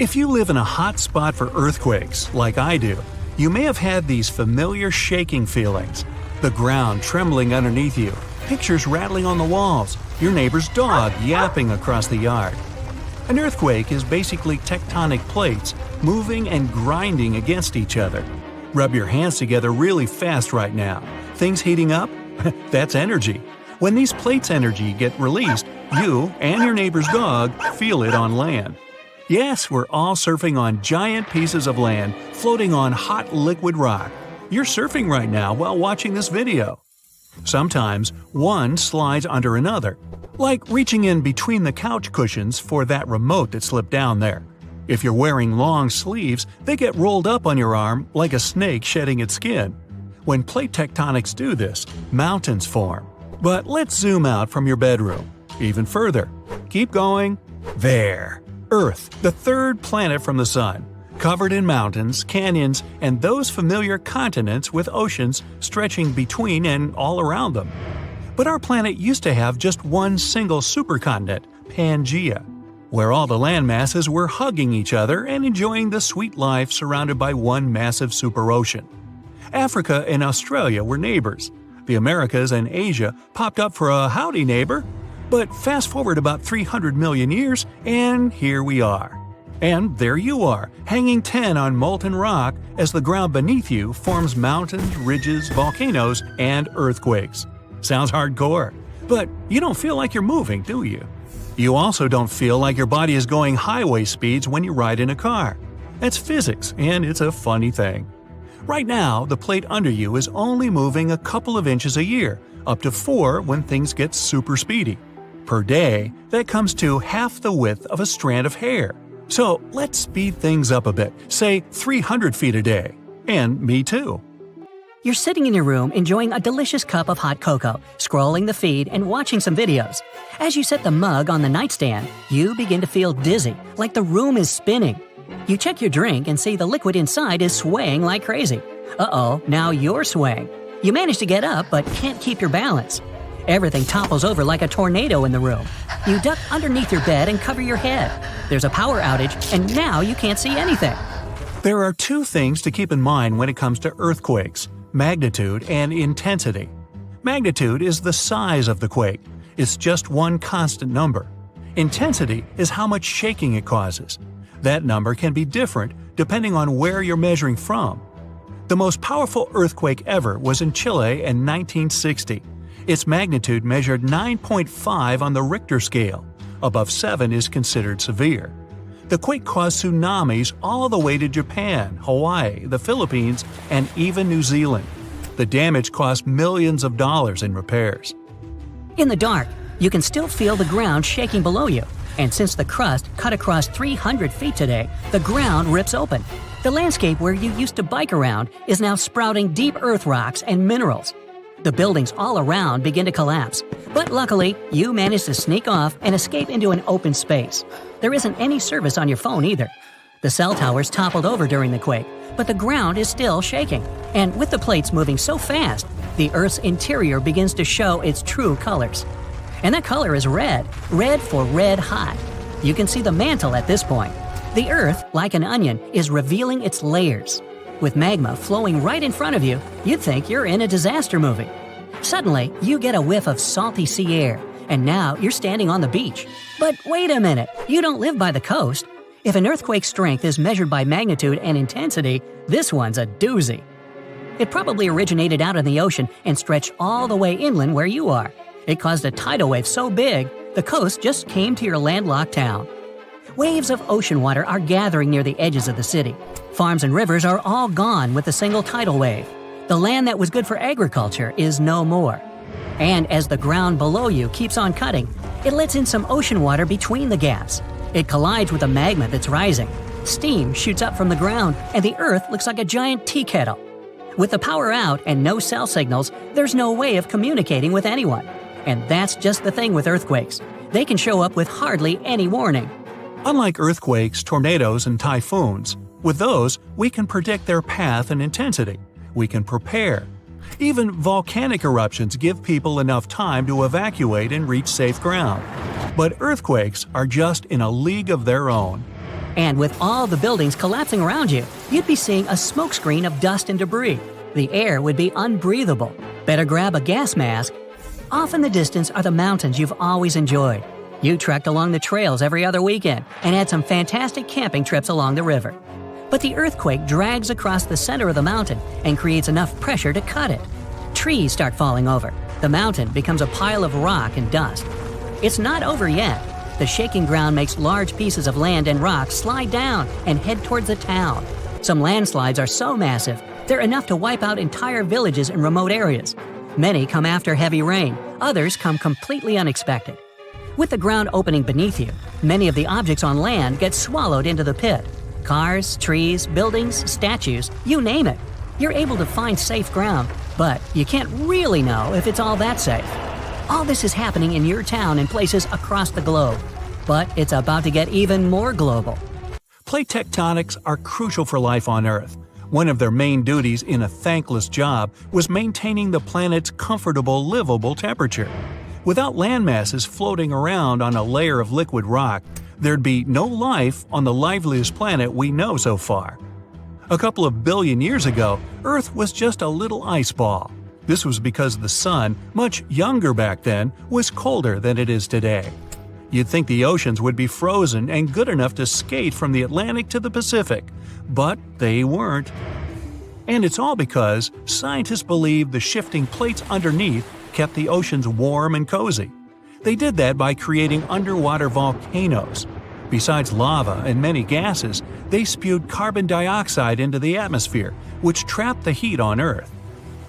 If you live in a hot spot for earthquakes, like I do, you may have had these familiar shaking feelings. The ground trembling underneath you, pictures rattling on the walls, your neighbor's dog yapping across the yard. An earthquake is basically tectonic plates moving and grinding against each other. Rub your hands together really fast right now. Things heating up? That's energy. When these plates' energy get released, you and your neighbor's dog feel it on land. Yes, we're all surfing on giant pieces of land floating on hot liquid rock. You're surfing right now while watching this video. Sometimes one slides under another, like reaching in between the couch cushions for that remote that slipped down there. If you're wearing long sleeves, they get rolled up on your arm like a snake shedding its skin. When plate tectonics do this, mountains form. But let's zoom out from your bedroom. Even further. Keep going. There. Earth, the third planet from the Sun, covered in mountains, canyons, and those familiar continents with oceans stretching between and all around them. But our planet used to have just one single supercontinent, Pangea, where all the land masses were hugging each other and enjoying the sweet life surrounded by one massive superocean. Africa and Australia were neighbors. The Americas and Asia popped up for a howdy neighbor. But fast forward about 300 million years, and here we are. And there you are, hanging 10 on molten rock as the ground beneath you forms mountains, ridges, volcanoes, and earthquakes. Sounds hardcore, but you don't feel like you're moving, do you? You also don't feel like your body is going highway speeds when you ride in a car. That's physics, and it's a funny thing. Right now, the plate under you is only moving a couple of inches a year, up to 4 when things get super speedy. Per day, that comes to half the width of a strand of hair. So let's speed things up a bit, say 300 feet a day. And me too. You're sitting in your room enjoying a delicious cup of hot cocoa, scrolling the feed and watching some videos. As you set the mug on the nightstand, you begin to feel dizzy, like the room is spinning. You check your drink and see the liquid inside is swaying like crazy. Uh-oh, now you're swaying. You manage to get up but can't keep your balance. Everything topples over like a tornado in the room. You duck underneath your bed and cover your head. There's a power outage, and now you can't see anything. There are 2 things to keep in mind when it comes to earthquakes: magnitude and intensity. Magnitude is the size of the quake. It's just one constant number. Intensity is how much shaking it causes. That number can be different depending on where you're measuring from. The most powerful earthquake ever was in Chile in 1960. Its magnitude measured 9.5 on the Richter scale. Above 7 is considered severe. The quake caused tsunamis all the way to Japan, Hawaii, the Philippines, and even New Zealand. The damage cost millions of dollars in repairs. In the dark, you can still feel the ground shaking below you. And since the crust cut across 300 feet today, the ground rips open. The landscape where you used to bike around is now sprouting deep earth rocks and minerals. The buildings all around begin to collapse, but luckily, you manage to sneak off and escape into an open space. There isn't any service on your phone either. The cell towers toppled over during the quake, but the ground is still shaking. And with the plates moving so fast, the Earth's interior begins to show its true colors. And that color is red, red for red hot. You can see the mantle at this point. The Earth, like an onion, is revealing its layers. With magma flowing right in front of you, you'd think you're in a disaster movie. Suddenly, you get a whiff of salty sea air, and now you're standing on the beach. But wait a minute, you don't live by the coast. If an earthquake's strength is measured by magnitude and intensity, this one's a doozy. It probably originated out in the ocean and stretched all the way inland where you are. It caused a tidal wave so big, the coast just came to your landlocked town. Waves of ocean water are gathering near the edges of the city. Farms and rivers are all gone with a single tidal wave. The land that was good for agriculture is no more. And as the ground below you keeps on cutting, it lets in some ocean water between the gaps. It collides with the magma that's rising. Steam shoots up from the ground, and the Earth looks like a giant tea kettle. With the power out and no cell signals, there's no way of communicating with anyone. And that's just the thing with earthquakes. They can show up with hardly any warning. Unlike earthquakes, tornadoes, and typhoons, with those, we can predict their path and intensity. We can prepare. Even volcanic eruptions give people enough time to evacuate and reach safe ground. But earthquakes are just in a league of their own. And with all the buildings collapsing around you, you'd be seeing a smokescreen of dust and debris. The air would be unbreathable. Better grab a gas mask. Off in the distance are the mountains you've always enjoyed. You trekked along the trails every other weekend and had some fantastic camping trips along the river. But the earthquake drags across the center of the mountain and creates enough pressure to cut it. Trees start falling over. The mountain becomes a pile of rock and dust. It's not over yet. The shaking ground makes large pieces of land and rock slide down and head towards the town. Some landslides are so massive, they're enough to wipe out entire villages in remote areas. Many come after heavy rain, others come completely unexpected. With the ground opening beneath you, many of the objects on land get swallowed into the pit. Cars, trees, buildings, statues, you name it. You're able to find safe ground, but you can't really know if it's all that safe. All this is happening in your town and places across the globe. But it's about to get even more global. Plate tectonics are crucial for life on Earth. One of their main duties in a thankless job was maintaining the planet's comfortable, livable temperature. Without landmasses floating around on a layer of liquid rock, there'd be no life on the liveliest planet we know so far. A couple of billion years ago, Earth was just a little ice ball. This was because the sun, much younger back then, was colder than it is today. You'd think the oceans would be frozen and good enough to skate from the Atlantic to the Pacific, but they weren't. And it's all because scientists believe the shifting plates underneath kept the oceans warm and cozy. They did that by creating underwater volcanoes. Besides lava and many gases, they spewed carbon dioxide into the atmosphere, which trapped the heat on Earth.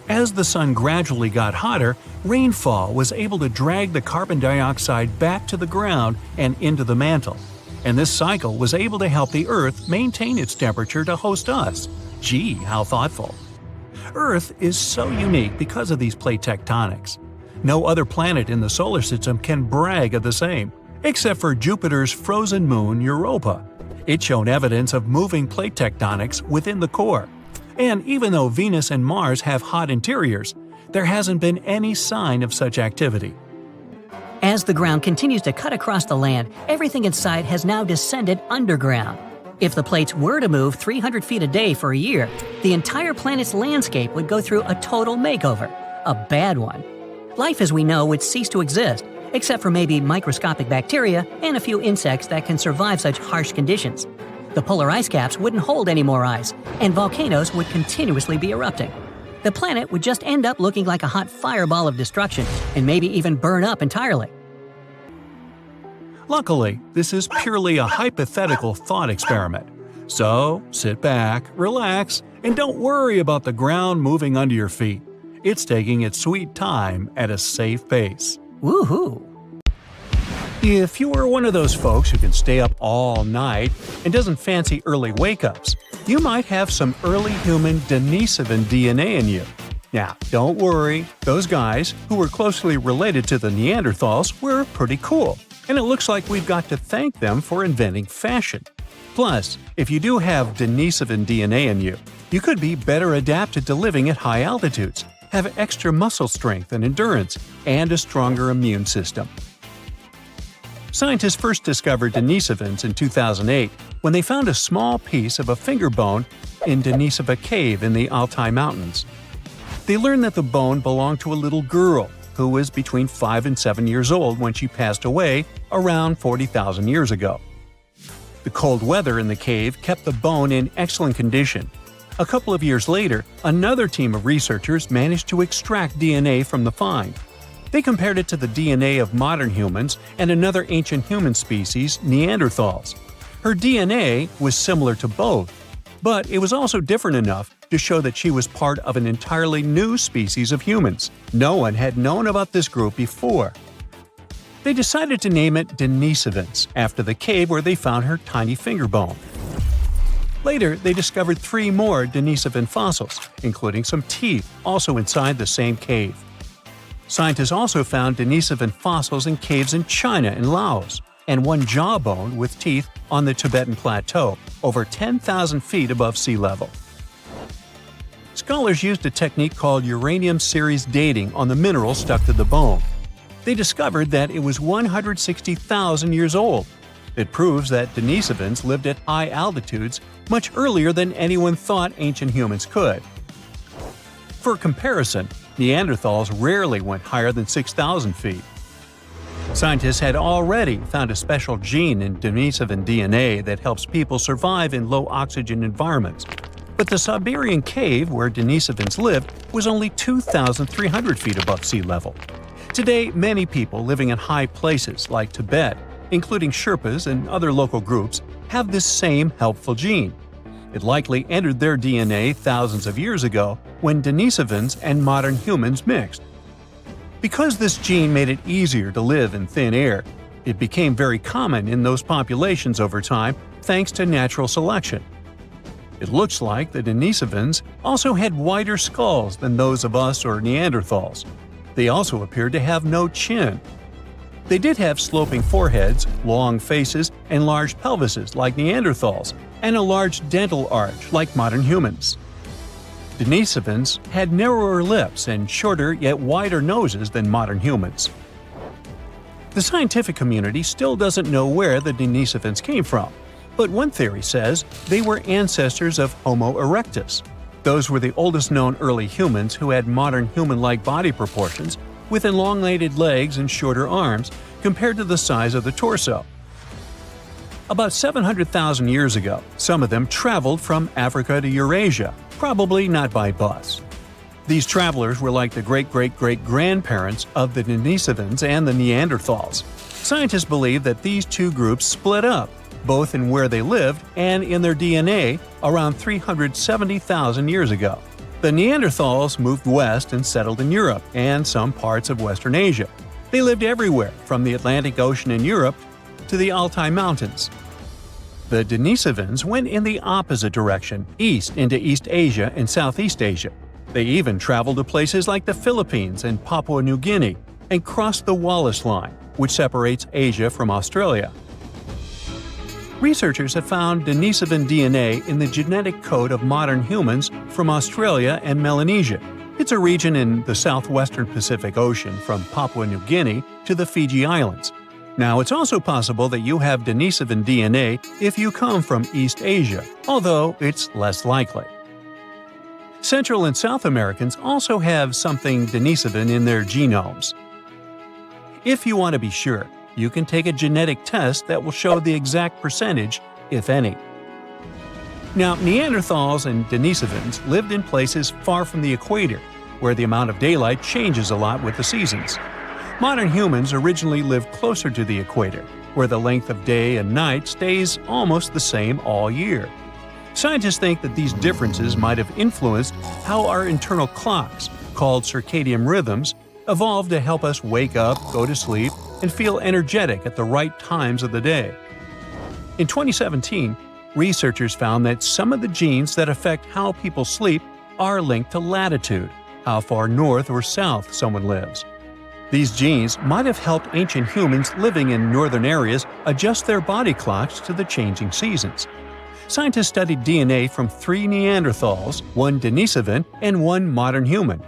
As the sun gradually got hotter, rainfall was able to drag the carbon dioxide back to the ground and into the mantle. And this cycle was able to help the Earth maintain its temperature to host us. Gee, how thoughtful. Earth is so unique because of these plate tectonics. No other planet in the solar system can brag of the same, except for Jupiter's frozen moon Europa. It's shown evidence of moving plate tectonics within the core. And even though Venus and Mars have hot interiors, there hasn't been any sign of such activity. As the ground continues to cut across the land, everything in sight has now descended underground. If the plates were to move 300 feet a day for a year, the entire planet's landscape would go through a total makeover. A bad one. Life as we know would cease to exist, except for maybe microscopic bacteria and a few insects that can survive such harsh conditions. The polar ice caps wouldn't hold any more ice, and volcanoes would continuously be erupting. The planet would just end up looking like a hot fireball of destruction, and maybe even burn up entirely. Luckily, this is purely a hypothetical thought experiment. So, sit back, relax, and don't worry about the ground moving under your feet. It's taking its sweet time at a safe pace. Woohoo! If you are one of those folks who can stay up all night and doesn't fancy early wake-ups, you might have some early human Denisovan DNA in you. Now, don't worry, those guys, who were closely related to the Neanderthals, were pretty cool, and it looks like we've got to thank them for inventing fashion. Plus, if you do have Denisovan DNA in you, you could be better adapted to living at high altitudes, have extra muscle strength and endurance, and a stronger immune system. Scientists first discovered Denisovans in 2008 when they found a small piece of a finger bone in Denisova Cave in the Altai Mountains. They learned that the bone belonged to a little girl who was between 5 and 7 years old when she passed away around 40,000 years ago. The cold weather in the cave kept the bone in excellent condition. A couple of years later, another team of researchers managed to extract DNA from the find. They compared it to the DNA of modern humans and another ancient human species, Neanderthals. Her DNA was similar to both, but it was also different enough to show that she was part of an entirely new species of humans. No one had known about this group before. They decided to name it Denisovans, after the cave where they found her tiny finger bone. Later, they discovered 3 more Denisovan fossils, including some teeth, also inside the same cave. Scientists also found Denisovan fossils in caves in China and Laos, and 1 jawbone with teeth on the Tibetan Plateau, over 10,000 feet above sea level. Scholars used a technique called uranium series dating on the mineral stuck to the bone. They discovered that it was 160,000 years old. It proves that Denisovans lived at high altitudes much earlier than anyone thought ancient humans could. For comparison, Neanderthals rarely went higher than 6,000 feet. Scientists had already found a special gene in Denisovan DNA that helps people survive in low-oxygen environments. But the Siberian cave where Denisovans lived was only 2,300 feet above sea level. Today, many people living in high places like Tibet, including Sherpas and other local groups, have this same helpful gene. It likely entered their DNA thousands of years ago when Denisovans and modern humans mixed. Because this gene made it easier to live in thin air, it became very common in those populations over time thanks to natural selection. It looks like the Denisovans also had wider skulls than those of us or Neanderthals. They also appeared to have no chin. They did have sloping foreheads, long faces, and large pelvises like Neanderthals, and a large dental arch like modern humans. Denisovans had narrower lips and shorter yet wider noses than modern humans. The scientific community still doesn't know where the Denisovans came from, but one theory says they were ancestors of Homo erectus. Those were the oldest known early humans who had modern human-like body proportions, with elongated legs and shorter arms compared to the size of the torso. About 700,000 years ago, some of them traveled from Africa to Eurasia, probably not by bus. These travelers were like the great-great-great-grandparents of the Denisovans and the Neanderthals. Scientists believe that these two groups split up, both in where they lived and in their DNA, around 370,000 years ago. The Neanderthals moved west and settled in Europe and some parts of Western Asia. They lived everywhere, from the Atlantic Ocean in Europe to the Altai Mountains. The Denisovans went in the opposite direction, east into East Asia and Southeast Asia. They even traveled to places like the Philippines and Papua New Guinea and crossed the Wallace Line, which separates Asia from Australia. Researchers have found Denisovan DNA in the genetic code of modern humans from Australia and Melanesia. It's a region in the southwestern Pacific Ocean from Papua New Guinea to the Fiji Islands. Now, it's also possible that you have Denisovan DNA if you come from East Asia, although it's less likely. Central and South Americans also have something Denisovan in their genomes. If you want to be sure, you can take a genetic test that will show the exact percentage, if any. Now, Neanderthals and Denisovans lived in places far from the equator, where the amount of daylight changes a lot with the seasons. Modern humans originally lived closer to the equator, where the length of day and night stays almost the same all year. Scientists think that these differences might have influenced how our internal clocks, called circadian rhythms, evolved to help us wake up, go to sleep, and feel energetic at the right times of the day. In 2017, researchers found that some of the genes that affect how people sleep are linked to latitude, how far north or south someone lives. These genes might have helped ancient humans living in northern areas adjust their body clocks to the changing seasons. Scientists studied DNA from 3 Neanderthals, 1 Denisovan, and 1 modern human.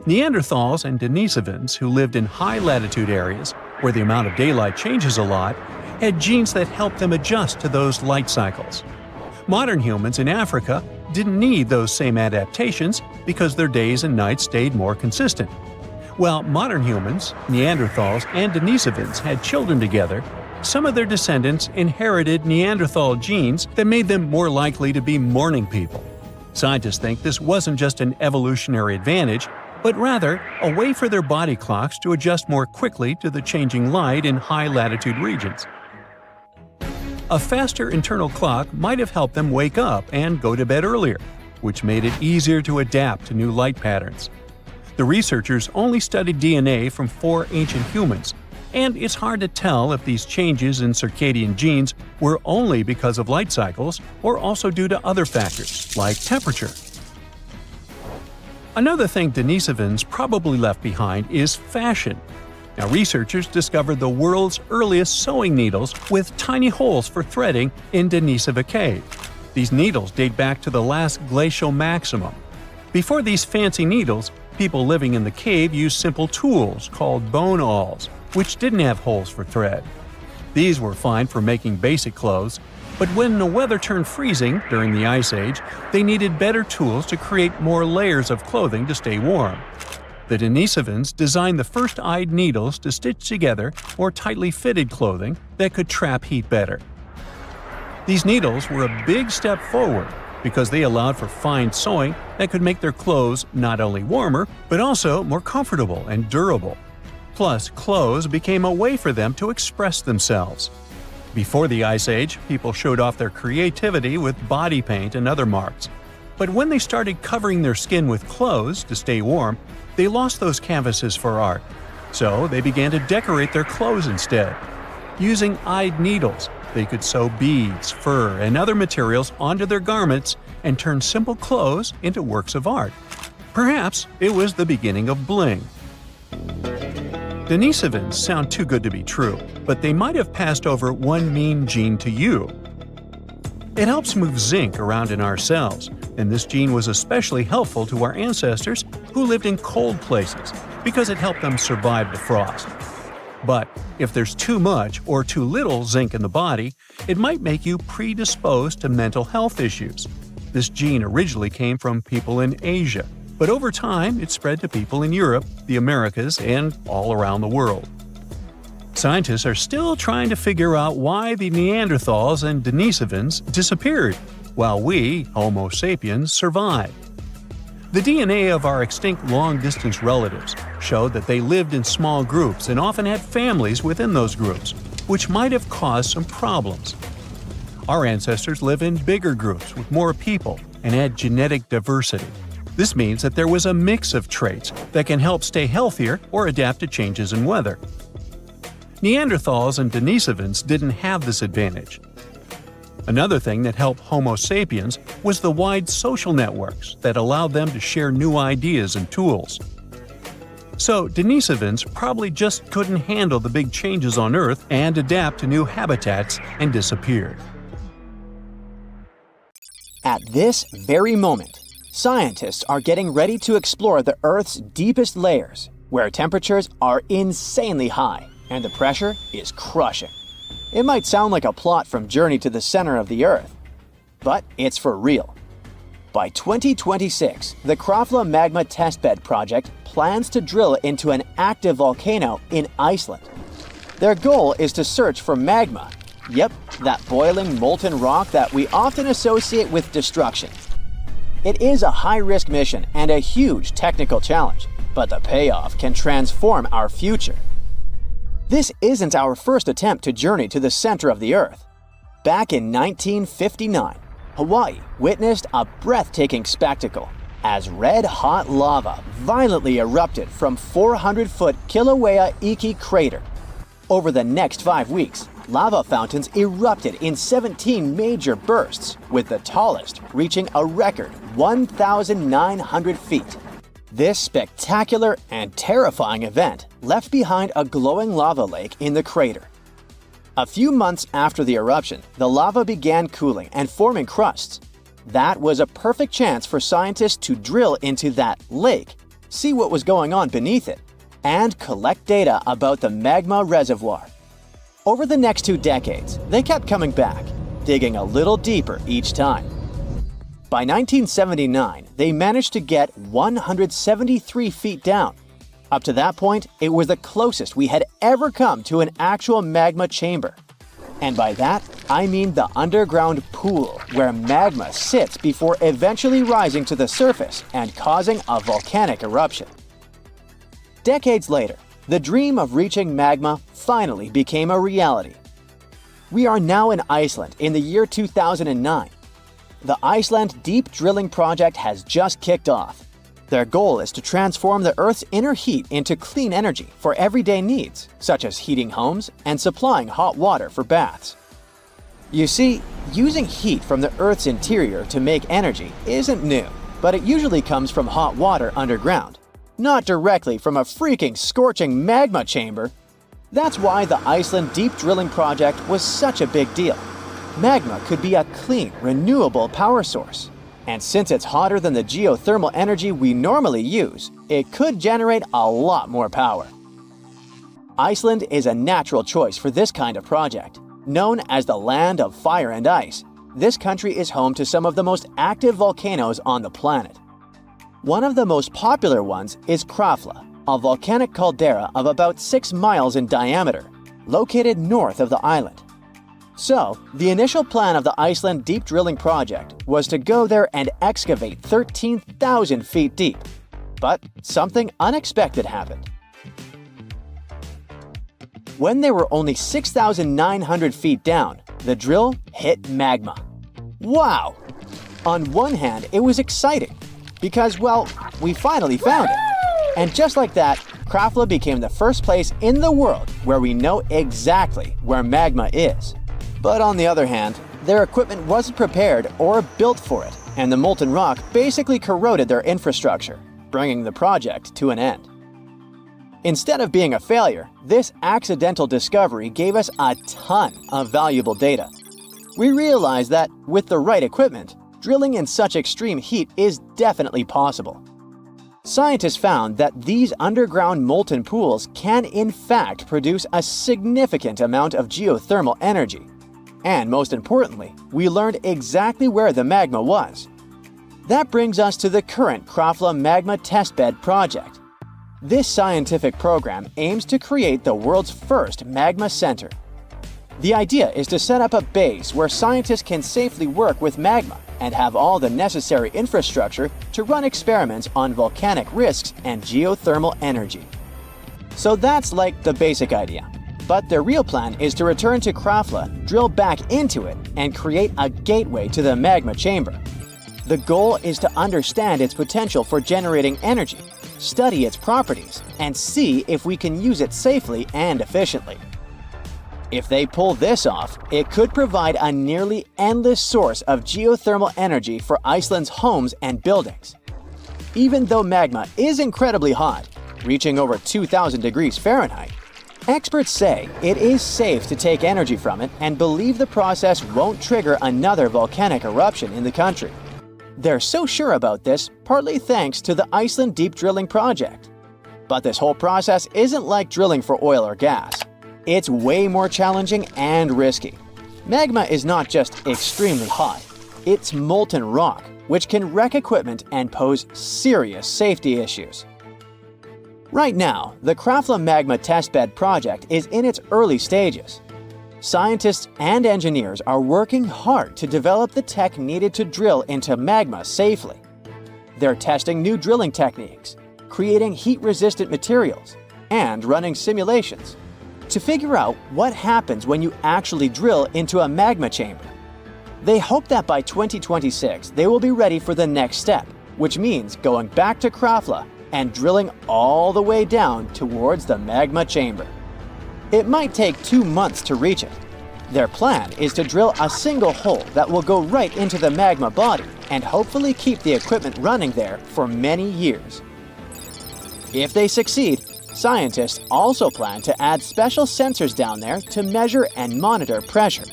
Neanderthals and Denisovans who lived in high-latitude areas, where the amount of daylight changes a lot, had genes that helped them adjust to those light cycles. Modern humans in Africa didn't need those same adaptations because their days and nights stayed more consistent. While modern humans, Neanderthals, and Denisovans had children together, some of their descendants inherited Neanderthal genes that made them more likely to be morning people. Scientists think this wasn't just an evolutionary advantage, but rather a way for their body clocks to adjust more quickly to the changing light in high-latitude regions. A faster internal clock might have helped them wake up and go to bed earlier, which made it easier to adapt to new light patterns. The researchers only studied DNA from 4 ancient humans, and it's hard to tell if these changes in circadian genes were only because of light cycles or also due to other factors, like temperature. Another thing Denisovans probably left behind is fashion. Now, researchers discovered the world's earliest sewing needles with tiny holes for threading in Denisova Cave. These needles date back to the last glacial maximum. Before these fancy needles, people living in the cave used simple tools called bone awls, which didn't have holes for thread. These were fine for making basic clothes, but when the weather turned freezing during the Ice Age, they needed better tools to create more layers of clothing to stay warm. The Denisovans designed the first eyed needles to stitch together more tightly fitted clothing that could trap heat better. These needles were a big step forward because they allowed for fine sewing that could make their clothes not only warmer, but also more comfortable and durable. Plus, clothes became a way for them to express themselves. Before the Ice Age, people showed off their creativity with body paint and other marks. But when they started covering their skin with clothes to stay warm, they lost those canvases for art. So they began to decorate their clothes instead. Using eyed needles, they could sew beads, fur, and other materials onto their garments and turn simple clothes into works of art. Perhaps it was the beginning of bling. Denisovans sound too good to be true, but they might have passed over one mean gene to you. It helps move zinc around in our cells, and this gene was especially helpful to our ancestors who lived in cold places because it helped them survive the frost. But if there's too much or too little zinc in the body, it might make you predisposed to mental health issues. This gene originally came from people in Asia, but over time it spread to people in Europe, the Americas, and all around the world. Scientists are still trying to figure out why the Neanderthals and Denisovans disappeared, while we, Homo sapiens, survived. The DNA of our extinct long-distance relatives showed that they lived in small groups and often had families within those groups, which might have caused some problems. Our ancestors live in bigger groups with more people and had genetic diversity. This means that there was a mix of traits that can help stay healthier or adapt to changes in weather. Neanderthals and Denisovans didn't have this advantage. Another thing that helped Homo sapiens was the wide social networks that allowed them to share new ideas and tools. So Denisovans probably just couldn't handle the big changes on Earth and adapt to new habitats and disappeared. At this very moment, scientists are getting ready to explore the Earth's deepest layers, where temperatures are insanely high and the pressure is crushing. It might sound like a plot from Journey to the Center of the Earth, but it's for real. By 2026, the Krafla Magma Testbed project plans to drill into an active volcano in Iceland. Their goal is to search for magma. Yep, that boiling molten rock that we often associate with destruction. It is a high-risk mission and a huge technical challenge, but the payoff can transform our future. This isn't our first attempt to journey to the center of the Earth. Back in 1959, Hawaii witnessed a breathtaking spectacle as red-hot lava violently erupted from 400-foot Kilauea Iki crater. Over the next 5 weeks, lava fountains erupted in 17 major bursts, with the tallest reaching a record 1,900 feet. This spectacular and terrifying event left behind a glowing lava lake in the crater. A few months after the eruption, the lava began cooling and forming crusts. That was a perfect chance for scientists to drill into that lake, see what was going on beneath it, and collect data about the magma reservoir. Over the next 2 decades, they kept coming back, digging a little deeper each time. By 1979, they managed to get 173 feet down. Up to that point, it was the closest we had ever come to an actual magma chamber. And by that, I mean the underground pool where magma sits before eventually rising to the surface and causing a volcanic eruption. Decades later, the dream of reaching magma finally became a reality. We are now in Iceland in the year 2009. The Iceland Deep Drilling Project has just kicked off. Their goal is to transform the Earth's inner heat into clean energy for everyday needs, such as heating homes and supplying hot water for baths. You see, using heat from the Earth's interior to make energy isn't new, but it usually comes from hot water underground, not directly from a freaking scorching magma chamber. That's why the Iceland Deep Drilling Project was such a big deal. Magma could be a clean, renewable power source. And since it's hotter than the geothermal energy we normally use, it could generate a lot more power. Iceland is a natural choice for this kind of project. Known as the land of fire and ice, this country is home to some of the most active volcanoes on the planet. One of the most popular ones is Krafla, a volcanic caldera of about 6 miles in diameter, located north of the island. So, the initial plan of the Iceland Deep Drilling Project was to go there and excavate 13,000 feet deep. But something unexpected happened. When they were only 6,900 feet down, the drill hit magma. Wow! On one hand, it was exciting because, well, we finally found it. And just like that, Krafla became the first place in the world where we know exactly where magma is. But on the other hand, their equipment wasn't prepared or built for it, and the molten rock basically corroded their infrastructure, bringing the project to an end. Instead of being a failure, this accidental discovery gave us a ton of valuable data. We realized that, with the right equipment, drilling in such extreme heat is definitely possible. Scientists found that these underground molten pools can in fact produce a significant amount of geothermal energy. And most importantly, we learned exactly where the magma was. That brings us to the current Krafla Magma Testbed project. This scientific program aims to create the world's first magma center. The idea is to set up a base where scientists can safely work with magma and have all the necessary infrastructure to run experiments on volcanic risks and geothermal energy. So that's like the basic idea. But their real plan is to return to Krafla, drill back into it, and create a gateway to the magma chamber. The goal is to understand its potential for generating energy, study its properties, and see if we can use it safely and efficiently. If they pull this off, it could provide a nearly endless source of geothermal energy for Iceland's homes and buildings. Even though magma is incredibly hot, reaching over 2,000 degrees Fahrenheit, experts say it is safe to take energy from it and believe the process won't trigger another volcanic eruption in the country. They're so sure about this, partly thanks to the Iceland Deep Drilling Project. But this whole process isn't like drilling for oil or gas. It's way more challenging and risky. Magma is not just extremely hot, it's molten rock, which can wreck equipment and pose serious safety issues. Right now, the Krafla Magma Testbed project is in its early stages. Scientists and engineers are working hard to develop the tech needed to drill into magma safely. They're testing new drilling techniques, creating heat-resistant materials, and running simulations to figure out what happens when you actually drill into a magma chamber. They hope that by 2026 they will be ready for the next step, which means going back to Krafla and drilling all the way down towards the magma chamber. It might take 2 months to reach it. Their plan is to drill a single hole that will go right into the magma body and hopefully keep the equipment running there for many years. If they succeed, scientists also plan to add special sensors down there to measure and monitor pressure.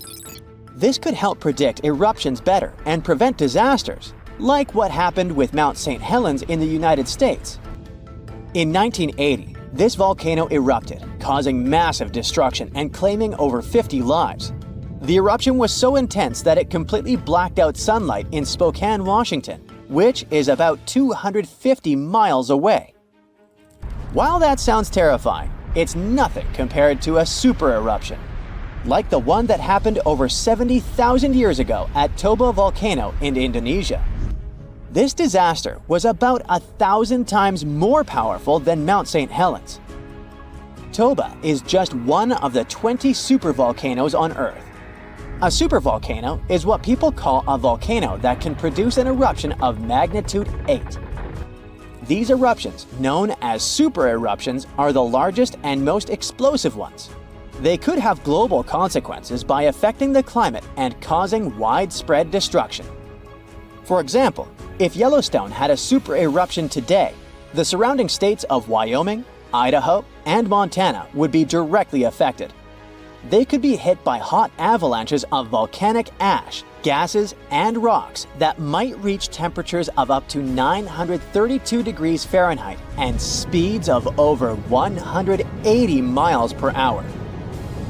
This could help predict eruptions better and prevent disasters, like what happened with Mount St. Helens in the United States. In 1980, this volcano erupted, causing massive destruction and claiming over 50 lives. The eruption was so intense that it completely blacked out sunlight in Spokane, Washington, which is about 250 miles away. While that sounds terrifying, it's nothing compared to a super eruption, like the one that happened over 70,000 years ago at Toba volcano in Indonesia. This disaster was about 1,000 times more powerful than Mount St. Helens. Toba is just one of the 20 supervolcanoes on Earth. A supervolcano is what people call a volcano that can produce an eruption of magnitude 8. These eruptions, known as super eruptions, are the largest and most explosive ones. They could have global consequences by affecting the climate and causing widespread destruction. For example, if Yellowstone had a super eruption today, the surrounding states of Wyoming, Idaho, and Montana would be directly affected. they could be hit by hot avalanches of volcanic ash, gases, and rocks that might reach temperatures of up to 932 degrees Fahrenheit and speeds of over 180 miles per hour.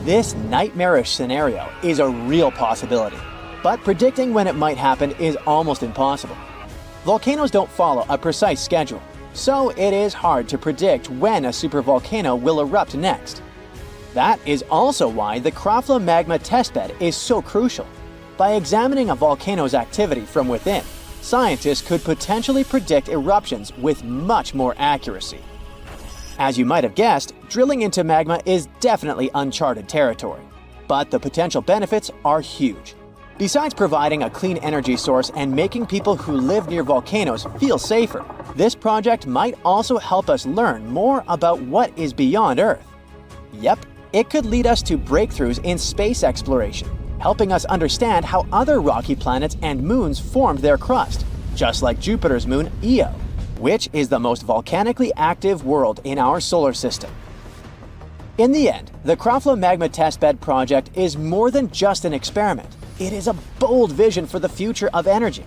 This nightmarish scenario is a real possibility, but predicting when it might happen is almost impossible. Volcanoes don't follow a precise schedule, so it is hard to predict when a supervolcano will erupt next. That is also why the Krafla magma testbed is so crucial. By examining a volcano's activity from within, scientists could potentially predict eruptions with much more accuracy. As you might have guessed, drilling into magma is definitely uncharted territory, but the potential benefits are huge. Besides providing a clean energy source and making people who live near volcanoes feel safer, this project might also help us learn more about what is beyond Earth. Yep, it could lead us to breakthroughs in space exploration, helping us understand how other rocky planets and moons formed their crust, just like Jupiter's moon Io, which is the most volcanically active world in our solar system. In the end, the Krafla Magma Testbed project is more than just an experiment. It is a bold vision for the future of energy.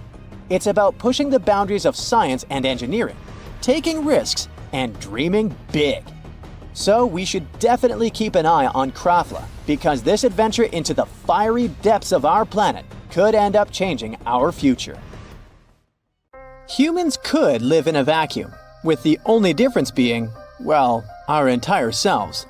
It's about pushing the boundaries of science and engineering, taking risks, and dreaming big. So we should definitely keep an eye on Krafla, because this adventure into the fiery depths of our planet could end up changing our future. Humans could live in a vacuum, with the only difference being, well, our entire selves.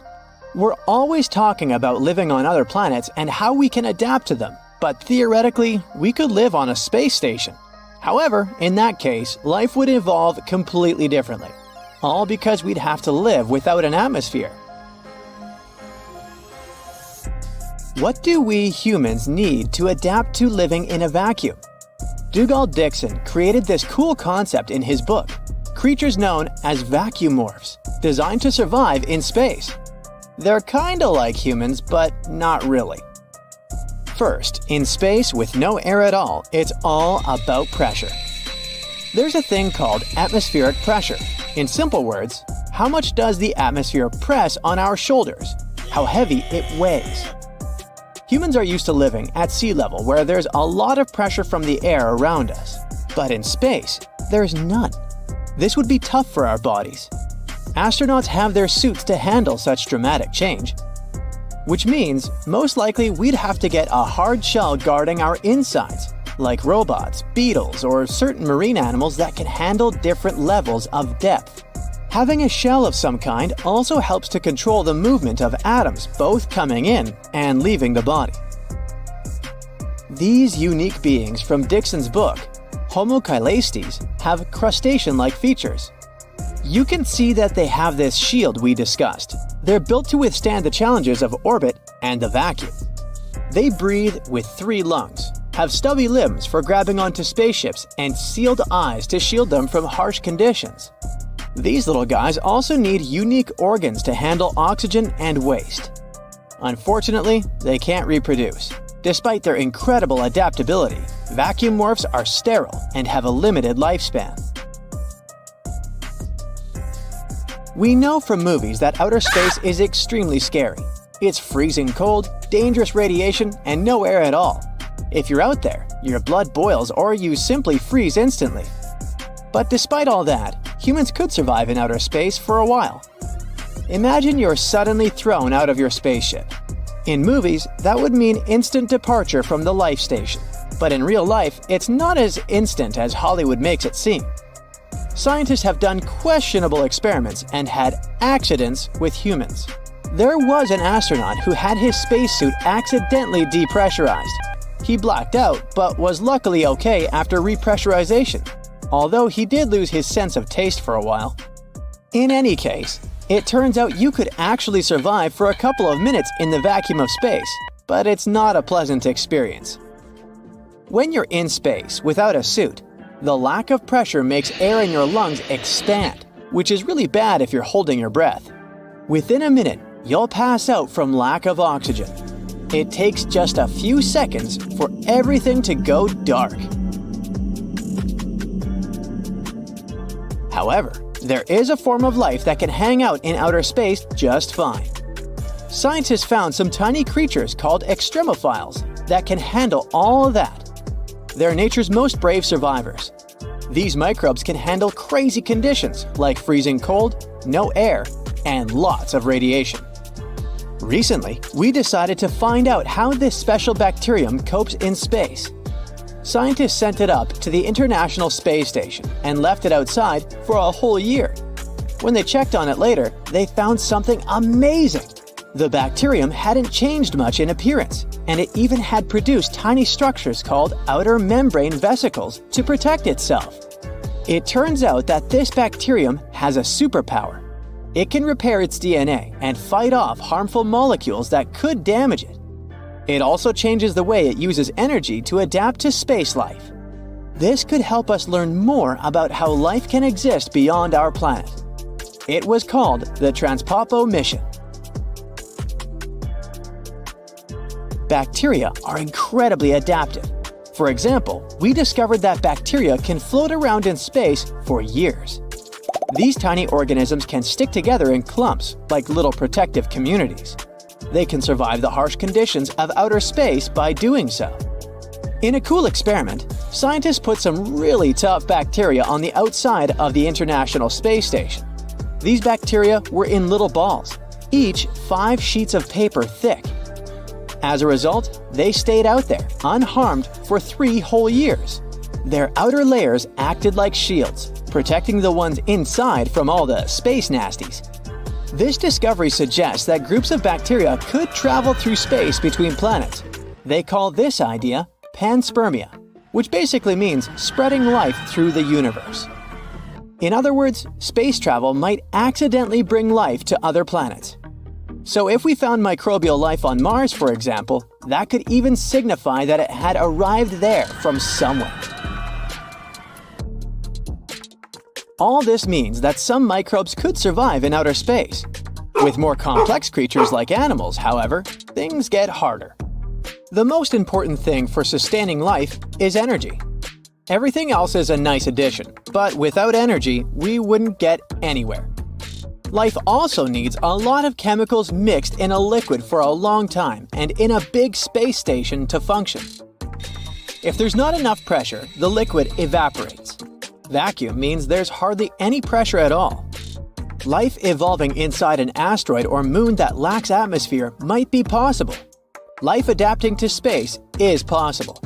We're always talking about living on other planets and how we can adapt to them, but theoretically, we could live on a space station. However, in that case, life would evolve completely differently, all because we'd have to live without an atmosphere. What do we humans need to adapt to living in a vacuum? Dougal Dixon created this cool concept in his book, creatures known as vacuumorphs, designed to survive in space. They're kinda like humans, but not really. First, in space with no air at all, it's all about pressure. There's a thing called atmospheric pressure. In simple words, how much does the atmosphere press on our shoulders? How heavy it weighs? Humans are used to living at sea level where there's a lot of pressure from the air around us. But in space, there's none. This would be tough for our bodies. Astronauts have their suits to handle such dramatic change, which means most likely we'd have to get a hard shell guarding our insides, like robots, beetles, or certain marine animals that can handle different levels of depth. Having a shell of some kind also helps to control the movement of atoms both coming in and leaving the body. These unique beings from Dixon's book, Homo caelestes, have crustacean-like features. You can see that they have this shield we discussed. They're built to withstand the challenges of orbit and the vacuum. They breathe with 3 lungs, have stubby limbs for grabbing onto spaceships, and sealed eyes to shield them from harsh conditions. These little guys also need unique organs to handle oxygen and waste. Unfortunately, they can't reproduce. Despite their incredible adaptability, vacuumorphs are sterile and have a limited lifespan. We know from movies that outer space is extremely scary. It's freezing cold, dangerous radiation, and no air at all. If you're out there, your blood boils or you simply freeze instantly. But despite all that, humans could survive in outer space for a while. Imagine you're suddenly thrown out of your spaceship. In movies, that would mean instant departure from the life station. But in real life, it's not as instant as Hollywood makes it seem. Scientists have done questionable experiments and had accidents with humans. There was an astronaut who had his spacesuit accidentally depressurized. He blacked out, but was luckily okay after repressurization, although he did lose his sense of taste for a while. In any case, it turns out you could actually survive for a couple of minutes in the vacuum of space, but it's not a pleasant experience. When you're in space without a suit, the lack of pressure makes air in your lungs expand, which is really bad if you're holding your breath. Within a minute, you'll pass out from lack of oxygen. It takes just a few seconds for everything to go dark. However, there is a form of life that can hang out in outer space just fine. Scientists found some tiny creatures called Extremophiles that can handle all of that. They're nature's most brave survivors. These microbes can handle crazy conditions like freezing cold, no air, and lots of radiation. Recently, we decided to find out how this special bacterium copes in space. Scientists sent it up to the International Space Station and left it outside for a whole year. When they checked on it later, they found something amazing. The bacterium hadn't changed much in appearance, and it even had produced tiny structures called outer membrane vesicles to protect itself. It turns out that this bacterium has a superpower. It can repair its DNA and fight off harmful molecules that could damage it. It also changes the way it uses energy to adapt to space life. This could help us learn more about how life can exist beyond our planet. It was called the Transpopo mission. Bacteria are incredibly adaptive. For example, we discovered that bacteria can float around in space for years. These tiny organisms can stick together in clumps, like little protective communities. They can survive the harsh conditions of outer space by doing so. In a cool experiment, scientists put some really tough bacteria on the outside of the International Space Station. These bacteria were in little balls, each 5 sheets of paper thick. As a result, they stayed out there, unharmed, for 3 whole years. Their outer layers acted like shields, protecting the ones inside from all the space nasties. This discovery suggests that groups of bacteria could travel through space between planets. They call this idea panspermia, which basically means spreading life through the universe. In other words, space travel might accidentally bring life to other planets. So if we found microbial life on Mars, for example, that could even signify that it had arrived there from somewhere. All this means that some microbes could survive in outer space. With more complex creatures like animals, however, things get harder. The most important thing for sustaining life is energy. Everything else is a nice addition, but without energy, we wouldn't get anywhere. Life also needs a lot of chemicals mixed in a liquid for a long time and in a big space station to function. If there's not enough pressure, the liquid evaporates. Vacuum means there's hardly any pressure at all. Life evolving inside an asteroid or moon that lacks atmosphere might be possible. Life adapting to space is possible.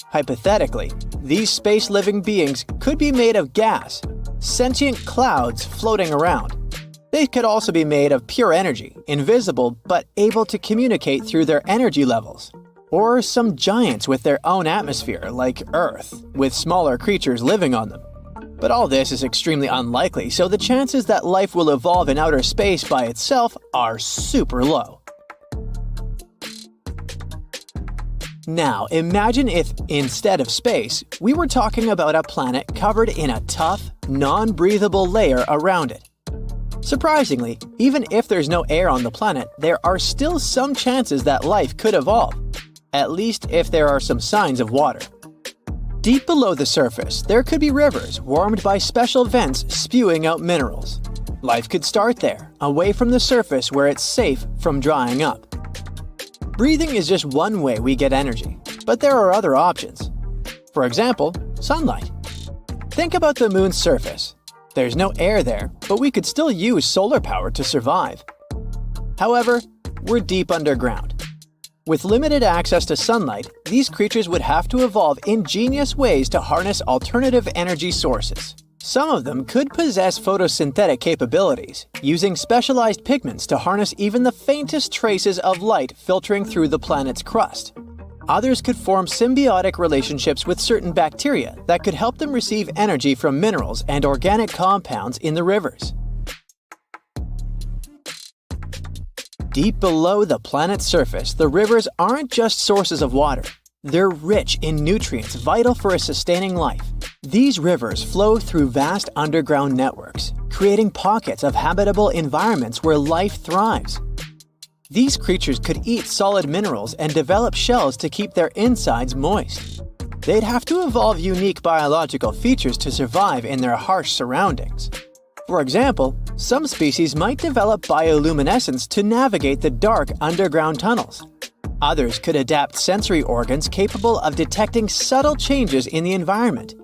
Hypothetically, these space-living beings could be made of gas, sentient clouds floating around. They could also be made of pure energy, invisible but able to communicate through their energy levels. Or some giants with their own atmosphere, like Earth, with smaller creatures living on them. But all this is extremely unlikely, so the chances that life will evolve in outer space by itself are super low. Now, imagine if, instead of space, we were talking about a planet covered in a tough, non-breathable layer around it. Surprisingly, even if there's no air on the planet, there are still some chances that life could evolve, at least if there are some signs of water. Deep below the surface, there could be rivers warmed by special vents spewing out minerals. Life could start there, away from the surface where it's safe from drying up. Breathing is just one way we get energy, but there are other options. For example, sunlight. Think about the moon's surface. There's no air there, but we could still use solar power to survive. However, we're deep underground. With limited access to sunlight, these creatures would have to evolve ingenious ways to harness alternative energy sources. Some of them could possess photosynthetic capabilities, using specialized pigments to harness even the faintest traces of light filtering through the planet's crust. Others could form symbiotic relationships with certain bacteria that could help them receive energy from minerals and organic compounds in the rivers. Deep below the planet's surface, the rivers aren't just sources of water. They're rich in nutrients vital for a sustaining life. These rivers flow through vast underground networks, creating pockets of habitable environments where life thrives. These creatures could eat solid minerals and develop shells to keep their insides moist. They'd have to evolve unique biological features to survive in their harsh surroundings. For example, Some species might develop bioluminescence to navigate the dark underground tunnels. Others could adapt sensory organs capable of detecting subtle changes in the environment,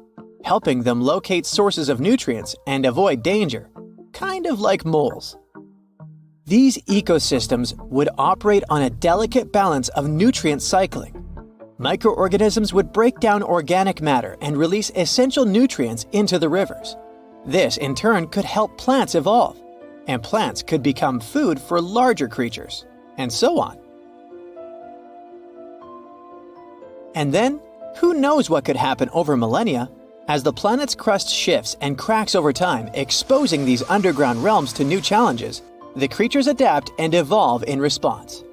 helping them locate sources of nutrients and avoid danger, kind of like moles. These ecosystems would operate on a delicate balance of nutrient cycling. Microorganisms would break down organic matter and release essential nutrients into the rivers. This, in turn, could help plants evolve, and plants could become food for larger creatures, and so on. And then, who knows what could happen over millennia? As the planet's crust shifts and cracks over time, exposing these underground realms to new challenges, the creatures adapt and evolve in response.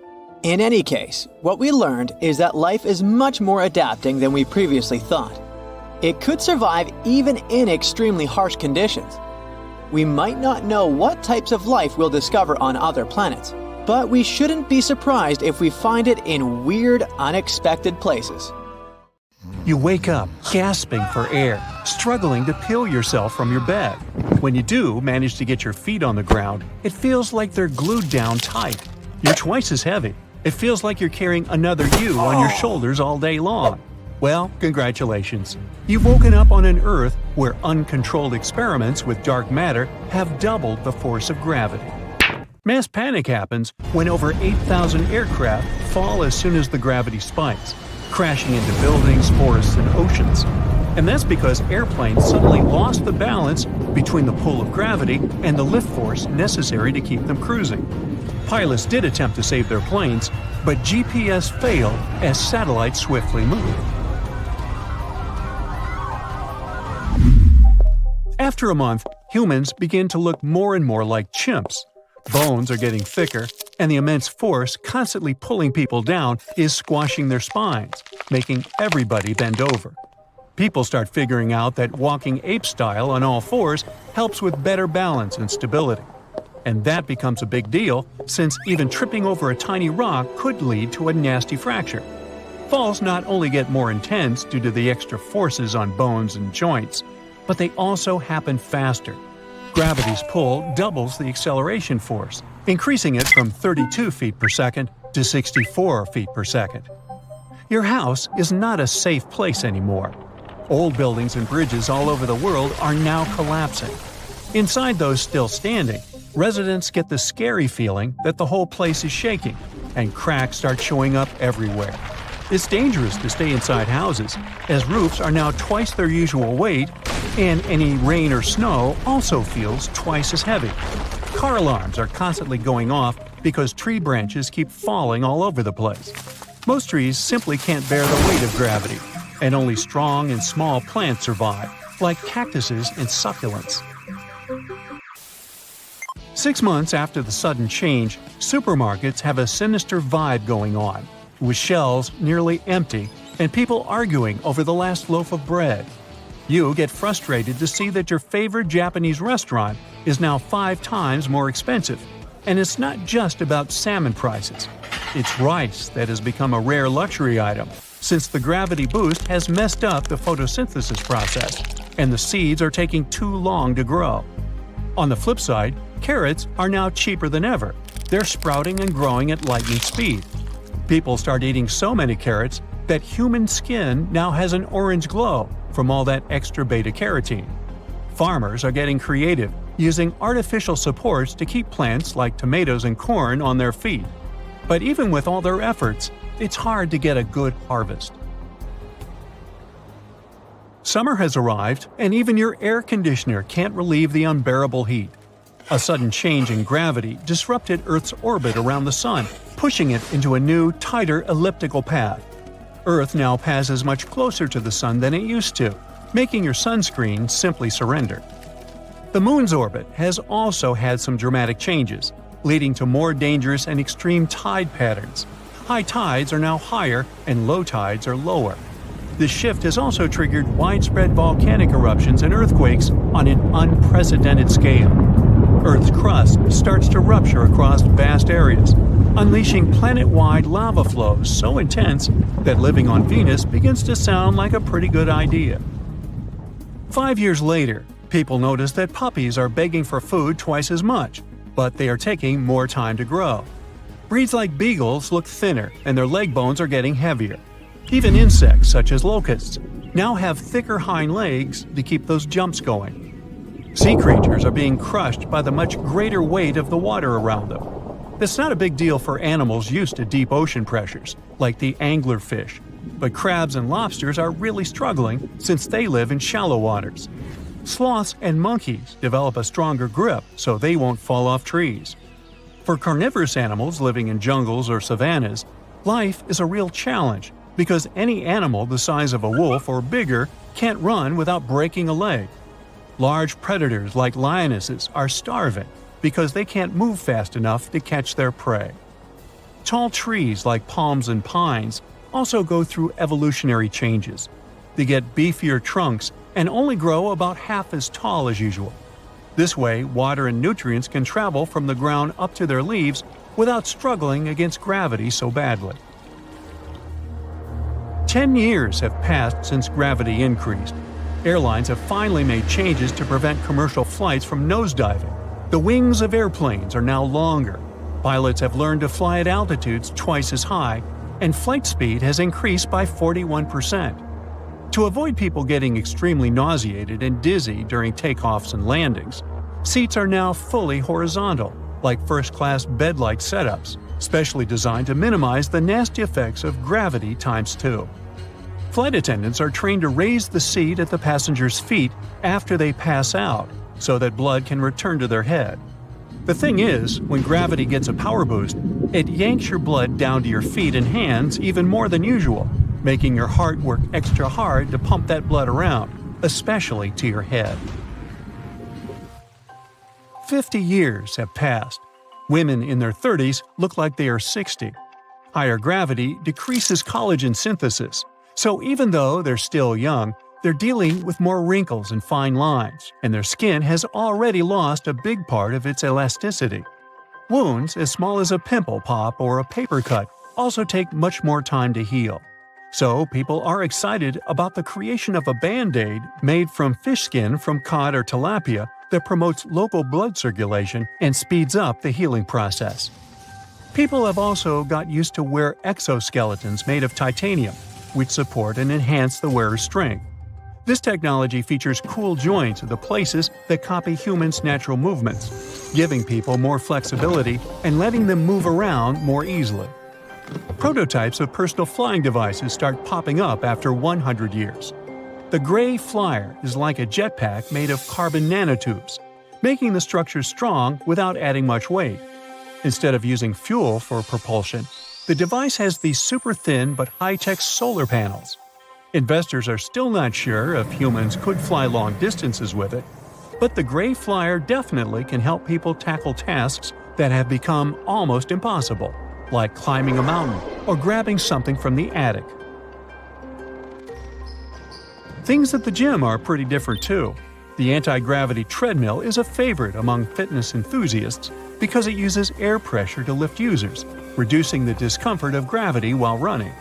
In any case, what we learned is that life is much more adapting than we previously thought. It could survive even in extremely harsh conditions. We might not know what types of life we'll discover on other planets, but we shouldn't be surprised if we find it in weird, unexpected places. You wake up, gasping for air, struggling to peel yourself from your bed. When you do manage to get your feet on the ground, it feels like they're glued down tight. You're twice as heavy. It feels like you're carrying another you on your shoulders all day long. Well, congratulations. You've woken up on an Earth where uncontrolled experiments with dark matter have doubled the force of gravity. Mass panic happens when over 8,000 aircraft fall as soon as the gravity spikes, crashing into buildings, forests, and oceans. And that's because airplanes suddenly lost the balance between the pull of gravity and the lift force necessary to keep them cruising. Pilots did attempt to save their planes, but GPS failed as satellites swiftly moved. After a month, humans begin to look more and more like chimps. Bones are getting thicker, and the immense force constantly pulling people down is squashing their spines, making everybody bend over. People start figuring out that walking ape-style on all fours helps with better balance and stability. And that becomes a big deal, since even tripping over a tiny rock could lead to a nasty fracture. Falls not only get more intense due to the extra forces on bones and joints, but they also happen faster. Gravity's pull doubles the acceleration force, increasing it from 32 feet per second to 64 feet per second. Your house is not a safe place anymore. Old buildings and bridges all over the world are now collapsing. Inside those still standing, residents get the scary feeling that the whole place is shaking, and cracks start showing up everywhere. It's dangerous to stay inside houses, as roofs are now twice their usual weight, and any rain or snow also feels twice as heavy. Car alarms are constantly going off because tree branches keep falling all over the place. Most trees simply can't bear the weight of gravity, and only strong and small plants survive, like cactuses and succulents. 6 months after the sudden change, supermarkets have a sinister vibe going on, with shelves nearly empty and people arguing over the last loaf of bread. You get frustrated to see that your favorite Japanese restaurant is now 5 times more expensive. And it's not just about salmon prices. It's rice that has become a rare luxury item, since the gravity boost has messed up the photosynthesis process, and the seeds are taking too long to grow. On the flip side, carrots are now cheaper than ever. They're sprouting and growing at lightning speed. People start eating so many carrots that human skin now has an orange glow from all that extra beta-carotene. Farmers are getting creative, using artificial supports to keep plants like tomatoes and corn on their feet. But even with all their efforts, it's hard to get a good harvest. Summer has arrived, and even your air conditioner can't relieve the unbearable heat. A sudden change in gravity disrupted Earth's orbit around the Sun, pushing it into a new, tighter elliptical path. Earth now passes much closer to the Sun than it used to, making your sunscreen simply surrender. The Moon's orbit has also had some dramatic changes, leading to more dangerous and extreme tide patterns. High tides are now higher and low tides are lower. This shift has also triggered widespread volcanic eruptions and earthquakes on an unprecedented scale. Earth's crust starts to rupture across vast areas, unleashing planet-wide lava flows so intense that living on Venus begins to sound like a pretty good idea. 5 years later, People notice that puppies are begging for food twice as much, but they are taking more time to grow. Breeds like beagles look thinner and their leg bones are getting heavier. Even insects, such as locusts, now have thicker hind legs to keep those jumps going. Sea creatures are being crushed by the much greater weight of the water around them. That's not a big deal for animals used to deep ocean pressures, like the anglerfish, but crabs and lobsters are really struggling since they live in shallow waters. Sloths and monkeys develop a stronger grip so they won't fall off trees. For carnivorous animals living in jungles or savannas, life is a real challenge because any animal the size of a wolf or bigger can't run without breaking a leg. Large predators like lionesses are starving because they can't move fast enough to catch their prey. Tall trees like palms and pines also go through evolutionary changes. They get beefier trunks and only grow about half as tall as usual. This way, water and nutrients can travel from the ground up to their leaves without struggling against gravity so badly. 10 years have passed since gravity increased. Airlines have finally made changes to prevent commercial flights from nosediving. The wings of airplanes are now longer. Pilots have learned to fly at altitudes twice as high, and flight speed has increased by 41%. To avoid people getting extremely nauseated and dizzy during takeoffs and landings, seats are now fully horizontal, like first-class bed-like setups, specially designed to minimize the nasty effects of gravity times 2. Flight attendants are trained to raise the seat at the passenger's feet after they pass out, so that blood can return to their head. The thing is, when gravity gets a power boost, it yanks your blood down to your feet and hands even more than usual, making your heart work extra hard to pump that blood around, especially to your head. 50 years have passed. Women in their 30s look like they are 60. Higher gravity decreases collagen synthesis, so even though they're still young, they're dealing with more wrinkles and fine lines, and their skin has already lost a big part of its elasticity. Wounds as small as a pimple pop or a paper cut also take much more time to heal. So people are excited about the creation of a Band-Aid made from fish skin from cod or tilapia that promotes local blood circulation and speeds up the healing process. People have also got used to wear exoskeletons made of titanium, which support and enhance the wearer's strength. This technology features cool joints at the places that copy humans' natural movements, giving people more flexibility and letting them move around more easily. Prototypes of personal flying devices start popping up after 100 years. The Gray Flyer is like a jetpack made of carbon nanotubes, making the structure strong without adding much weight. Instead of using fuel for propulsion, the device has these super thin but high-tech solar panels. Investors are still not sure if humans could fly long distances with it, but the Gray Flyer definitely can help people tackle tasks that have become almost impossible, like climbing a mountain or grabbing something from the attic. Things at the gym are pretty different too. The anti-gravity treadmill is a favorite among fitness enthusiasts because it uses air pressure to lift users, reducing the discomfort of gravity while running.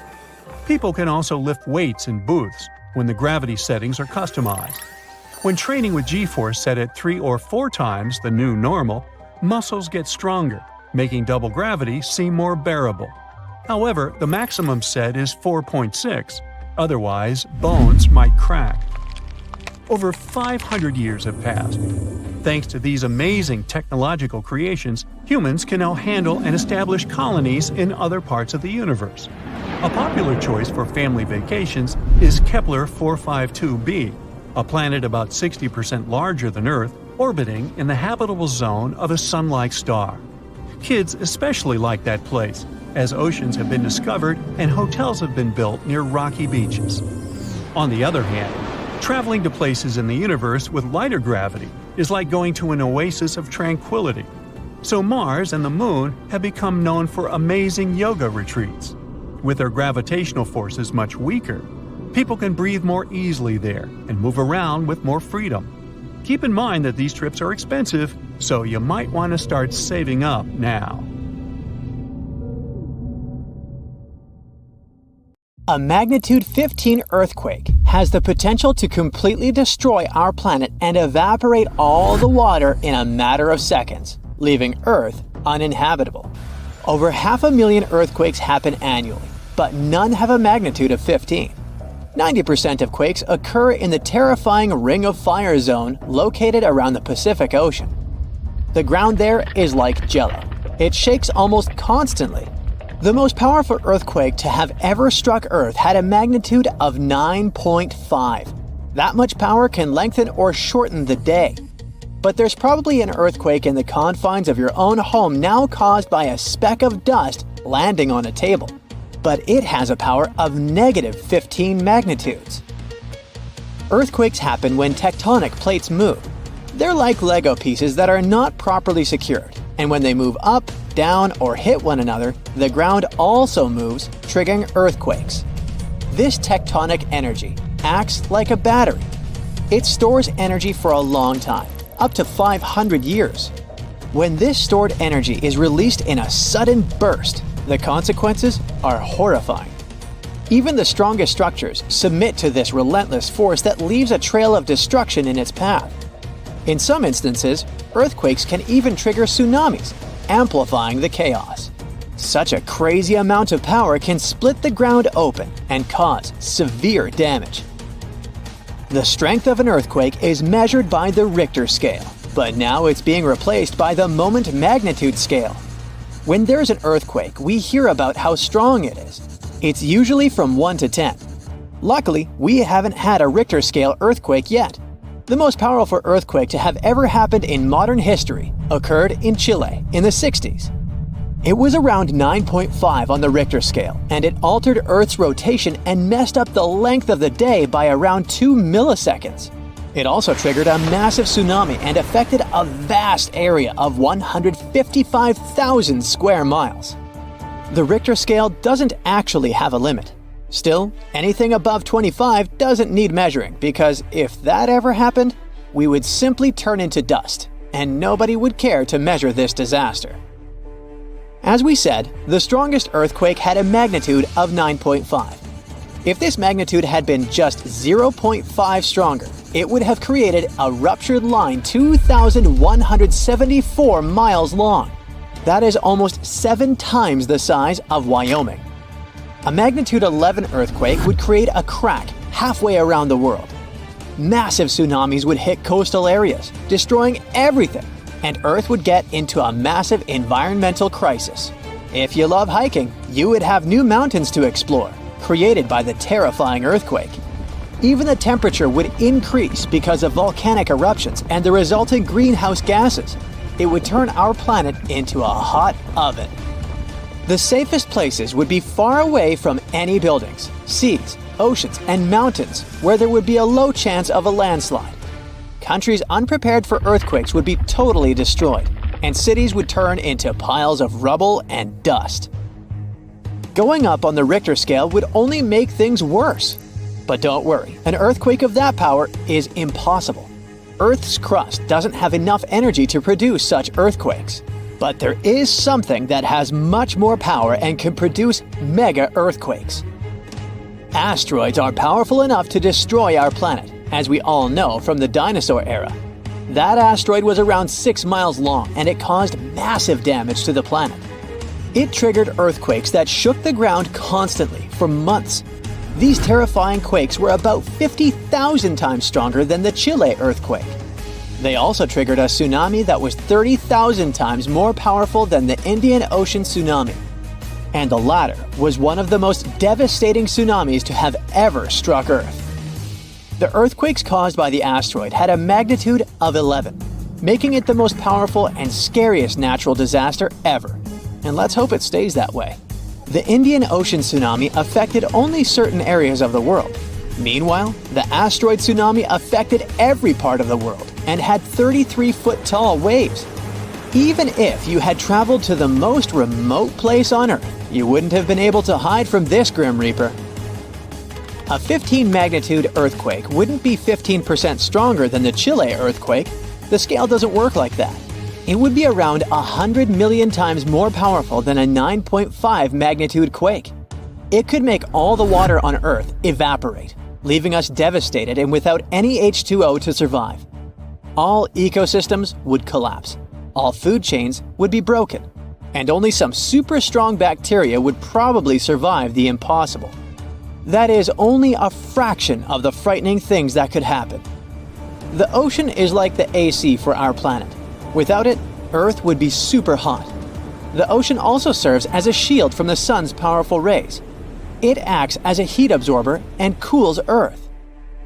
People can also lift weights in booths when the gravity settings are customized. When training with G-force set at 3 or 4 times the new normal, muscles get stronger, making double gravity seem more bearable. However, the maximum set is 4.6, otherwise bones might crack. Over 500 years have passed. Thanks to these amazing technological creations, humans can now handle and establish colonies in other parts of the universe. A popular choice for family vacations is Kepler 452b, a planet about 60% larger than Earth, orbiting in the habitable zone of a sun-like star. Kids especially like that place, as oceans have been discovered and hotels have been built near rocky beaches. On the other hand, traveling to places in the universe with lighter gravity is like going to an oasis of tranquility. So Mars and the Moon have become known for amazing yoga retreats. With their gravitational forces much weaker, people can breathe more easily there and move around with more freedom. Keep in mind that these trips are expensive, so you might want to start saving up now. A magnitude 15 earthquake has the potential to completely destroy our planet and evaporate all the water in a matter of seconds, leaving Earth uninhabitable. Over 500,000 earthquakes happen annually, but none have a magnitude of 15. 90% of quakes occur in the terrifying Ring of Fire zone located around the Pacific Ocean. The ground there is like jello. It shakes almost constantly. The most powerful earthquake to have ever struck Earth had a magnitude of 9.5. That much power can lengthen or shorten the day. But there's probably an earthquake in the confines of your own home now caused by a speck of dust landing on a table. But it has a power of negative 15 magnitudes. Earthquakes happen when tectonic plates move. They're like Lego pieces that are not properly secured, and when they move up, down, or hit one another, the ground also moves, triggering earthquakes. This tectonic energy acts like a battery. It stores energy for a long time, up to 500 years. When this stored energy is released in a sudden burst, the consequences are horrifying. Even the strongest structures submit to this relentless force that leaves a trail of destruction in its path. In some instances, earthquakes can even trigger tsunamis, amplifying the chaos. Such a crazy amount of power can split the ground open and cause severe damage. The strength of an earthquake is measured by the Richter scale, but now it's being replaced by the moment magnitude scale. When there's an earthquake, we hear about how strong it is. It's usually from 1 to 10. Luckily, we haven't had a Richter scale earthquake yet. The most powerful earthquake to have ever happened in modern history occurred in Chile in the 60s. It was around 9.5 on the Richter scale, and it altered Earth's rotation and messed up the length of the day by around 2 milliseconds. It also triggered a massive tsunami and affected a vast area of 155,000 square miles. The Richter scale doesn't actually have a limit. Still, anything above 25 doesn't need measuring, because if that ever happened, we would simply turn into dust, and nobody would care to measure this disaster. As we said, the strongest earthquake had a magnitude of 9.5. If this magnitude had been just 0.5 stronger, it would have created a ruptured line 2,174 miles long. That is almost 7 times the size of Wyoming. A magnitude 11 earthquake would create a crack halfway around the world. Massive tsunamis would hit coastal areas, destroying everything, and Earth would get into a massive environmental crisis. If you love hiking, you would have new mountains to explore, created by the terrifying earthquake. Even the temperature would increase because of volcanic eruptions and the resulting greenhouse gases. It would turn our planet into a hot oven. The safest places would be far away from any buildings, seas, oceans, and mountains where there would be a low chance of a landslide. Countries unprepared for earthquakes would be totally destroyed, and cities would turn into piles of rubble and dust. Going up on the Richter scale would only make things worse. But don't worry, an earthquake of that power is impossible. Earth's crust doesn't have enough energy to produce such earthquakes. But there is something that has much more power and can produce mega earthquakes. Asteroids are powerful enough to destroy our planet, as we all know from the dinosaur era. That asteroid was around 6 miles long, and it caused massive damage to the planet. It triggered earthquakes that shook the ground constantly for months. These terrifying quakes were about 50,000 times stronger than the Chile earthquake. They also triggered a tsunami that was 30,000 times more powerful than the Indian Ocean tsunami. And the latter was one of the most devastating tsunamis to have ever struck Earth. The earthquakes caused by the asteroid had a magnitude of 11, making it the most powerful and scariest natural disaster ever. And let's hope it stays that way. The Indian Ocean tsunami affected only certain areas of the world. Meanwhile, the asteroid tsunami affected every part of the world and had 33-foot-tall waves. Even if you had traveled to the most remote place on Earth, you wouldn't have been able to hide from this Grim Reaper. A 15-magnitude earthquake wouldn't be 15% stronger than the Chile earthquake. The scale doesn't work like that. It would be around 100 million times more powerful than a 9.5 magnitude quake. It could make all the water on Earth evaporate, leaving us devastated and without any H2O to survive. All ecosystems would collapse, all food chains would be broken, and only some super strong bacteria would probably survive the impossible. That is only a fraction of the frightening things that could happen. The ocean is like the AC for our planet. Without it, Earth would be super hot. The ocean also serves as a shield from the sun's powerful rays. It acts as a heat absorber and cools Earth.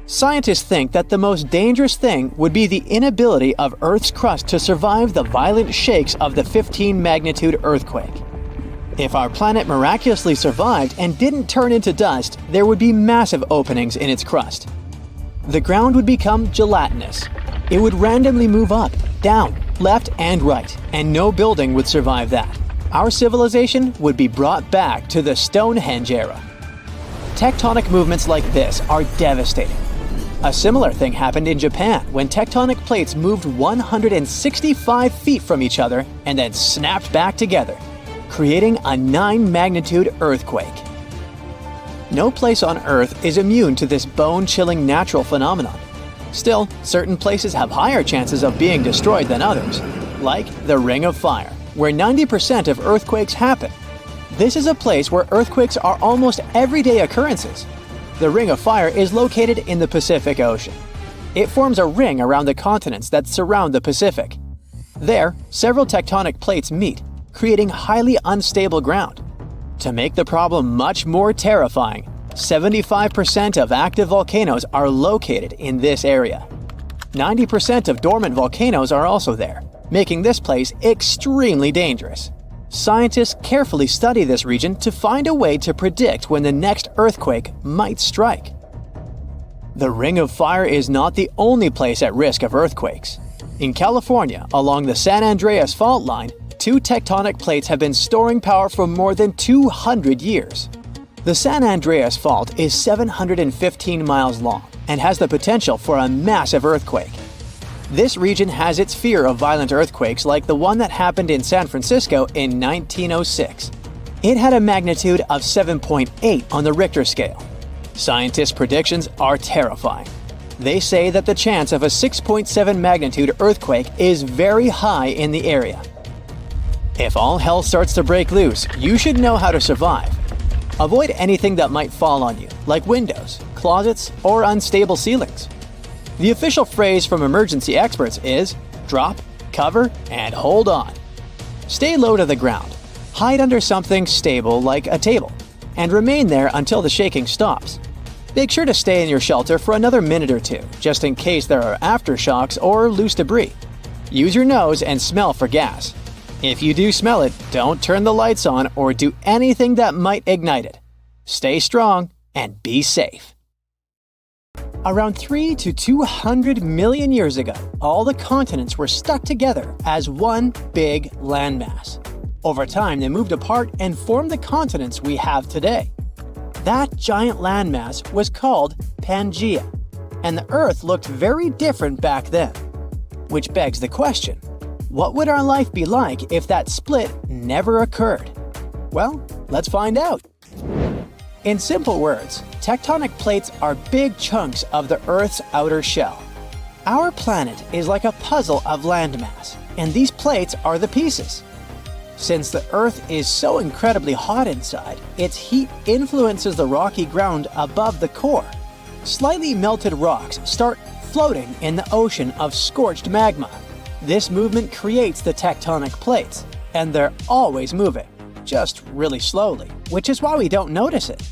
Scientists think that the most dangerous thing would be the inability of Earth's crust to survive the violent shakes of the 15-magnitude earthquake. If our planet miraculously survived and didn't turn into dust, there would be massive openings in its crust. The ground would become gelatinous. It would randomly move up, down, left, and right, and no building would survive that. Our civilization would be brought back to the Stonehenge era. Tectonic movements like this are devastating. A similar thing happened in Japan when tectonic plates moved 165 feet from each other and then snapped back together, creating a 9-magnitude earthquake. No place on Earth is immune to this bone-chilling natural phenomenon. Still, certain places have higher chances of being destroyed than others, like the Ring of Fire, where 90% of earthquakes happen. This is a place where earthquakes are almost everyday occurrences. The Ring of Fire is located in the Pacific Ocean. It forms a ring around the continents that surround the Pacific. There, several tectonic plates meet, creating highly unstable ground. To make the problem much more terrifying, 75% of active volcanoes are located in this area. 90% of dormant volcanoes are also there, making this place extremely dangerous. Scientists carefully study this region to find a way to predict when the next earthquake might strike. The Ring of Fire is not the only place at risk of earthquakes. In California, along the San Andreas fault line, 2 tectonic plates have been storing power for more than 200 years. The San Andreas Fault is 715 miles long and has the potential for a massive earthquake. This region has its fear of violent earthquakes like the one that happened in San Francisco in 1906. It had a magnitude of 7.8 on the Richter scale. Scientists' predictions are terrifying. They say that the chance of a 6.7 magnitude earthquake is very high in the area. If all hell starts to break loose, you should know how to survive. Avoid anything that might fall on you, like windows, closets, or unstable ceilings. The official phrase from emergency experts is drop, cover, and hold on. Stay low to the ground. Hide under something stable like a table, and remain there until the shaking stops. Make sure to stay in your shelter for another minute or two, just in case there are aftershocks or loose debris. Use your nose and smell for gas. If you do smell it, don't turn the lights on or do anything that might ignite it. Stay strong and be safe. Around 3 to 200 million years ago, all the continents were stuck together as one big landmass. Over time, they moved apart and formed the continents we have today. That giant landmass was called Pangea, and the Earth looked very different back then. Which begs the question, what would our life be like if that split never occurred? Well, let's find out. In simple words, tectonic plates are big chunks of the Earth's outer shell. Our planet is like a puzzle of landmass, and these plates are the pieces. Since the Earth is so incredibly hot inside, its heat influences the rocky ground above the core. Slightly melted rocks start floating in the ocean of scorched magma. This movement creates the tectonic plates, and they're always moving, just really slowly, which is why we don't notice it.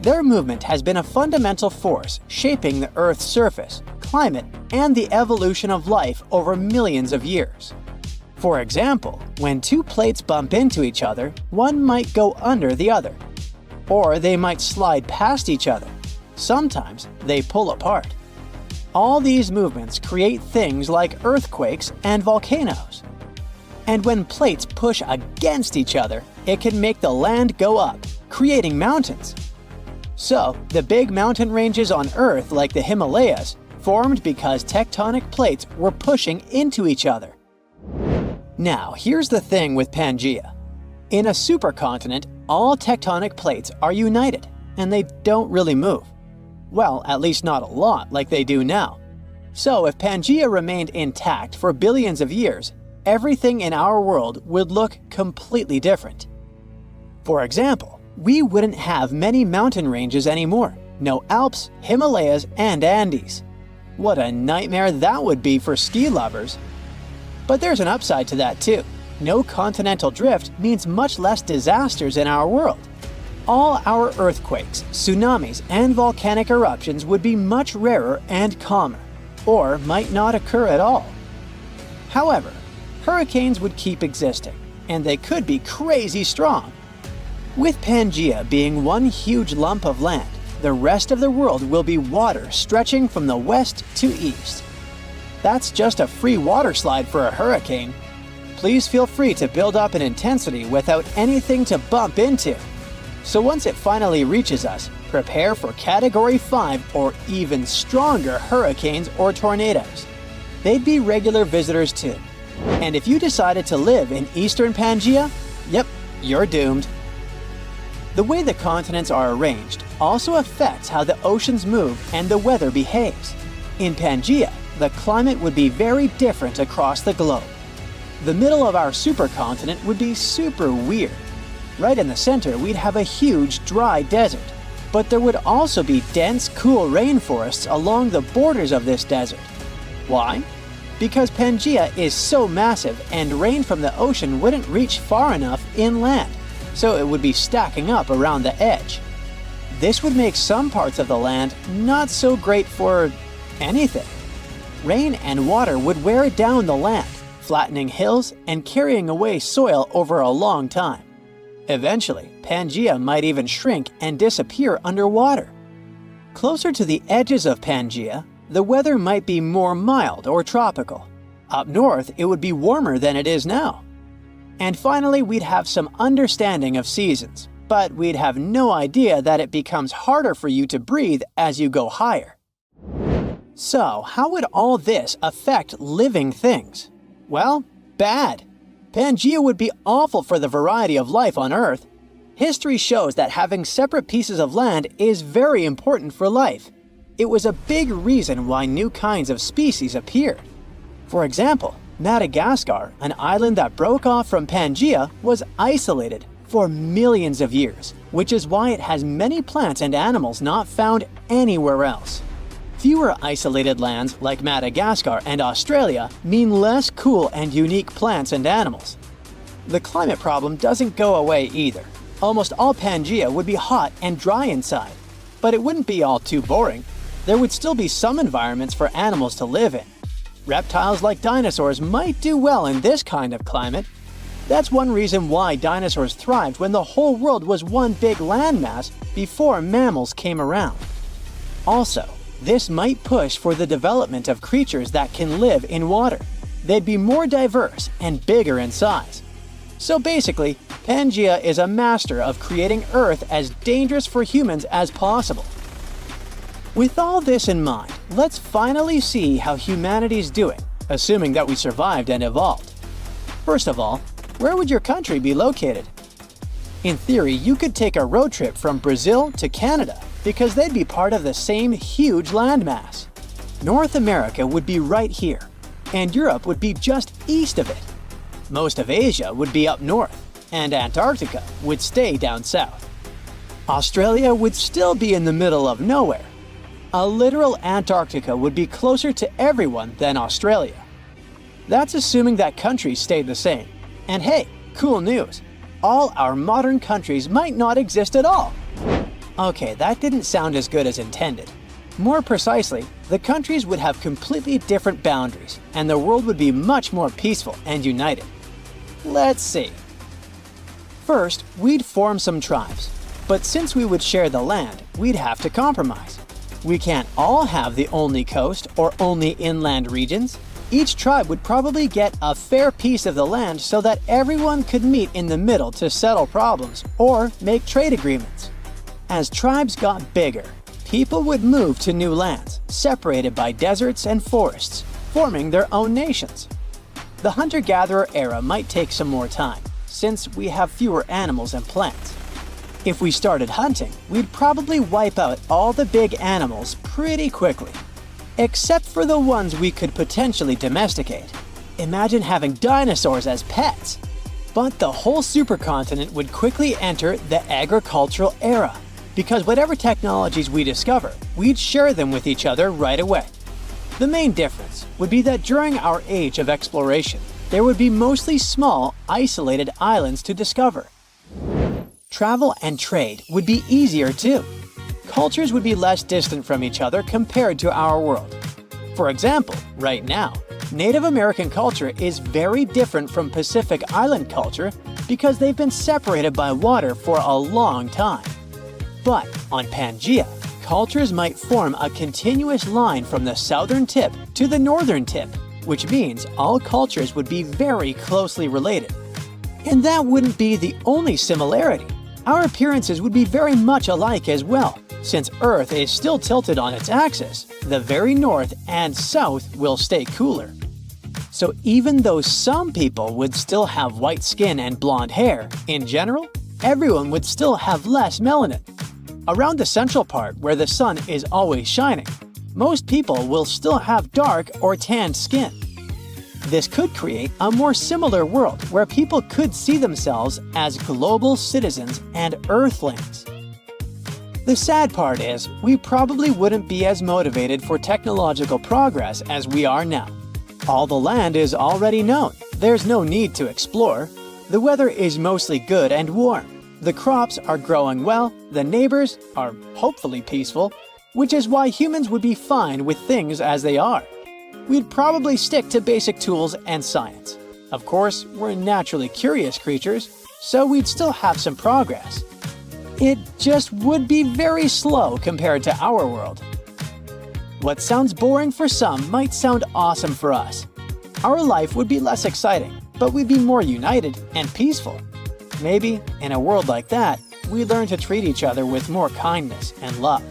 Their movement has been a fundamental force shaping the Earth's surface, climate, and the evolution of life over millions of years. For example, when 2 plates bump into each other, one might go under the other, or they might slide past each other. Sometimes they pull apart. All these movements create things like earthquakes and volcanoes. And when plates push against each other, it can make the land go up, creating mountains. So, the big mountain ranges on Earth, like the Himalayas, formed because tectonic plates were pushing into each other. Now, here's the thing with Pangea. In a supercontinent, all tectonic plates are united, and they don't really move. Well, at least not a lot like they do now. So if Pangea remained intact for billions of years, everything in our world would look completely different. For example, we wouldn't have many mountain ranges anymore. No Alps, Himalayas, and Andes. What a nightmare that would be for ski lovers. But there's an upside to that too. No continental drift means much less disasters in our world. All our earthquakes, tsunamis, and volcanic eruptions would be much rarer and calmer, or might not occur at all. However, hurricanes would keep existing, and they could be crazy strong. With Pangea being one huge lump of land, the rest of the world will be water stretching from the west to east. That's just a free water slide for a hurricane. Please feel free to build up in intensity without anything to bump into. So once it finally reaches us, prepare for Category 5 or even stronger hurricanes or tornadoes. They'd be regular visitors too. And if you decided to live in eastern Pangea, yep, you're doomed. The way the continents are arranged also affects how the oceans move and the weather behaves. In Pangea, the climate would be very different across the globe. The middle of our supercontinent would be super weird. Right in the center, we'd have a huge dry desert. But there would also be dense, cool rainforests along the borders of this desert. Why? Because Pangea is so massive and rain from the ocean wouldn't reach far enough inland, so it would be stacking up around the edge. This would make some parts of the land not so great for anything. Rain and water would wear down the land, flattening hills and carrying away soil over a long time. Eventually, Pangea might even shrink and disappear underwater. Closer to the edges of Pangea, the weather might be more mild or tropical. Up north, it would be warmer than it is now. And finally, we'd have some understanding of seasons, but we'd have no idea that it becomes harder for you to breathe as you go higher. So, how would all this affect living things? Well, bad. Pangea would be awful for the variety of life on Earth. History shows that having separate pieces of land is very important for life. It was a big reason why new kinds of species appeared. For example, Madagascar, an island that broke off from Pangea, was isolated for millions of years, which is why it has many plants and animals not found anywhere else. Fewer isolated lands like Madagascar and Australia mean less cool and unique plants and animals. The climate problem doesn't go away either. Almost all Pangea would be hot and dry inside, but it wouldn't be all too boring. There would still be some environments for animals to live in. Reptiles like dinosaurs might do well in this kind of climate. That's one reason why dinosaurs thrived when the whole world was one big landmass before mammals came around. Also, this might push for the development of creatures that can live in water. They'd be more diverse and bigger in size. So basically, Pangea is a master of creating Earth as dangerous for humans as possible. With all this in mind, let's finally see how humanity's doing, assuming that we survived and evolved. First of all, where would your country be located? In theory, you could take a road trip from Brazil to Canada, because they'd be part of the same huge landmass. North America would be right here, and Europe would be just east of it. Most of Asia would be up north, and Antarctica would stay down south. Australia would still be in the middle of nowhere. A literal Antarctica would be closer to everyone than Australia. That's assuming that countries stayed the same. And hey, cool news! All our modern countries might not exist at all. Okay, that didn't sound as good as intended. More precisely, the countries would have completely different boundaries, and the world would be much more peaceful and united. Let's see. First, we'd form some tribes. But since we would share the land, we'd have to compromise. We can't all have the only coast or only inland regions. Each tribe would probably get a fair piece of the land so that everyone could meet in the middle to settle problems or make trade agreements. As tribes got bigger, people would move to new lands, separated by deserts and forests, forming their own nations. The hunter-gatherer era might take some more time, since we have fewer animals and plants. If we started hunting, we'd probably wipe out all the big animals pretty quickly. Except for the ones we could potentially domesticate. Imagine having dinosaurs as pets! But the whole supercontinent would quickly enter the agricultural era, because whatever technologies we discover, we'd share them with each other right away. The main difference would be that during our age of exploration, there would be mostly small, isolated islands to discover. Travel and trade would be easier too. Cultures would be less distant from each other compared to our world. For example, right now, Native American culture is very different from Pacific Island culture because they've been separated by water for a long time. But on Pangea, cultures might form a continuous line from the southern tip to the northern tip, which means all cultures would be very closely related. And that wouldn't be the only similarity. Our appearances would be very much alike as well. Since Earth is still tilted on its axis, the very north and south will stay cooler. So even though some people would still have white skin and blonde hair, in general, everyone would still have less melanin. Around the central part where the sun is always shining, most people will still have dark or tanned skin. This could create a more similar world where people could see themselves as global citizens and Earthlings. The sad part is, we probably wouldn't be as motivated for technological progress as we are now. All the land is already known. There's no need to explore. The weather is mostly good and warm. The crops are growing well, the neighbors are hopefully peaceful, which is why humans would be fine with things as they are. We'd probably stick to basic tools and science. Of course, we're naturally curious creatures, so we'd still have some progress. It just would be very slow compared to our world. What sounds boring for some might sound awesome for us. Our life would be less exciting, but we'd be more united and peaceful. Maybe, in a world like that, we'd learn to treat each other with more kindness and love.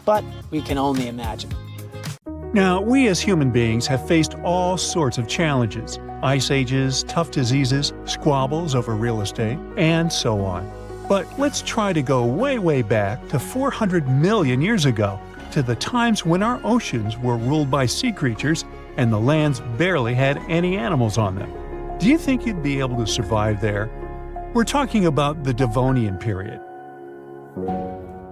But we can only imagine. Now, we as human beings have faced all sorts of challenges: ice ages, tough diseases, squabbles over real estate, and so on. But let's try to go way back to 400 million years ago, to the times when our oceans were ruled by sea creatures and the lands barely had any animals on them. Do you think you'd be able to survive there? We're talking about the Devonian period.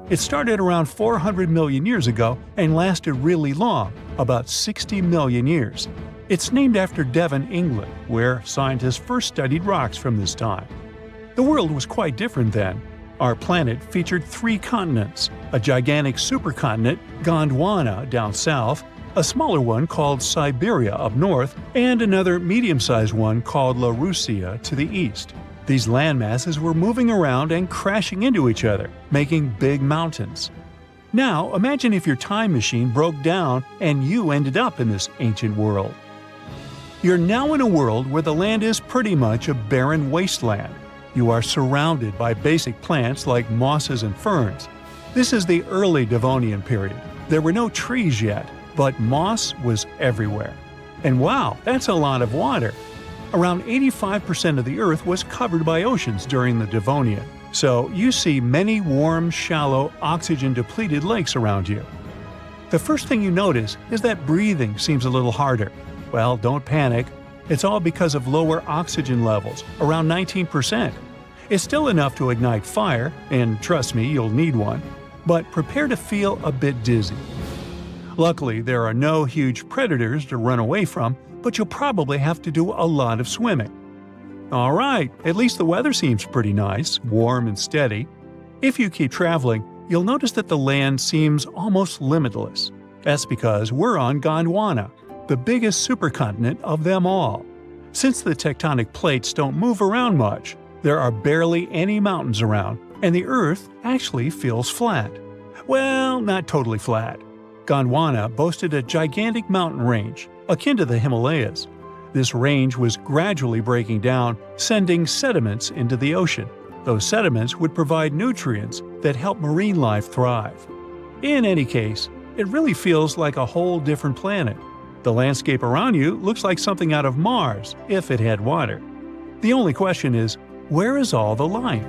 It started around 400 million years ago and lasted really long, about 60 million years. It's named after Devon, England, where scientists first studied rocks from this time. The world was quite different then. Our planet featured 3 continents: a gigantic supercontinent, Gondwana, down south, a smaller one called Siberia up north, and another medium-sized one called Laurasia to the east. These landmasses were moving around and crashing into each other, making big mountains. Now, imagine if your time machine broke down and you ended up in this ancient world. You're now in a world where the land is pretty much a barren wasteland. You are surrounded by basic plants like mosses and ferns. This is the early Devonian period. There were no trees yet, but moss was everywhere. And wow, that's a lot of water! Around 85% of the Earth was covered by oceans during the Devonian, so you see many warm, shallow, oxygen-depleted lakes around you. The first thing you notice is that breathing seems a little harder. Well, don't panic. It's all because of lower oxygen levels, around 19%. It's still enough to ignite fire, and trust me, you'll need one, but prepare to feel a bit dizzy. Luckily, there are no huge predators to run away from, but you'll probably have to do a lot of swimming. Alright, at least the weather seems pretty nice, warm and steady. If you keep traveling, you'll notice that the land seems almost limitless. That's because we're on Gondwana, the biggest supercontinent of them all. Since the tectonic plates don't move around much, there are barely any mountains around, and the Earth actually feels flat. Well, not totally flat. Gondwana boasted a gigantic mountain range, akin to the Himalayas. This range was gradually breaking down, sending sediments into the ocean. Those sediments would provide nutrients that help marine life thrive. In any case, it really feels like a whole different planet. The landscape around you looks like something out of Mars, if it had water. The only question is, where is all the life?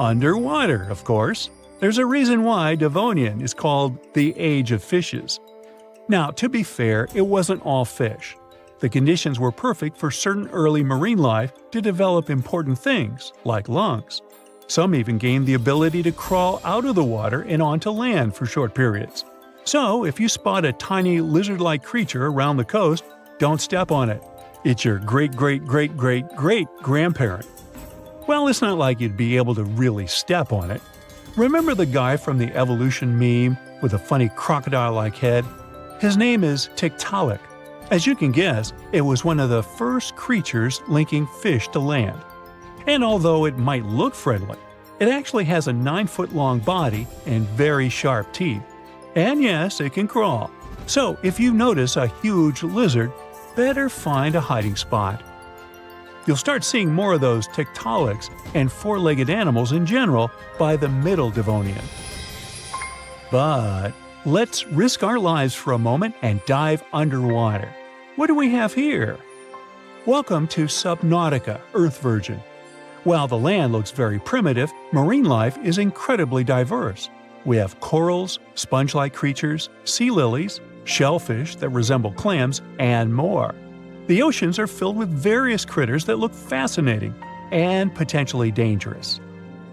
Underwater, of course. There's a reason why Devonian is called the Age of Fishes. Now, to be fair, it wasn't all fish. The conditions were perfect for certain early marine life to develop important things, like lungs. Some even gained the ability to crawl out of the water and onto land for short periods. So, if you spot a tiny lizard-like creature around the coast, don't step on it. It's your great-great-great-great-grandparent. Well, it's not like you'd be able to really step on it. Remember the guy from the Evolution meme with a funny crocodile-like head? His name is Tiktaalik. As you can guess, it was one of the first creatures linking fish to land. And although it might look friendly, it actually has a 9-foot-long body and very sharp teeth. And yes, it can crawl. So if you notice a huge lizard, better find a hiding spot. You'll start seeing more of those Tiktaaliks and four-legged animals in general by the Middle Devonian. But let's risk our lives for a moment and dive underwater. What do we have here? Welcome to Subnautica, Earth Virgin. While the land looks very primitive, marine life is incredibly diverse. We have corals, sponge-like creatures, sea lilies, shellfish that resemble clams, and more. The oceans are filled with various critters that look fascinating and potentially dangerous.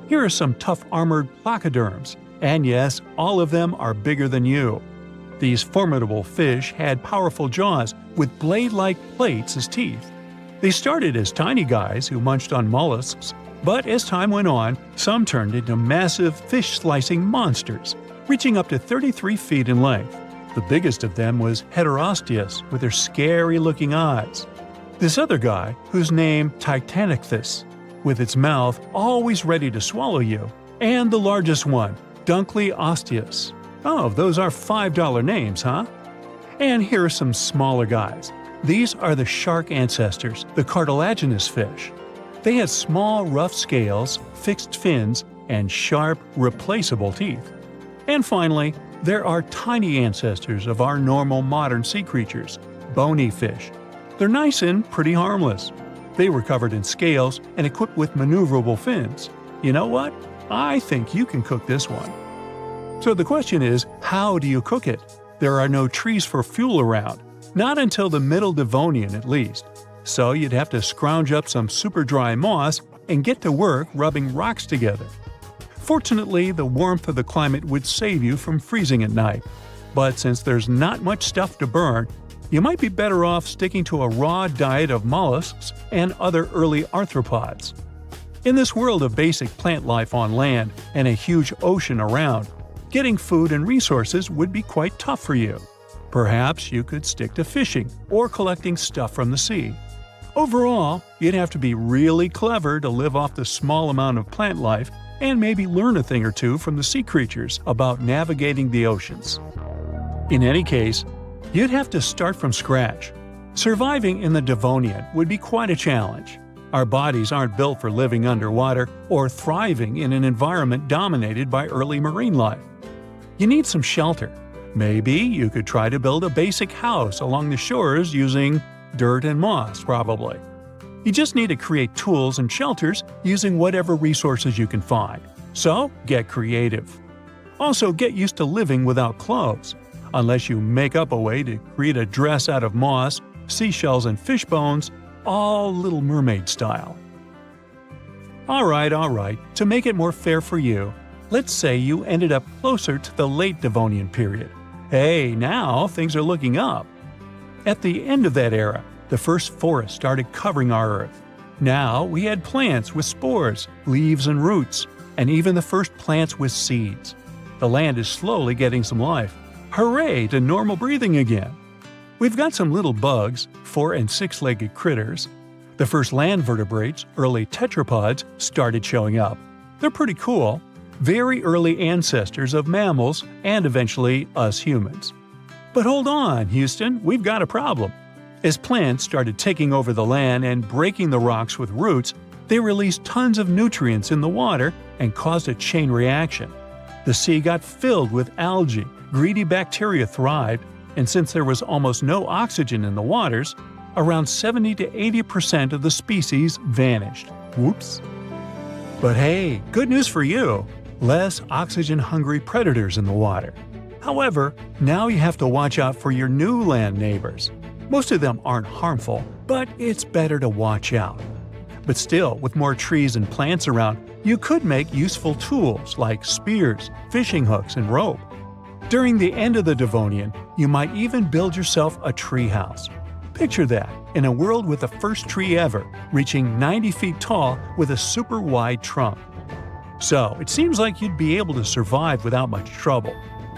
Here are some tough armored placoderms, and yes, all of them are bigger than you. These formidable fish had powerful jaws with blade-like plates as teeth. They started as tiny guys who munched on mollusks, but as time went on, some turned into massive fish-slicing monsters, reaching up to 33 feet in length. The biggest of them was Heterosteus with their scary-looking eyes. This other guy, whose name Titanichthys, with its mouth always ready to swallow you, and the largest one, Dunkley Osteus. Oh, those are $5 names, huh? And here are some smaller guys. These are the shark ancestors, the cartilaginous fish. They had small, rough scales, fixed fins, and sharp, replaceable teeth. And finally, there are tiny ancestors of our normal modern sea creatures, bony fish. They're nice and pretty harmless. They were covered in scales and equipped with maneuverable fins. You know what? I think you can cook this one. So the question is, how do you cook it? There are no trees for fuel around, not until the Middle Devonian at least. So you'd have to scrounge up some super dry moss and get to work rubbing rocks together. Fortunately, the warmth of the climate would save you from freezing at night. But since there's not much stuff to burn, you might be better off sticking to a raw diet of mollusks and other early arthropods. In this world of basic plant life on land and a huge ocean around, getting food and resources would be quite tough for you. Perhaps you could stick to fishing or collecting stuff from the sea. Overall, you'd have to be really clever to live off the small amount of plant life and maybe learn a thing or two from the sea creatures about navigating the oceans. In any case, you'd have to start from scratch. Surviving in the Devonian would be quite a challenge. Our bodies aren't built for living underwater or thriving in an environment dominated by early marine life. You need some shelter. Maybe you could try to build a basic house along the shores using dirt and moss, probably. You just need to create tools and shelters using whatever resources you can find. So, get creative. Also, get used to living without clothes, unless you make up a way to create a dress out of moss, seashells, and fish bones, all Little Mermaid style. Alright, to make it more fair for you, let's say you ended up closer to the late Devonian period. Hey, now things are looking up. At the end of that era, the first forests started covering our Earth. Now we had plants with spores, leaves and roots, and even the first plants with seeds. The land is slowly getting some life. Hooray to normal breathing again! We've got some little bugs, 4- and 6-legged critters. The first land vertebrates, early tetrapods, started showing up. They're pretty cool. Very early ancestors of mammals and eventually us humans. But hold on, Houston, we've got a problem. As plants started taking over the land and breaking the rocks with roots, they released tons of nutrients in the water and caused a chain reaction. The sea got filled with algae, greedy bacteria thrived, and since there was almost no oxygen in the waters, around 70 to 80% of the species vanished. Whoops. But hey, good news for you! Less oxygen-hungry predators in the water. However, now you have to watch out for your new land neighbors. Most of them aren't harmful, but it's better to watch out. But still, with more trees and plants around, you could make useful tools like spears, fishing hooks, and rope. During the end of the Devonian, you might even build yourself a tree house. Picture that, in a world with the first tree ever, reaching 90 feet tall with a super wide trunk. So, it seems like you'd be able to survive without much trouble.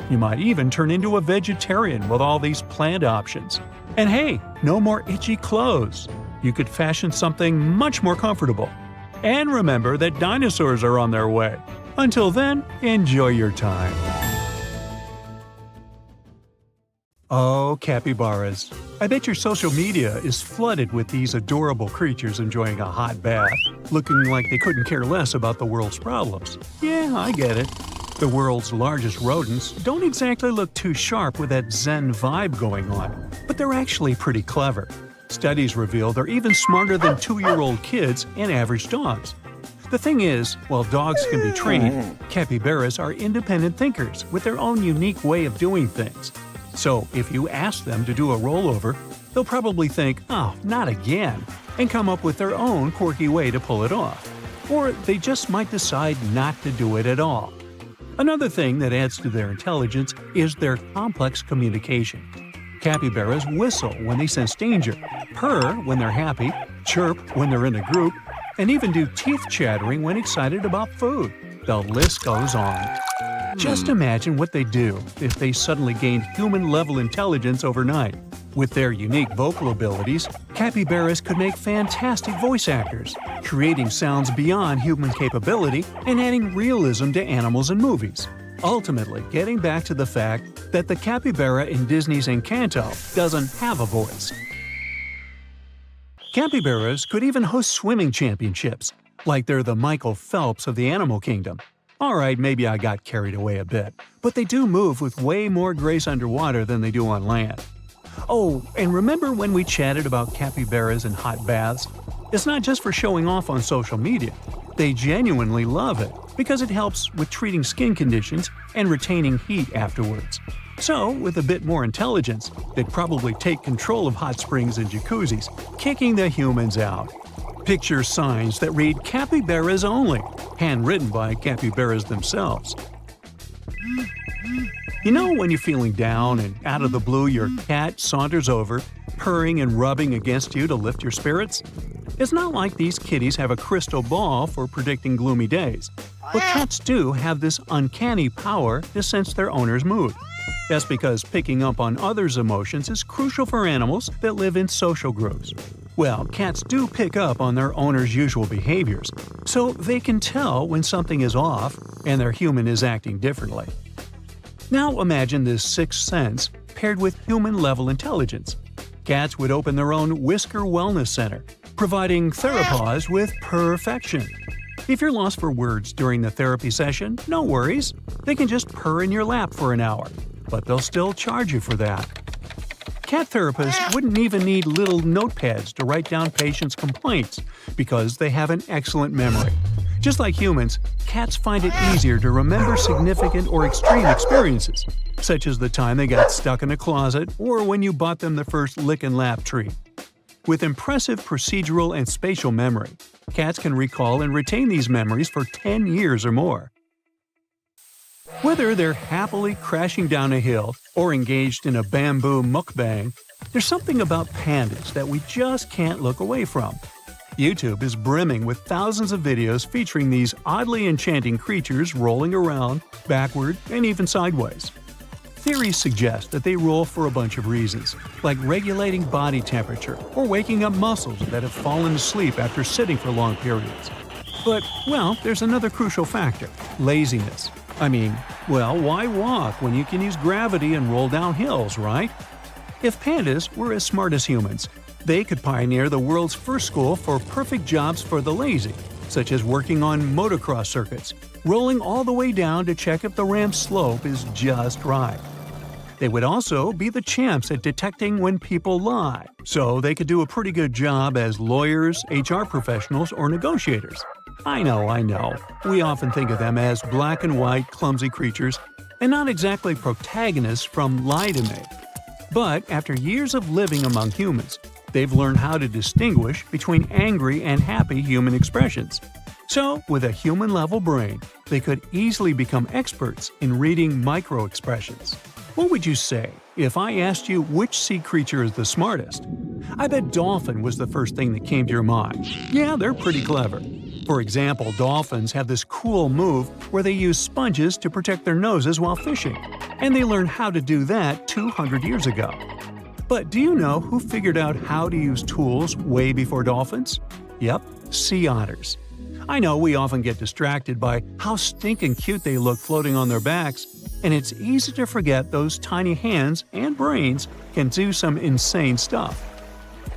You might even turn into a vegetarian with all these plant options. And hey, no more itchy clothes. You could fashion something much more comfortable. And remember that dinosaurs are on their way. Until then, enjoy your time. Oh, capybaras. I bet your social media is flooded with these adorable creatures enjoying a hot bath, looking like they couldn't care less about the world's problems. Yeah, I get it. The world's largest rodents don't exactly look too sharp with that zen vibe going on, but they're actually pretty clever. Studies reveal they're even smarter than 2-year-old kids and average dogs. The thing is, while dogs can be trained, capybaras are independent thinkers with their own unique way of doing things. So if you ask them to do a rollover, they'll probably think, "Oh, not again," and come up with their own quirky way to pull it off. Or they just might decide not to do it at all. Another thing that adds to their intelligence is their complex communication. Capybaras whistle when they sense danger, purr when they're happy, chirp when they're in a group, and even do teeth chattering when excited about food. The list goes on. Just imagine what they'd do if they suddenly gained human-level intelligence overnight. With their unique vocal abilities, capybaras could make fantastic voice actors, creating sounds beyond human capability and adding realism to animals and movies. Ultimately, getting back to the fact that the capybara in Disney's Encanto doesn't have a voice. Capybaras could even host swimming championships, like they're the Michael Phelps of the animal kingdom. Alright, maybe I got carried away a bit, but they do move with way more grace underwater than they do on land. Oh, and remember when we chatted about capybaras and hot baths? It's not just for showing off on social media. They genuinely love it because it helps with treating skin conditions and retaining heat afterwards. So, with a bit more intelligence, they'd probably take control of hot springs and jacuzzis, kicking the humans out. Picture signs that read "Capybaras Only," handwritten by capybaras themselves. You know when you're feeling down and out of the blue your cat saunters over, purring and rubbing against you to lift your spirits? It's not like these kitties have a crystal ball for predicting gloomy days, but cats do have this uncanny power to sense their owner's mood. That's because picking up on others' emotions is crucial for animals that live in social groups. Well, cats do pick up on their owner's usual behaviors, so they can tell when something is off and their human is acting differently. Now imagine this sixth sense paired with human-level intelligence. Cats would open their own Whisker Wellness Center, providing theropods with perfection. If you're lost for words during the therapy session, no worries. They can just purr in your lap for an hour, but they'll still charge you for that. Cat therapists wouldn't even need little notepads to write down patients' complaints because they have an excellent memory. Just like humans, cats find it easier to remember significant or extreme experiences, such as the time they got stuck in a closet or when you bought them the first lick and lap treat. With impressive procedural and spatial memory, cats can recall and retain these memories for 10 years or more. Whether they're happily crashing down a hill or engaged in a bamboo mukbang, there's something about pandas that we just can't look away from. YouTube is brimming with thousands of videos featuring these oddly enchanting creatures rolling around, backward, and even sideways. Theories suggest that they roll for a bunch of reasons, like regulating body temperature or waking up muscles that have fallen asleep after sitting for long periods. But, well, there's another crucial factor – laziness. I mean, well, why walk when you can use gravity and roll down hills, right? If pandas were as smart as humans, they could pioneer the world's first school for perfect jobs for the lazy, such as working on motocross circuits, rolling all the way down to check if the ramp's slope is just right. They would also be the champs at detecting when people lie, so they could do a pretty good job as lawyers, HR professionals, or negotiators. I know. We often think of them as black and white, clumsy creatures, and not exactly protagonists from Lie to Me. But after years of living among humans, they've learned how to distinguish between angry and happy human expressions. So, with a human-level brain, they could easily become experts in reading micro-expressions. What would you say if I asked you which sea creature is the smartest? I bet dolphin was the first thing that came to your mind. Yeah, they're pretty clever. For example, dolphins have this cool move where they use sponges to protect their noses while fishing, and they learned how to do that 200 years ago. But do you know who figured out how to use tools way before dolphins? Yep, sea otters. I know we often get distracted by how stinking cute they look floating on their backs, and it's easy to forget those tiny hands and brains can do some insane stuff.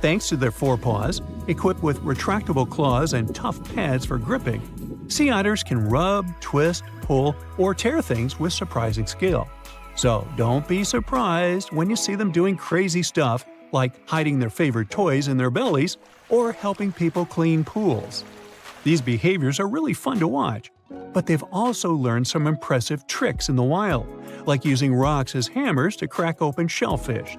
Thanks to their forepaws, equipped with retractable claws and tough pads for gripping, sea otters can rub, twist, pull, or tear things with surprising skill. So don't be surprised when you see them doing crazy stuff like hiding their favorite toys in their bellies or helping people clean pools. These behaviors are really fun to watch, but they've also learned some impressive tricks in the wild, like using rocks as hammers to crack open shellfish.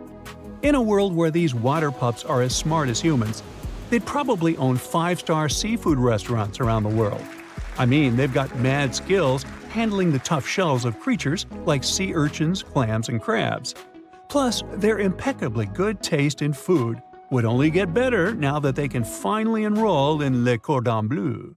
In a world where these water pups are as smart as humans, they'd probably own 5-star seafood restaurants around the world. I mean, they've got mad skills handling the tough shells of creatures like sea urchins, clams, and crabs. Plus, their impeccably good taste in food would only get better now that they can finally enroll in Le Cordon Bleu.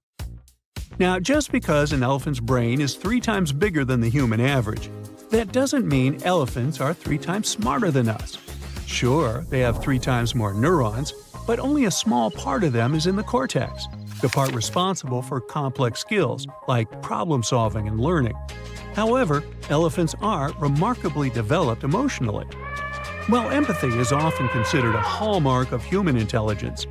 Now, just because an elephant's brain is 3 times bigger than the human average, that doesn't mean elephants are 3 times smarter than us. Sure, they have 3 times more neurons, but only a small part of them is in the cortex, the part responsible for complex skills like problem-solving and learning. However, elephants are remarkably developed emotionally. While empathy is often considered a hallmark of human intelligence,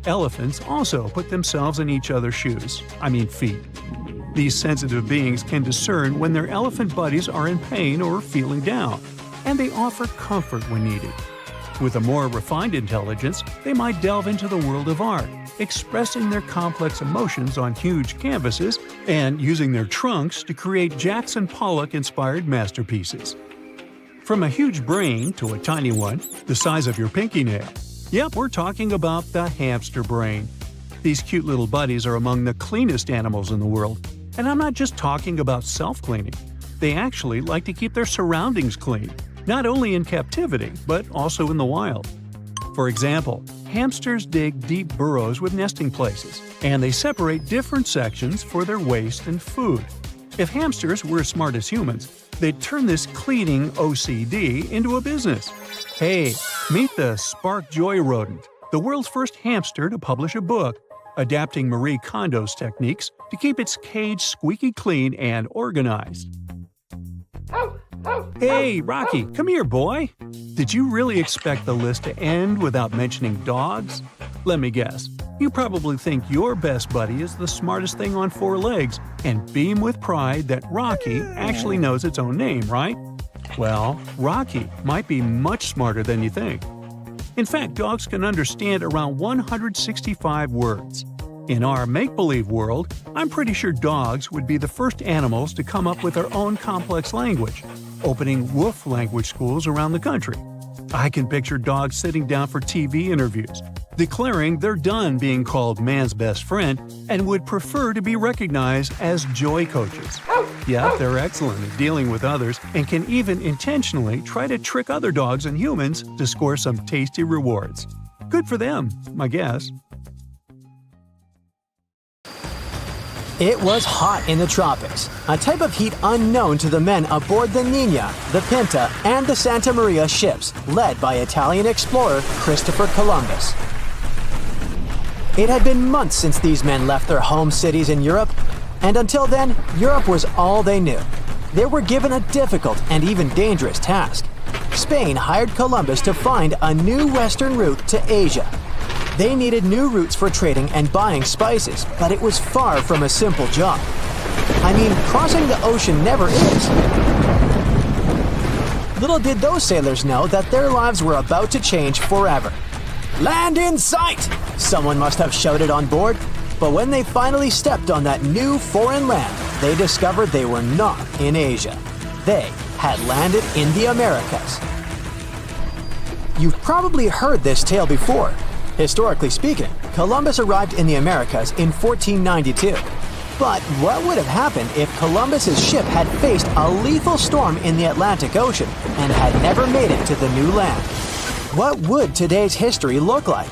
elephants also put themselves in each other's shoes, feet. These sensitive beings can discern when their elephant buddies are in pain or feeling down, and they offer comfort when needed. With a more refined intelligence, they might delve into the world of art, expressing their complex emotions on huge canvases and using their trunks to create Jackson Pollock-inspired masterpieces. From a huge brain to a tiny one, the size of your pinky nail. Yep, we're talking about the hamster brain. These cute little buddies are among the cleanest animals in the world, and I'm not just talking about self-cleaning. They actually like to keep their surroundings clean, not only in captivity, but also in the wild. For example, hamsters dig deep burrows with nesting places, and they separate different sections for their waste and food. If hamsters were as smart as humans, they'd turn this cleaning OCD into a business. Hey, meet the Spark Joy rodent, the world's first hamster to publish a book, adapting Marie Kondo's techniques to keep its cage squeaky clean and organized. Hey, Rocky, come here, boy! Did you really expect the list to end without mentioning dogs? Let me guess. You probably think your best buddy is the smartest thing on 4 legs and beam with pride that Rocky actually knows its own name, right? Well, Rocky might be much smarter than you think. In fact, dogs can understand around 165 words. In our make-believe world, I'm pretty sure dogs would be the first animals to come up with their own complex language, opening wolf language schools around the country. I can picture dogs sitting down for TV interviews, declaring they're done being called man's best friend and would prefer to be recognized as joy coaches. Yeah, they're excellent at dealing with others and can even intentionally try to trick other dogs and humans to score some tasty rewards. Good for them, I guess. It was hot in the tropics, a type of heat unknown to the men aboard the Nina, the Pinta, and the Santa Maria ships, led by Italian explorer Christopher Columbus. It had been months since these men left their home cities in Europe, and until then, Europe was all they knew. They were given a difficult and even dangerous task. Spain hired Columbus to find a new western route to Asia. They needed new routes for trading and buying spices, but it was far from a simple job. Crossing the ocean never is. Little did those sailors know that their lives were about to change forever. "Land in sight!" someone must have shouted on board. But when they finally stepped on that new foreign land, they discovered they were not in Asia. They had landed in the Americas. You've probably heard this tale before. Historically speaking, Columbus arrived in the Americas in 1492. But what would have happened if Columbus's ship had faced a lethal storm in the Atlantic Ocean and had never made it to the new land? What would today's history look like?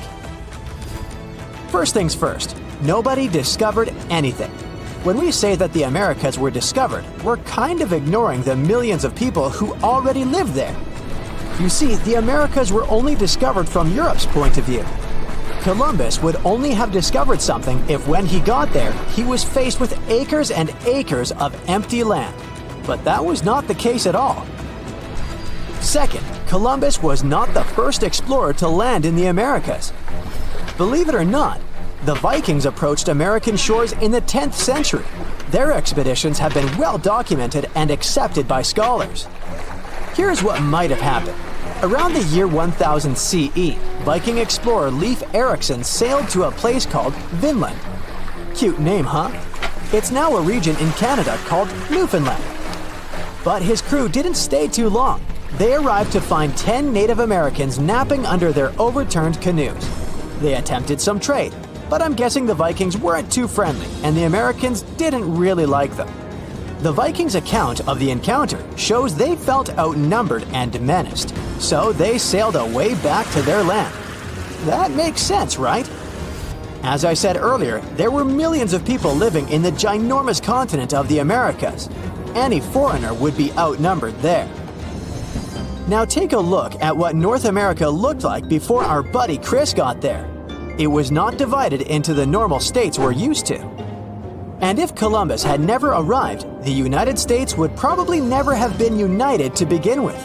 First things first, nobody discovered anything. When we say that the Americas were discovered, we're kind of ignoring the millions of people who already lived there. You see, the Americas were only discovered from Europe's point of view. Columbus would only have discovered something if when he got there, he was faced with acres and acres of empty land. But that was not the case at all. Second, Columbus was not the first explorer to land in the Americas. Believe it or not, the Vikings approached American shores in the 10th century. Their expeditions have been well documented and accepted by scholars. Here's what might have happened. Around the year 1000 CE, Viking explorer Leif Erikson sailed to a place called Vinland. Cute name, huh? It's now a region in Canada called Newfoundland. But his crew didn't stay too long. They arrived to find 10 Native Americans napping under their overturned canoes. They attempted some trade, but I'm guessing the Vikings weren't too friendly and the Americans didn't really like them. The Vikings' account of the encounter shows they felt outnumbered and menaced, so they sailed away back to their land. That makes sense, right? As I said earlier, there were millions of people living in the ginormous continent of the Americas. Any foreigner would be outnumbered there. Now take a look at what North America looked like before our buddy Chris got there. It was not divided into the normal states we're used to. And if Columbus had never arrived, the United States would probably never have been united to begin with.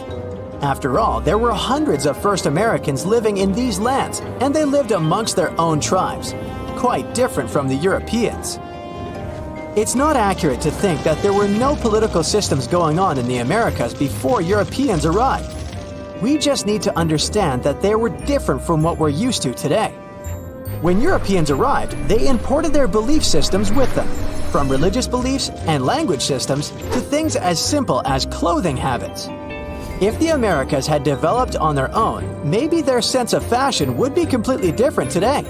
After all, there were hundreds of first Americans living in these lands, and they lived amongst their own tribes, quite different from the Europeans. It's not accurate to think that there were no political systems going on in the Americas before Europeans arrived. We just need to understand that they were different from what we're used to today. When Europeans arrived, they imported their belief systems with them, from religious beliefs and language systems to things as simple as clothing habits. If the Americas had developed on their own, maybe their sense of fashion would be completely different today.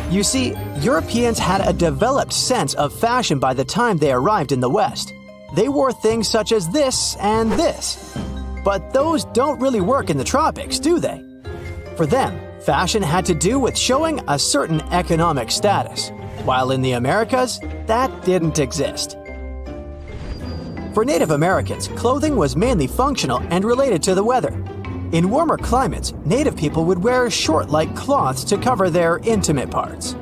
You see, Europeans had a developed sense of fashion by the time they arrived in the West. They wore things such as this and this. But those don't really work in the tropics, do they? For them, fashion had to do with showing a certain economic status, while in the Americas, that didn't exist. For Native Americans, clothing was mainly functional and related to the weather. In warmer climates, Native people would wear short-like cloths to cover their intimate parts.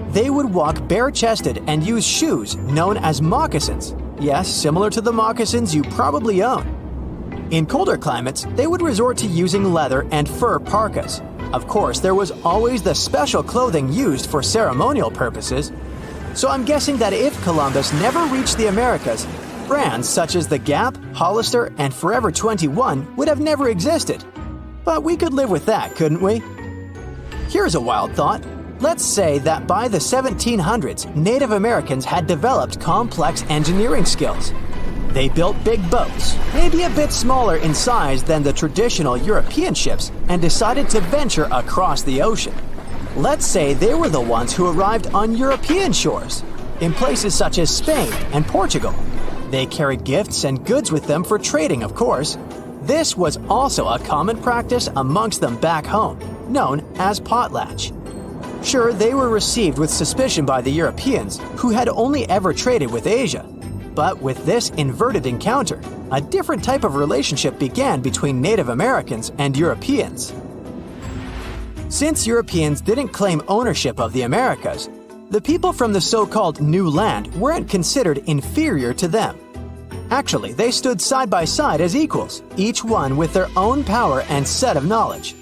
They would walk bare-chested and use shoes known as moccasins. Yes, similar to the moccasins you probably own. In colder climates, they would resort to using leather and fur parkas. Of course, there was always the special clothing used for ceremonial purposes. So I'm guessing that if Columbus never reached the Americas, brands such as the Gap, Hollister, and Forever 21 would have never existed. But we could live with that, couldn't we? Here's a wild thought. Let's say that by the 1700s, Native Americans had developed complex engineering skills. They built big boats, maybe a bit smaller in size than the traditional European ships, and decided to venture across the ocean. Let's say they were the ones who arrived on European shores, in places such as Spain and Portugal. They carried gifts and goods with them for trading, of course. This was also a common practice amongst them back home, known as potlatch. Sure, they were received with suspicion by the Europeans, who had only ever traded with Asia. But with this inverted encounter, a different type of relationship began between Native Americans and Europeans. Since Europeans didn't claim ownership of the Americas, the people from the so-called New Land weren't considered inferior to them. Actually, they stood side by side as equals, each one with their own power and set of knowledge.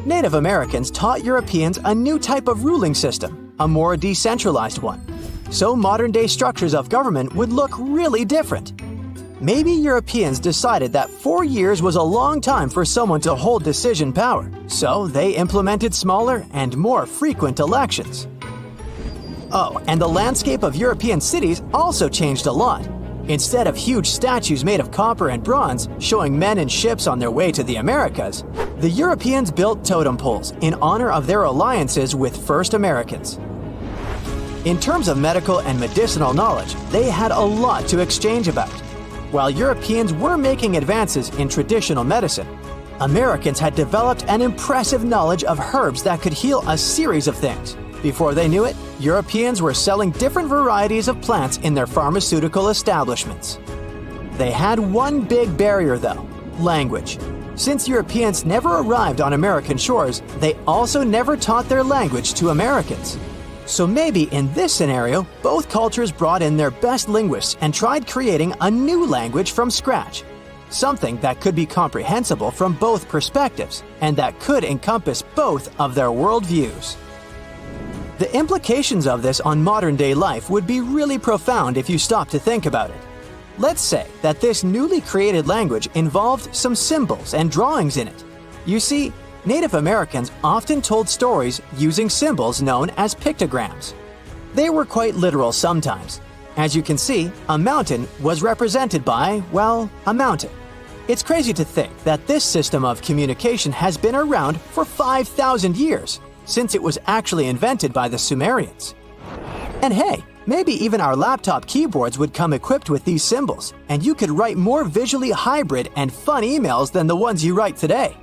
Native Americans taught Europeans a new type of ruling system, a more decentralized one. So modern-day structures of government would look really different. maybe Europeans decided that 4 years was a long time for someone to hold decision power, so they implemented smaller and more frequent elections. Oh, and the landscape of European cities also changed a lot. Instead of huge statues made of copper and bronze showing men in ships on their way to the Americas, the Europeans built totem poles in honor of their alliances with First Americans. In terms of medical and medicinal knowledge, they had a lot to exchange about. While Europeans were making advances in traditional medicine, Americans had developed an impressive knowledge of herbs that could heal a series of things. Before they knew it, Europeans were selling different varieties of plants in their pharmaceutical establishments. They had one big barrier though: language. Since Europeans never arrived on American shores, they also never taught their language to Americans. So maybe in this scenario, both cultures brought in their best linguists and tried creating a new language from scratch. Something that could be comprehensible from both perspectives, and that could encompass both of their worldviews. The implications of this on modern-day life would be really profound if you stop to think about it. Let's say that this newly created language involved some symbols and drawings in it. You see, Native Americans often told stories using symbols known as pictograms. They were quite literal sometimes. As you can see, a mountain was represented by, well, a mountain. It's crazy to think that this system of communication has been around for 5,000 years, since it was actually invented by the Sumerians. And hey, maybe even our laptop keyboards would come equipped with these symbols, and you could write more visually hybrid and fun emails than the ones you write today.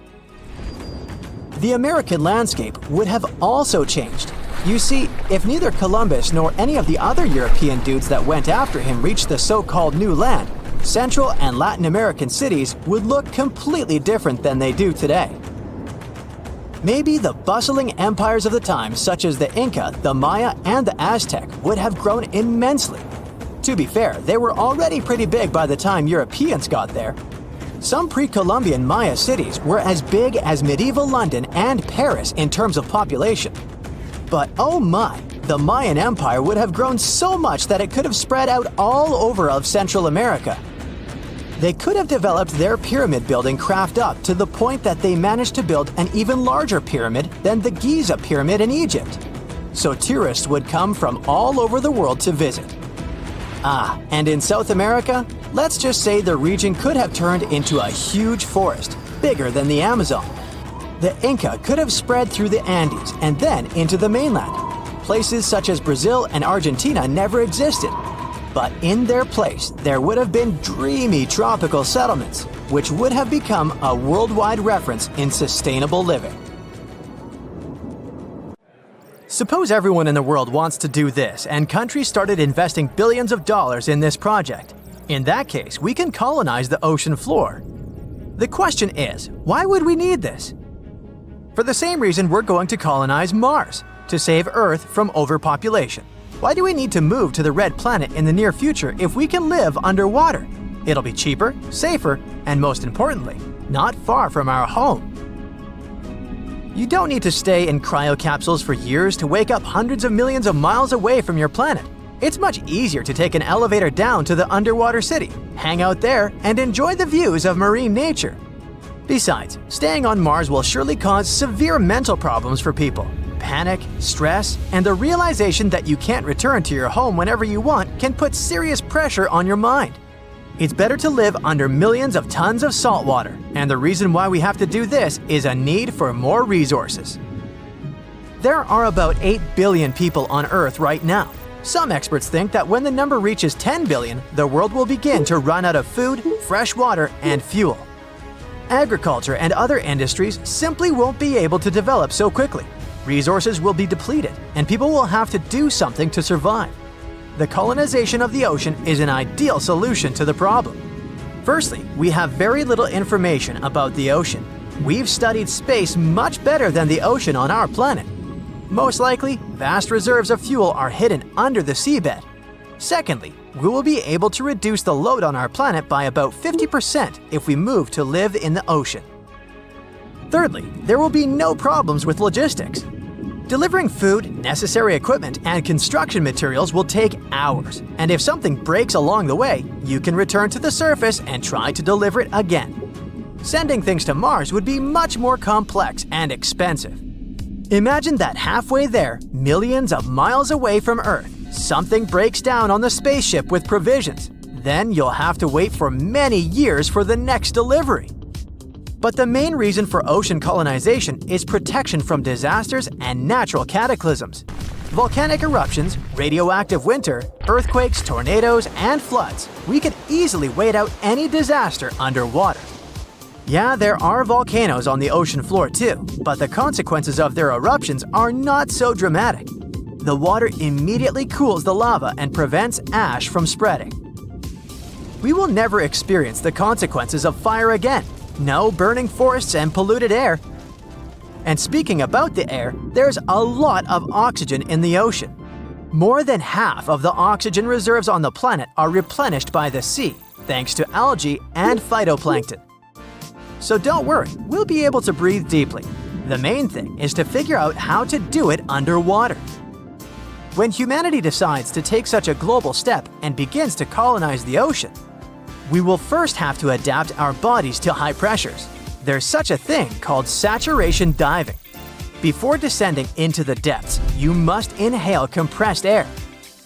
The American landscape would have also changed. You see, if neither Columbus nor any of the other European dudes that went after him reached the so-called New Land, Central and Latin American cities would look completely different than they do today. Maybe the bustling empires of the time, such as the Inca, the Maya, and the Aztec, would have grown immensely. To be fair, they were already pretty big by the time Europeans got there. Some pre-Columbian Maya cities were as big as medieval London and Paris in terms of population. But oh my, the Mayan Empire would have grown so much that it could have spread out all over of Central America. They could have developed their pyramid building craft up to the point that they managed to build an even larger pyramid than the Giza pyramid in Egypt. So tourists would come from all over the world to visit. Ah, and in South America, let's just say the region could have turned into a huge forest, bigger than the Amazon. The Inca could have spread through the Andes and then into the mainland. Places such as Brazil and Argentina never existed. But in their place, there would have been dreamy tropical settlements, which would have become a worldwide reference in sustainable living. Suppose everyone in the world wants to do this, and countries started investing billions of dollars in this project. In that case, we can colonize the ocean floor. The question is, why would we need this? For the same reason we're going to colonize Mars, to save Earth from overpopulation. Why do we need to move to the red planet in the near future if we can live underwater? It'll be cheaper, safer, and most importantly, not far from our home. You don't need to stay in cryocapsules for years to wake up hundreds of millions of miles away from your planet. It's much easier to take an elevator down to the underwater city, hang out there, and enjoy the views of marine nature. Besides, staying on Mars will surely cause severe mental problems for people. Panic, stress, and the realization that you can't return to your home whenever you want can put serious pressure on your mind. It's better to live under millions of tons of salt water, and the reason why we have to do this is a need for more resources. There are about 8 billion people on Earth right now. Some experts think that when the number reaches 10 billion, the world will begin to run out of food, fresh water, and fuel. Agriculture and other industries simply won't be able to develop so quickly. Resources will be depleted, and people will have to do something to survive. The colonization of the ocean is an ideal solution to the problem. Firstly, we have very little information about the ocean. We've studied space much better than the ocean on our planet. Most likely, vast reserves of fuel are hidden under the seabed. Secondly, we will be able to reduce the load on our planet by about 50% if we move to live in the ocean. Thirdly, there will be no problems with logistics. Delivering food, necessary equipment, and construction materials will take hours, and if something breaks along the way, you can return to the surface and try to deliver it again. Sending things to Mars would be much more complex and expensive. Imagine that halfway there, millions of miles away from Earth, something breaks down on the spaceship with provisions. Then you'll have to wait for many years for the next delivery. But the main reason for ocean colonization is protection from disasters and natural cataclysms. Volcanic eruptions, radioactive winter, earthquakes, tornadoes, and floods. We could easily wait out any disaster underwater. Yeah, there are volcanoes on the ocean floor too, but the consequences of their eruptions are not so dramatic. The water immediately cools the lava and prevents ash from spreading. We will never experience the consequences of fire again. No burning forests and polluted air. And speaking about the air, there's a lot of oxygen in the ocean. More than half of the oxygen reserves on the planet are replenished by the sea, thanks to algae and phytoplankton. So don't worry, we'll be able to breathe deeply. The main thing is to figure out how to do it underwater. When humanity decides to take such a global step and begins to colonize the ocean, we will first have to adapt our bodies to high pressures. There's such a thing called saturation diving. Before descending into the depths, you must inhale compressed air.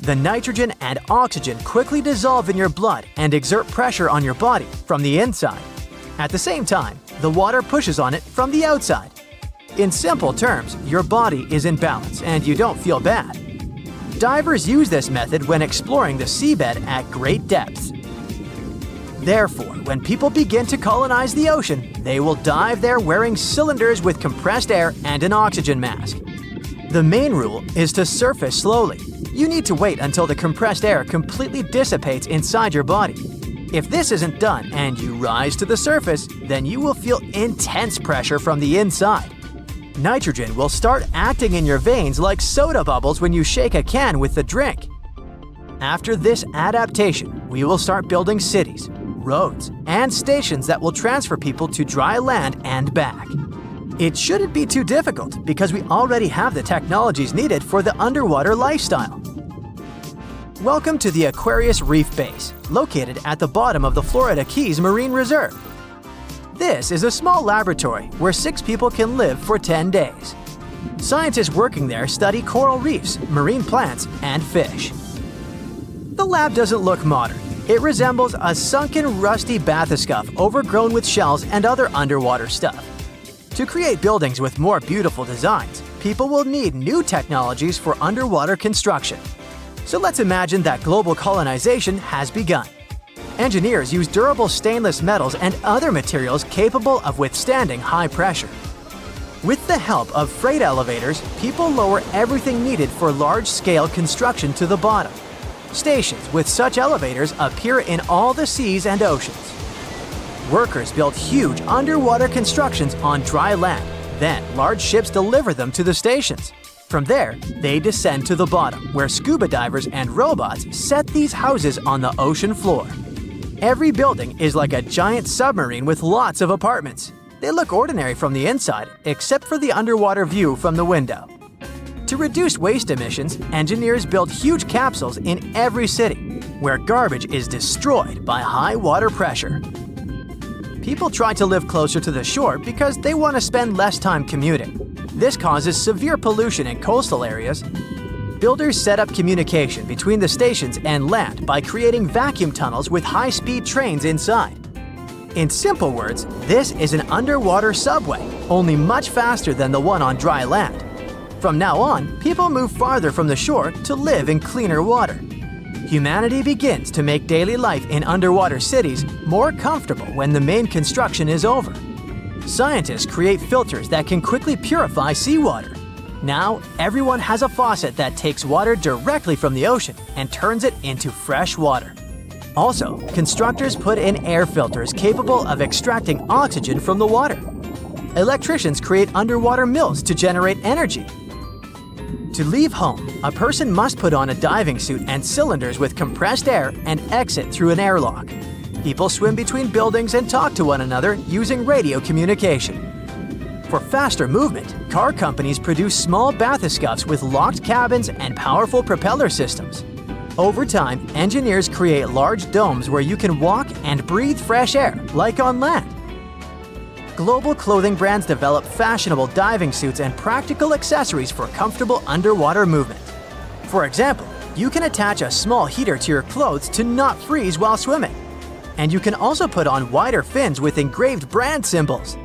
The nitrogen and oxygen quickly dissolve in your blood and exert pressure on your body from the inside. At the same time, the water pushes on it from the outside. In simple terms, your body is in balance and you don't feel bad. Divers use this method when exploring the seabed at great depths. Therefore, when people begin to colonize the ocean, they will dive there wearing cylinders with compressed air and an oxygen mask. The main rule is to surface slowly. You need to wait until the compressed air completely dissipates inside your body. If this isn't done and you rise to the surface, then you will feel intense pressure from the inside. Nitrogen will start acting in your veins like soda bubbles when you shake a can with the drink. After this adaptation, we will start building cities, roads, and stations that will transfer people to dry land and back. It shouldn't be too difficult because we already have the technologies needed for the underwater lifestyle. Welcome to the Aquarius Reef Base, located at the bottom of the Florida Keys Marine Reserve. This is a small laboratory where 6 people can live for 10 days. Scientists working there study coral reefs, marine plants, and fish. The lab doesn't look modern. It resembles a sunken, rusty bathyscaphe overgrown with shells and other underwater stuff. To create buildings with more beautiful designs, people will need new technologies for underwater construction. So let's imagine that global colonization has begun. Engineers use durable stainless metals and other materials capable of withstanding high pressure. With the help of freight elevators, people lower everything needed for large-scale construction to the bottom. Stations with such elevators appear in all the seas and oceans. Workers build huge underwater constructions on dry land. Then, large ships deliver them to the stations. From there, they descend to the bottom, where scuba divers and robots set these houses on the ocean floor. Every building is like a giant submarine with lots of apartments. They look ordinary from the inside, except for the underwater view from the window. To reduce waste emissions, engineers build huge capsules in every city, where garbage is destroyed by high water pressure. People try to live closer to the shore because they want to spend less time commuting. This causes severe pollution in coastal areas. Builders set up communication between the stations and land by creating vacuum tunnels with high-speed trains inside. In simple words, this is an underwater subway, only much faster than the one on dry land. From now on, people move farther from the shore to live in cleaner water. Humanity begins to make daily life in underwater cities more comfortable when the main construction is over. Scientists create filters that can quickly purify seawater. Now, everyone has a faucet that takes water directly from the ocean and turns it into fresh water. Also, constructors put in air filters capable of extracting oxygen from the water. Electricians create underwater mills to generate energy. To leave home, a person must put on a diving suit and cylinders with compressed air and exit through an airlock. People swim between buildings and talk to one another using radio communication. For faster movement, car companies produce small bathyscuffs with locked cabins and powerful propeller systems. Over time, engineers create large domes where you can walk and breathe fresh air, like on land. Global clothing brands develop fashionable diving suits and practical accessories for comfortable underwater movement. For example, you can attach a small heater to your clothes to not freeze while swimming. And you can also put on wider fins with engraved brand symbols.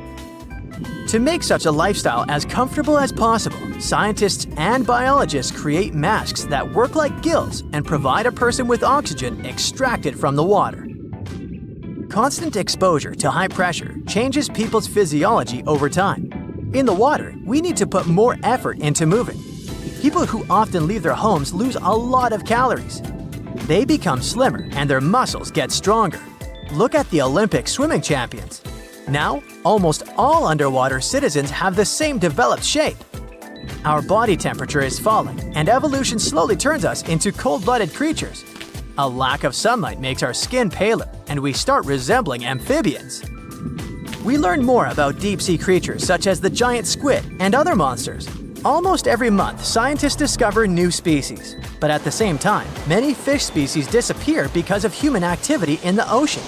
To make such a lifestyle as comfortable as possible, scientists and biologists create masks that work like gills and provide a person with oxygen extracted from the water. Constant exposure to high pressure changes people's physiology over time. In the water, we need to put more effort into moving. People who often leave their homes lose a lot of calories. They become slimmer and their muscles get stronger. Look at the Olympic swimming champions. Now, almost all underwater citizens have the same developed shape. Our body temperature is falling, and evolution slowly turns us into cold-blooded creatures. A lack of sunlight makes our skin paler, and we start resembling amphibians. We learn more about deep-sea creatures such as the giant squid and other monsters. Almost every month, scientists discover new species. But at the same time, many fish species disappear because of human activity in the ocean.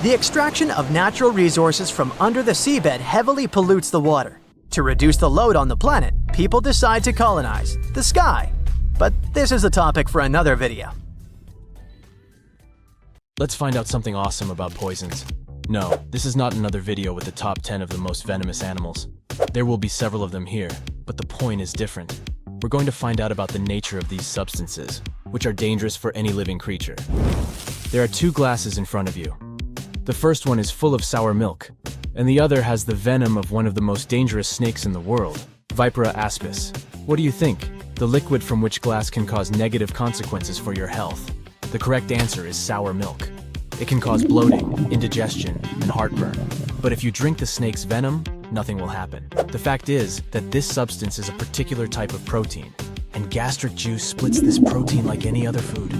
The extraction of natural resources from under the seabed heavily pollutes the water. To reduce the load on the planet, people decide to colonize the sky. But this is a topic for another video. Let's find out something awesome about poisons. No, this is not another video with the top 10 of the most venomous animals. There will be several of them here, but the point is different. We're going to find out about the nature of these substances, which are dangerous for any living creature. There are two glasses in front of you. The first one is full of sour milk, and the other has the venom of one of the most dangerous snakes in the world, Vipera aspis. What do you think? The liquid from which glass can cause negative consequences for your health? The correct answer is sour milk. It can cause bloating, indigestion, and heartburn. But if you drink the snake's venom, nothing will happen. The fact is that this substance is a particular type of protein, and gastric juice splits this protein like any other food.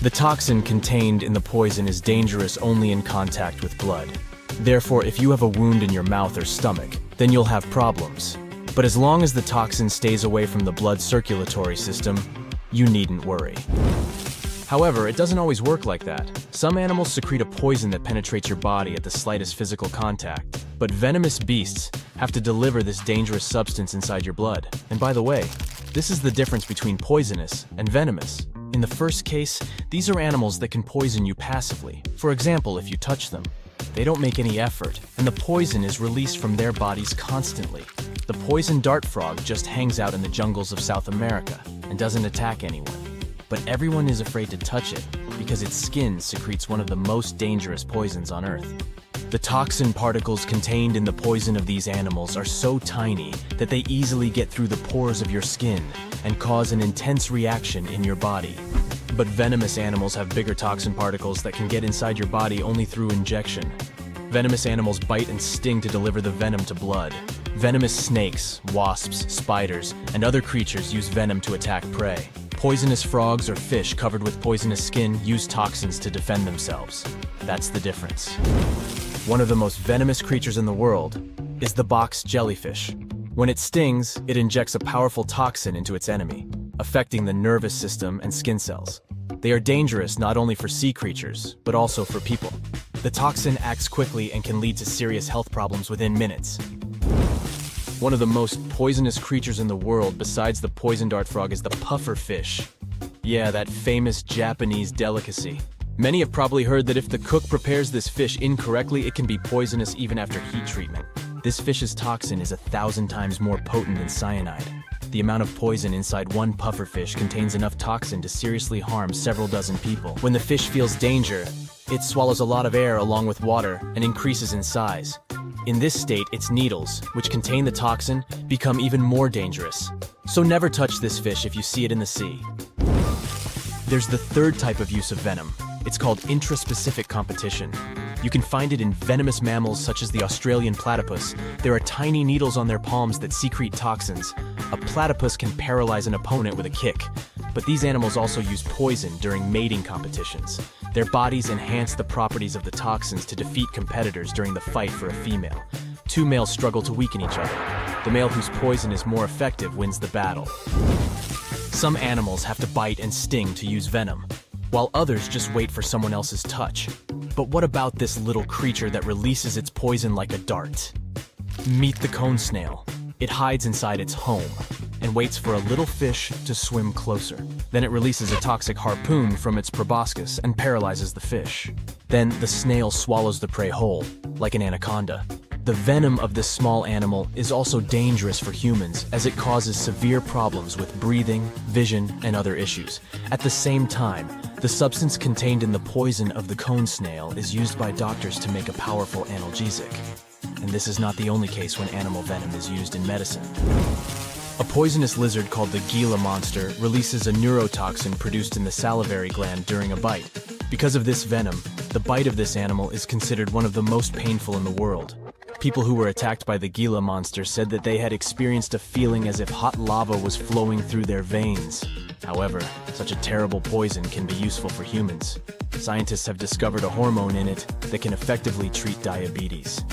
The toxin contained in the poison is dangerous only in contact with blood. Therefore, if you have a wound in your mouth or stomach, then you'll have problems. But as long as the toxin stays away from the blood circulatory system, you needn't worry. However, it doesn't always work like that. Some animals secrete a poison that penetrates your body at the slightest physical contact. But venomous beasts have to deliver this dangerous substance inside your blood. And by the way, this is the difference between poisonous and venomous. In the first case, these are animals that can poison you passively. For example, if you touch them. They don't make any effort, and the poison is released from their bodies constantly. The poison dart frog just hangs out in the jungles of South America and doesn't attack anyone. But everyone is afraid to touch it because its skin secretes one of the most dangerous poisons on Earth. The toxin particles contained in the poison of these animals are so tiny that they easily get through the pores of your skin and cause an intense reaction in your body. But venomous animals have bigger toxin particles that can get inside your body only through injection. Venomous animals bite and sting to deliver the venom to blood. Venomous snakes, wasps, spiders, and other creatures use venom to attack prey. Poisonous frogs or fish covered with poisonous skin use toxins to defend themselves. That's the difference. One of the most venomous creatures in the world is the box jellyfish. When it stings, it injects a powerful toxin into its enemy, affecting the nervous system and skin cells. They are dangerous not only for sea creatures, but also for people. The toxin acts quickly and can lead to serious health problems within minutes. One of the most poisonous creatures in the world besides the poison dart frog is the puffer fish. Yeah, that famous Japanese delicacy. Many have probably heard that if the cook prepares this fish incorrectly, it can be poisonous even after heat treatment. This fish's toxin is 1,000 times more potent than cyanide. The amount of poison inside one puffer fish contains enough toxin to seriously harm several dozen people. When the fish feels danger, it swallows a lot of air along with water and increases in size. In this state, its needles, which contain the toxin, become even more dangerous. So never touch this fish if you see it in the sea. There's the third type of use of venom. It's called intraspecific competition. You can find it in venomous mammals such as the Australian platypus. There are tiny needles on their palms that secrete toxins. A platypus can paralyze an opponent with a kick. But these animals also use poison during mating competitions. Their bodies enhance the properties of the toxins to defeat competitors during the fight for a female. two males struggle to weaken each other. The male whose poison is more effective wins the battle. Some animals have to bite and sting to use venom, while others just wait for someone else's touch. But what about this little creature that releases its poison like a dart? Meet the cone snail. It hides inside its home and waits for a little fish to swim closer. Then it releases a toxic harpoon from its proboscis and paralyzes the fish. Then the snail swallows the prey whole, like an anaconda. The venom of this small animal is also dangerous for humans as it causes severe problems with breathing, vision, and other issues. At the same time, the substance contained in the poison of the cone snail is used by doctors to make a powerful analgesic. And this is not the only case when animal venom is used in medicine. A poisonous lizard called the Gila monster releases a neurotoxin produced in the salivary gland during a bite. Because of this venom, the bite of this animal is considered one of the most painful in the world. People who were attacked by the Gila monster said that they had experienced a feeling as if hot lava was flowing through their veins. However, such a terrible poison can be useful for humans. Scientists have discovered a hormone in it that can effectively treat diabetes.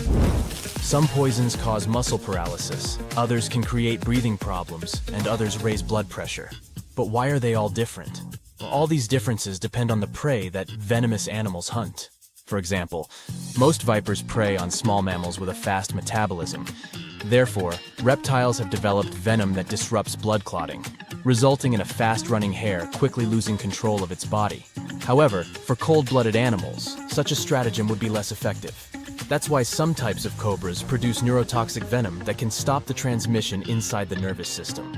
Some poisons cause muscle paralysis, others can create breathing problems, and others raise blood pressure. But why are they all different? Well, all these differences depend on the prey that venomous animals hunt. For example, most vipers prey on small mammals with a fast metabolism. Therefore, reptiles have developed venom that disrupts blood clotting, resulting in a fast-running hare quickly losing control of its body. However, for cold-blooded animals, such a stratagem would be less effective. That's why some types of cobras produce neurotoxic venom that can stop the transmission inside the nervous system.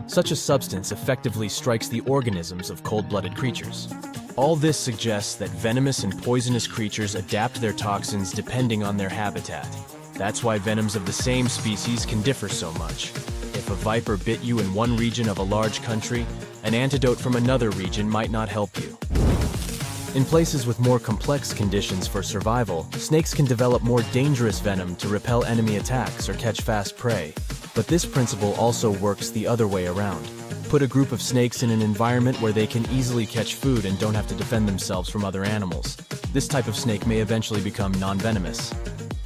Such a substance effectively strikes the organisms of cold-blooded creatures. All this suggests that venomous and poisonous creatures adapt their toxins depending on their habitat. That's why venoms of the same species can differ so much. If a viper bit you in one region of a large country, an antidote from another region might not help you. In places with more complex conditions for survival, snakes can develop more dangerous venom to repel enemy attacks or catch fast prey. But this principle also works the other way around. Put a group of snakes in an environment where they can easily catch food and don't have to defend themselves from other animals. This type of snake may eventually become non-venomous.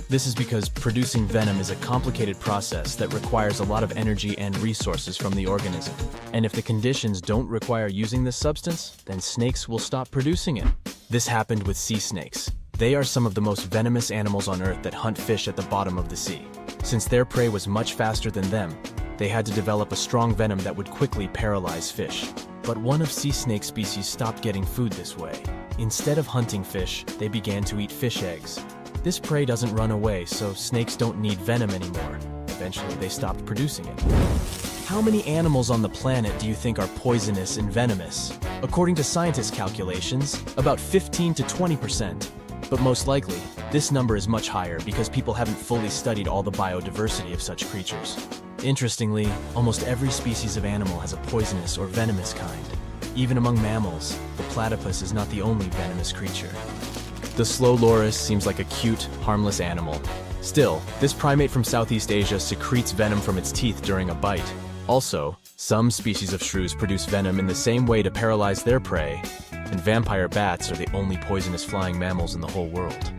This is because producing venom is a complicated process that requires a lot of energy and resources from the organism. And if the conditions don't require using this substance, then snakes will stop producing it. This happened with sea snakes. They are some of the most venomous animals on Earth that hunt fish at the bottom of the sea. Since their prey was much faster than them, they had to develop a strong venom that would quickly paralyze fish. But one of sea snake species stopped getting food this way. Instead of hunting fish, they began to eat fish eggs. This prey doesn't run away, so snakes don't need venom anymore. Eventually, they stopped producing it. How many animals on the planet do you think are poisonous and venomous? According to scientists' calculations, about 15 to 20%. But most likely, this number is much higher because people haven't fully studied all the biodiversity of such creatures. Interestingly, almost every species of animal has a poisonous or venomous kind. Even among mammals, the platypus is not the only venomous creature. The slow loris seems like a cute, harmless animal. Still, this primate from Southeast Asia secretes venom from its teeth during a bite. Also, some species of shrews produce venom in the same way to paralyze their prey, and vampire bats are the only poisonous flying mammals in the whole world.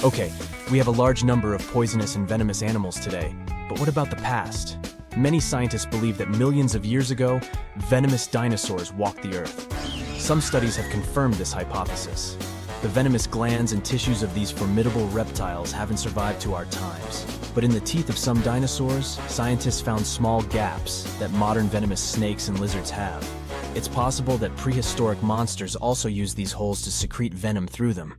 Okay, we have a large number of poisonous and venomous animals today, but what about the past? Many scientists believe that millions of years ago, venomous dinosaurs walked the Earth. Some studies have confirmed this hypothesis. The venomous glands and tissues of these formidable reptiles haven't survived to our times. But in the teeth of some dinosaurs, scientists found small gaps that modern venomous snakes and lizards have. It's possible that prehistoric monsters also used these holes to secrete venom through them.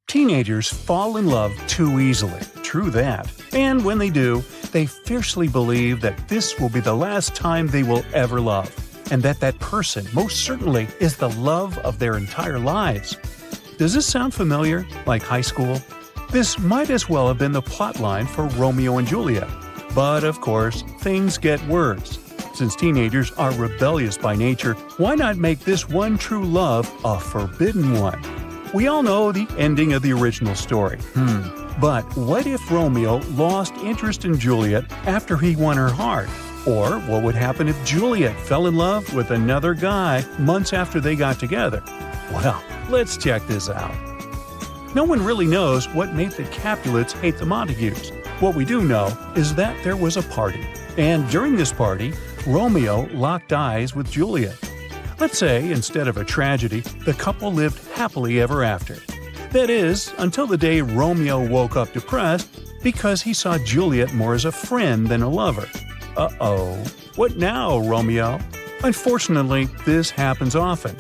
Teenagers fall in love too easily, true that. And when they do, they fiercely believe that this will be the last time they will ever love, and that that person most certainly is the love of their entire lives. Does this sound familiar, like high school? This might as well have been the plotline for Romeo and Juliet. But of course, things get worse. Since teenagers are rebellious by nature, why not make this one true love a forbidden one? We all know the ending of the original story. But what if Romeo lost interest in Juliet after he won her heart? Or what would happen if Juliet fell in love with another guy months after they got together? Well, let's check this out. No one really knows what made the Capulets hate the Montagues. What we do know is that there was a party, and during this party, Romeo locked eyes with Juliet. Let's say, instead of a tragedy, the couple lived happily ever after. That is, until the day Romeo woke up depressed because he saw Juliet more as a friend than a lover. Uh-oh. What now, Romeo? Unfortunately, this happens often.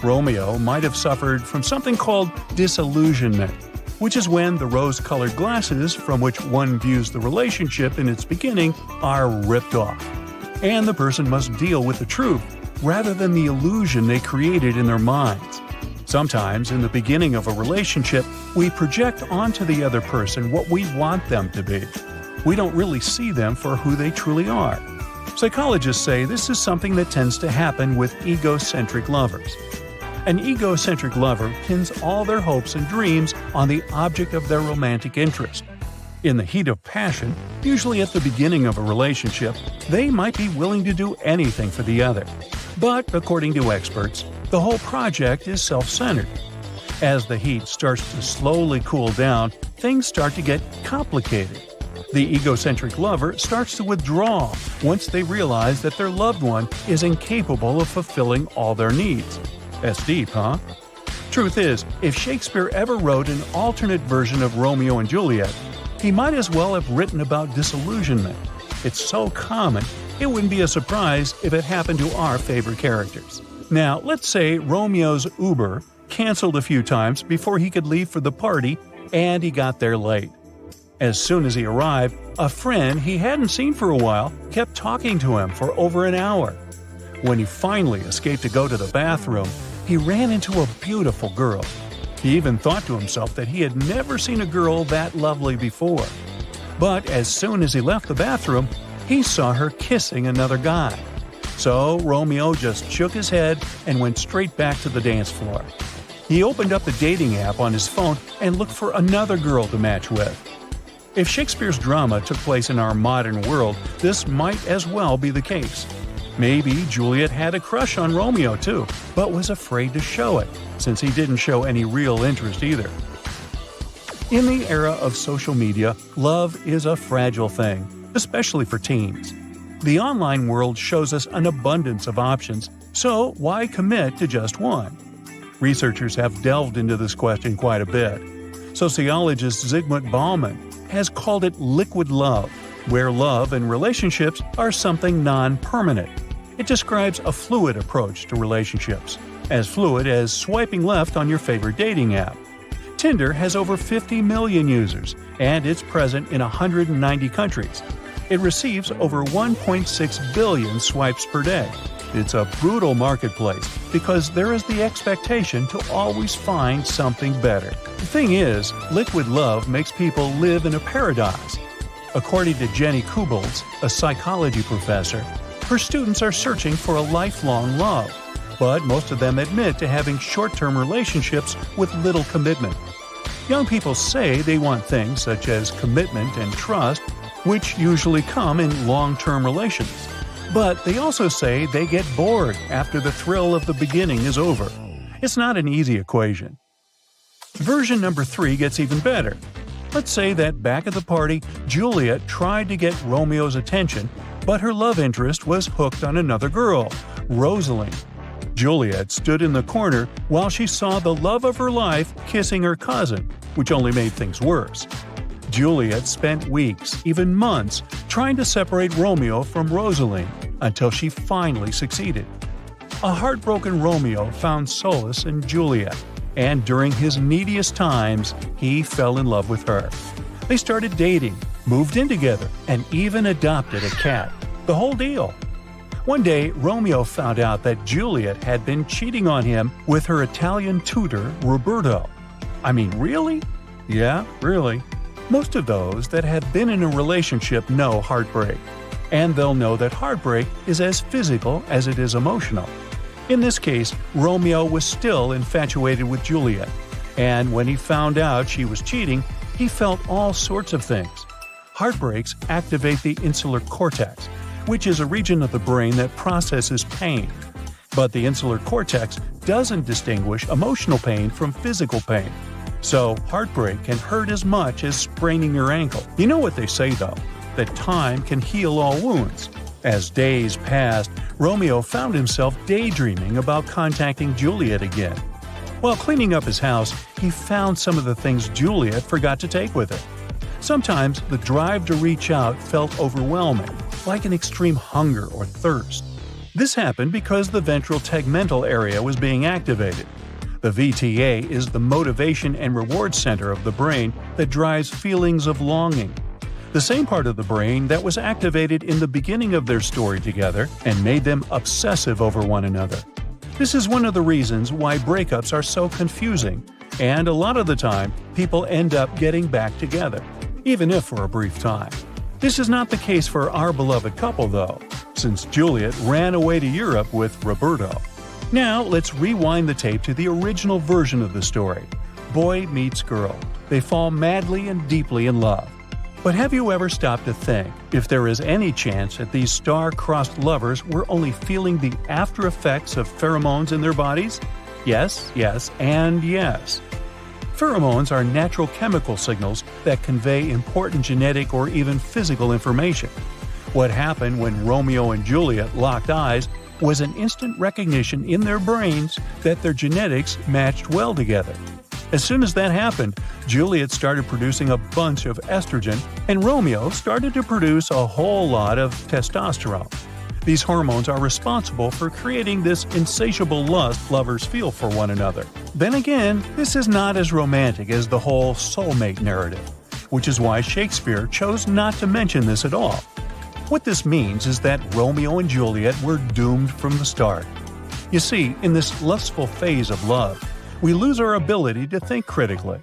Romeo might have suffered from something called disillusionment, which is when the rose-colored glasses from which one views the relationship in its beginning are ripped off, and the person must deal with the truth rather than the illusion they created in their minds. Sometimes, in the beginning of a relationship, we project onto the other person what we want them to be. We don't really see them for who they truly are. Psychologists say this is something that tends to happen with egocentric lovers. An egocentric lover pins all their hopes and dreams on the object of their romantic interest. In the heat of passion, usually at the beginning of a relationship, they might be willing to do anything for the other. But, according to experts, the whole project is self-centered. As the heat starts to slowly cool down, things start to get complicated. The egocentric lover starts to withdraw once they realize that their loved one is incapable of fulfilling all their needs. That's deep, huh? Truth is, if Shakespeare ever wrote an alternate version of Romeo and Juliet, he might as well have written about disillusionment. It's so common, it wouldn't be a surprise if it happened to our favorite characters. Now, let's say Romeo's Uber canceled a few times before he could leave for the party, and he got there late. As soon as he arrived, a friend he hadn't seen for a while kept talking to him for over an hour. When he finally escaped to go to the bathroom, he ran into a beautiful girl. He even thought to himself that he had never seen a girl that lovely before. But as soon as he left the bathroom, he saw her kissing another guy. So Romeo just shook his head and went straight back to the dance floor. He opened up the dating app on his phone and looked for another girl to match with. If Shakespeare's drama took place in our modern world, this might as well be the case. Maybe Juliet had a crush on Romeo too, but was afraid to show it, since he didn't show any real interest either. In the era of social media, love is a fragile thing, especially for teens. The online world shows us an abundance of options, so why commit to just one? Researchers have delved into this question quite a bit. Sociologist Zygmunt Bauman has called it liquid love, where love and relationships are something non-permanent. It describes a fluid approach to relationships, as fluid as swiping left on your favorite dating app. Tinder has over 50 million users, and it's present in 190 countries. It receives over 1.6 billion swipes per day. It's a brutal marketplace because there is the expectation to always find something better. The thing is, liquid love makes people live in a paradox. According to Jenny Kubels, a psychology professor, her students are searching for a lifelong love, but most of them admit to having short-term relationships with little commitment. Young people say they want things such as commitment and trust, which usually come in long-term relations. But they also say they get bored after the thrill of the beginning is over. It's not an easy equation. Version number 3 gets even better. Let's say that back at the party, Juliet tried to get Romeo's attention, but her love interest was hooked on another girl, Rosaline. Juliet stood in the corner while she saw the love of her life kissing her cousin, which only made things worse. Juliet spent weeks, even months, trying to separate Romeo from Rosaline, until she finally succeeded. A heartbroken Romeo found solace in Juliet, and during his neediest times, he fell in love with her. They started dating, moved in together, and even adopted a cat. The whole deal. One day, Romeo found out that Juliet had been cheating on him with her Italian tutor, Roberto. I mean, really? Yeah, really. Most of those that have been in a relationship know heartbreak, and they'll know that heartbreak is as physical as it is emotional. In this case, Romeo was still infatuated with Juliet, and when he found out she was cheating, he felt all sorts of things. Heartbreaks activate the insular cortex, which is a region of the brain that processes pain. But the insular cortex doesn't distinguish emotional pain from physical pain. So, heartbreak can hurt as much as spraining your ankle. You know what they say though, that time can heal all wounds. As days passed, Romeo found himself daydreaming about contacting Juliet again. While cleaning up his house, he found some of the things Juliet forgot to take with her. Sometimes the drive to reach out felt overwhelming, like an extreme hunger or thirst. This happened because the ventral tegmental area was being activated. The VTA is the motivation and reward center of the brain that drives feelings of longing. The same part of the brain that was activated in the beginning of their story together and made them obsessive over one another. This is one of the reasons why breakups are so confusing, and a lot of the time, people end up getting back together, even if for a brief time. This is not the case for our beloved couple though, since Juliet ran away to Europe with Roberto. Now let's rewind the tape to the original version of the story. Boy meets girl. They fall madly and deeply in love. But have you ever stopped to think if there is any chance that these star-crossed lovers were only feeling the after effects of pheromones in their bodies? Yes, yes, and yes. Pheromones are natural chemical signals that convey important genetic or even physical information. What happened when Romeo and Juliet locked eyes was an instant recognition in their brains that their genetics matched well together. As soon as that happened, Juliet started producing a bunch of estrogen, and Romeo started to produce a whole lot of testosterone. These hormones are responsible for creating this insatiable lust lovers feel for one another. Then again, this is not as romantic as the whole soulmate narrative, which is why Shakespeare chose not to mention this at all. What this means is that Romeo and Juliet were doomed from the start. You see, in this lustful phase of love, we lose our ability to think critically.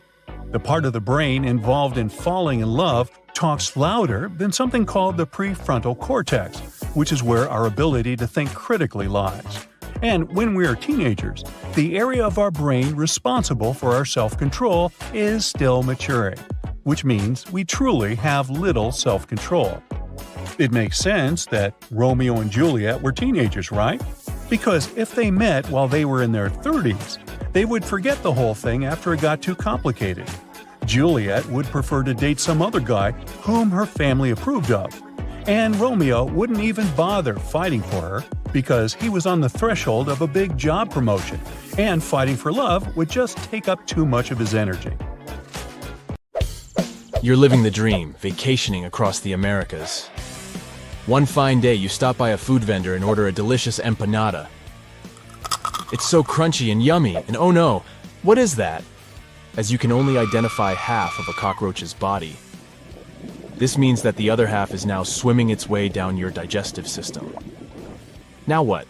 The part of the brain involved in falling in love talks louder than something called the prefrontal cortex, which is where our ability to think critically lies. And when we are teenagers, the area of our brain responsible for our self-control is still maturing, which means we truly have little self-control. It makes sense that Romeo and Juliet were teenagers, right? Because if they met while they were in their 30s, they would forget the whole thing after it got too complicated. Juliet would prefer to date some other guy whom her family approved of. And Romeo wouldn't even bother fighting for her because he was on the threshold of a big job promotion, and fighting for love would just take up too much of his energy. You're living the dream, vacationing across the Americas. One fine day, you stop by a food vendor and order a delicious empanada. It's so crunchy and yummy, and oh no, what is that? As you can only identify half of a cockroach's body. This means that the other half is now swimming its way down your digestive system. Now what?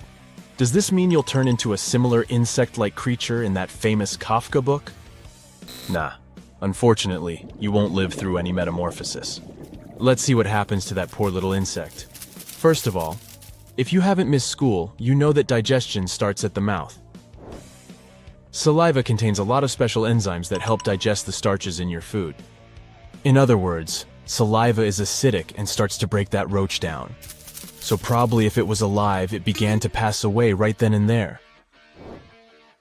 Does this mean you'll turn into a similar insect-like creature in that famous Kafka book? Nah, unfortunately, you won't live through any metamorphosis. Let's see what happens to that poor little insect. First of all, if you haven't missed school, you know that digestion starts at the mouth. Saliva contains a lot of special enzymes that help digest the starches in your food. In other words, saliva is acidic and starts to break that roach down. So probably if it was alive, it began to pass away right then and there.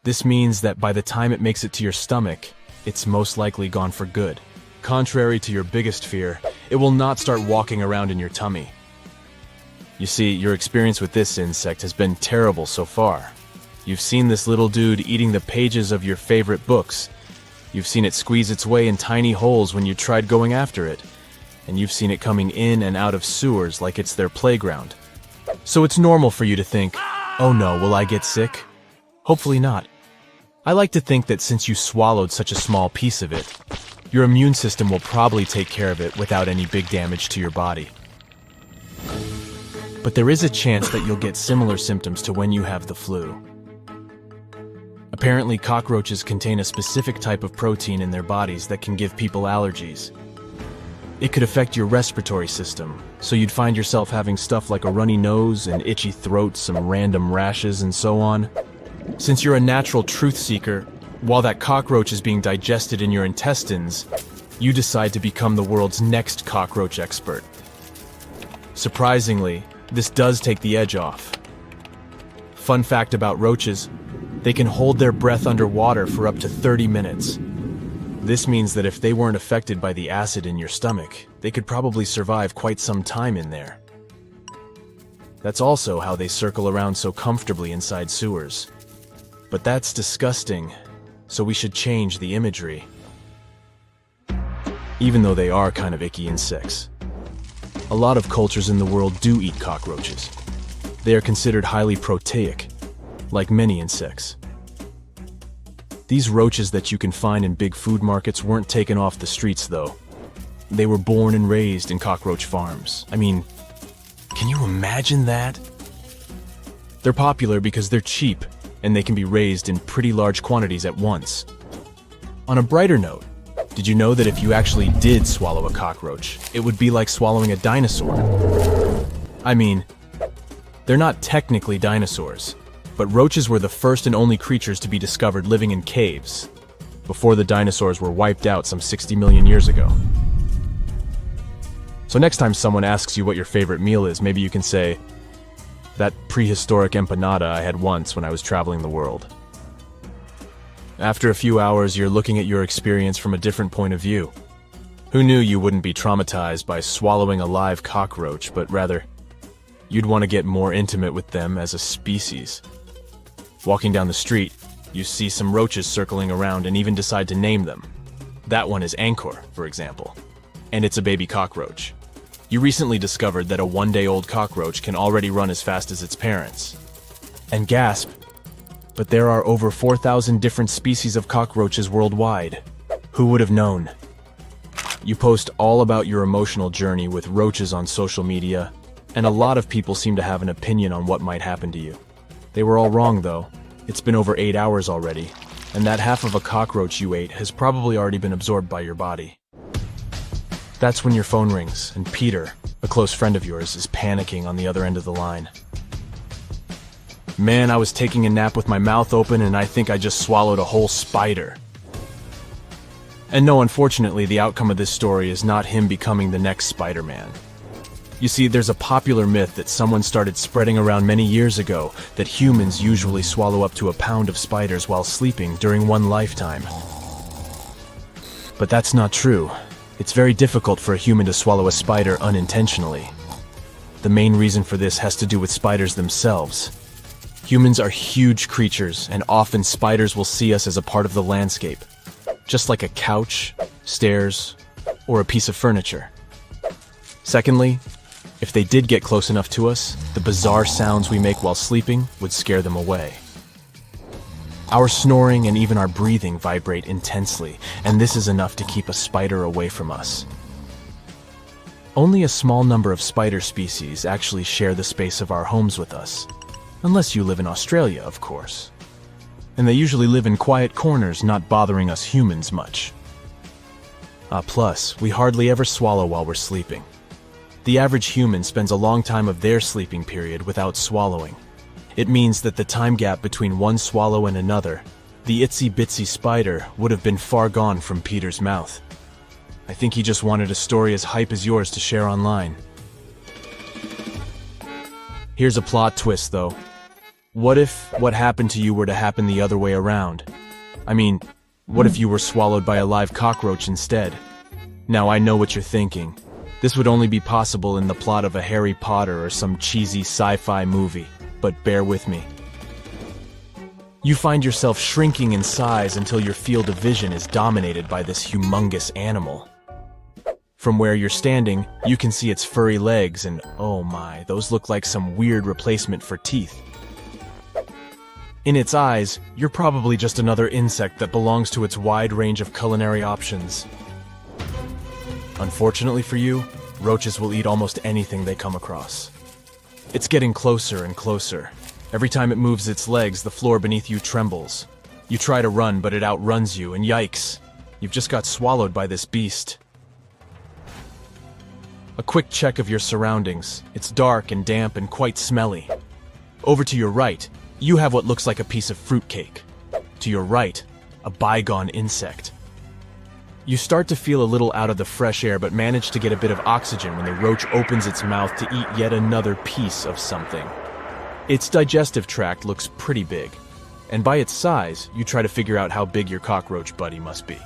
This means that by the time it makes it to your stomach, it's most likely gone for good. Contrary to your biggest fear, it will not start walking around in your tummy. You see, your experience with this insect has been terrible so far. You've seen this little dude eating the pages of your favorite books. You've seen it squeeze its way in tiny holes when you tried going after it. And you've seen it coming in and out of sewers like it's their playground. So it's normal for you to think, oh no, will I get sick? Hopefully not. I like to think that since you swallowed such a small piece of it, your immune system will probably take care of it without any big damage to your body. But there is a chance that you'll get similar symptoms to when you have the flu. Apparently, cockroaches contain a specific type of protein in their bodies that can give people allergies. It could affect your respiratory system, so you'd find yourself having stuff like a runny nose, an itchy throat, some random rashes, and so on. Since you're a natural truth seeker, while that cockroach is being digested in your intestines, you decide to become the world's next cockroach expert. Surprisingly, this does take the edge off. Fun fact about roaches, they can hold their breath underwater for up to 30 minutes. This means that if they weren't affected by the acid in your stomach, they could probably survive quite some time in there. That's also how they circle around so comfortably inside sewers. But that's disgusting, so we should change the imagery. Even though they are kind of icky insects. A lot of cultures in the world do eat cockroaches. They are considered highly proteic, like many insects. These roaches that you can find in big food markets weren't taken off the streets, though. They were born and raised in cockroach farms. I mean, can you imagine that? They're popular because they're cheap, and they can be raised in pretty large quantities at once. On a brighter note, did you know that if you actually did swallow a cockroach, it would be like swallowing a dinosaur? I mean, they're not technically dinosaurs, but roaches were the first and only creatures to be discovered living in caves, before the dinosaurs were wiped out some 60 million years ago. So next time someone asks you what your favorite meal is, maybe you can say, "That prehistoric empanada I had once when I was traveling the world." After a few hours, you're looking at your experience from a different point of view. Who knew you wouldn't be traumatized by swallowing a live cockroach, but rather, you'd want to get more intimate with them as a species. Walking down the street, you see some roaches circling around and even decide to name them. That one is Anchor, for example, and it's a baby cockroach. You recently discovered that a one-day-old cockroach can already run as fast as its parents. And gasp, but there are over 4,000 different species of cockroaches worldwide. Who would have known? You post all about your emotional journey with roaches on social media, and a lot of people seem to have an opinion on what might happen to you. They were all wrong, though. It's been over 8 hours already, and that half of a cockroach you ate has probably already been absorbed by your body. That's when your phone rings, and Peter, a close friend of yours, is panicking on the other end of the line. "Man, I was taking a nap with my mouth open, and I think I just swallowed a whole spider." And no, unfortunately, the outcome of this story is not him becoming the next Spider-Man. You see, there's a popular myth that someone started spreading around many years ago that humans usually swallow up to a pound of spiders while sleeping during one lifetime. But that's not true. It's very difficult for a human to swallow a spider unintentionally. The main reason for this has to do with spiders themselves. Humans are huge creatures, and often spiders will see us as a part of the landscape, just like a couch, stairs, or a piece of furniture. Secondly, if they did get close enough to us, the bizarre sounds we make while sleeping would scare them away. Our snoring and even our breathing vibrate intensely, and this is enough to keep a spider away from us. Only a small number of spider species actually share the space of our homes with us, unless you live in Australia, of course. And they usually live in quiet corners, not bothering us humans much. Plus, we hardly ever swallow while we're sleeping. The average human spends a long time of their sleeping period without swallowing. It means that the time gap between one swallow and another, the itsy-bitsy spider would have been far gone from Peter's mouth. I think he just wanted a story as hype as yours to share online. Here's a plot twist, though. What if what happened to you were to happen the other way around? I mean, what if you were swallowed by a live cockroach instead? Now I know what you're thinking. This would only be possible in the plot of a Harry Potter or some cheesy sci-fi movie, but bear with me. You find yourself shrinking in size until your field of vision is dominated by this humongous animal. From where you're standing, you can see its furry legs, and oh my, those look like some weird replacement for teeth. In its eyes, you're probably just another insect that belongs to its wide range of culinary options. Unfortunately for you, roaches will eat almost anything they come across. It's getting closer and closer. Every time it moves its legs, the floor beneath you trembles. You try to run, but it outruns you, and yikes, you've just got swallowed by this beast. A quick check of your surroundings. It's dark and damp and quite smelly. Over to your right, you have what looks like a piece of fruitcake. To your right, a bygone insect. You start to feel a little out of the fresh air, but manage to get a bit of oxygen when the roach opens its mouth to eat yet another piece of something. Its digestive tract looks pretty big, and by its size, you try to figure out how big your cockroach buddy must be.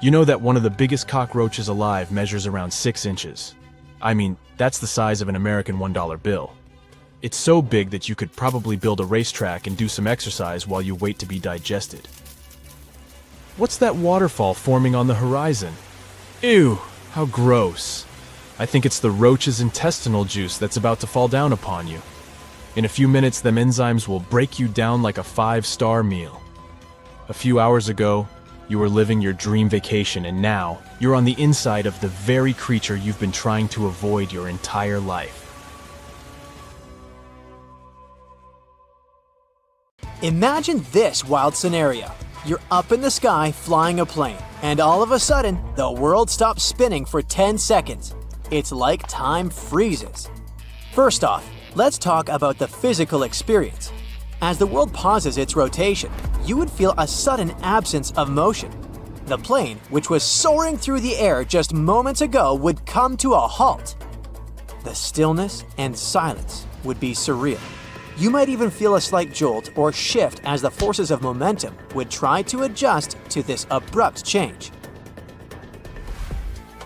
You know that one of the biggest cockroaches alive measures around 6 inches. I mean, that's the size of an American $1 bill. It's so big that you could probably build a racetrack and do some exercise while you wait to be digested. What's that waterfall forming on the horizon? Ew, how gross. I think it's the roach's intestinal juice that's about to fall down upon you. In a few minutes, them enzymes will break you down like a 5-star meal. A few hours ago, you were living your dream vacation, and now you're on the inside of the very creature you've been trying to avoid your entire life. Imagine this wild scenario. You're up in the sky flying a plane, and all of a sudden, the world stops spinning for 10 seconds. It's like time freezes. First off, let's talk about the physical experience. As the world pauses its rotation, you would feel a sudden absence of motion. The plane, which was soaring through the air just moments ago, would come to a halt. The stillness and silence would be surreal. You might even feel a slight jolt or shift as the forces of momentum would try to adjust to this abrupt change.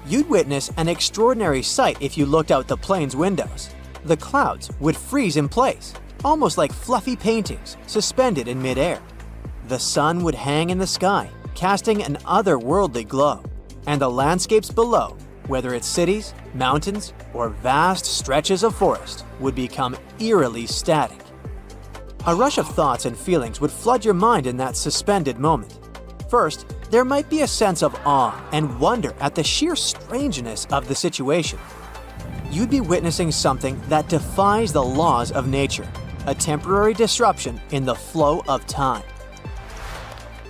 You'd witness an extraordinary sight if you looked out the plane's windows. The clouds would freeze in place, almost like fluffy paintings suspended in midair. The sun would hang in the sky, casting an otherworldly glow, and the landscapes below, whether it's cities, mountains, or vast stretches of forest, would become eerily static. A rush of thoughts and feelings would flood your mind in that suspended moment. First, there might be a sense of awe and wonder at the sheer strangeness of the situation. You'd be witnessing something that defies the laws of nature, a temporary disruption in the flow of time.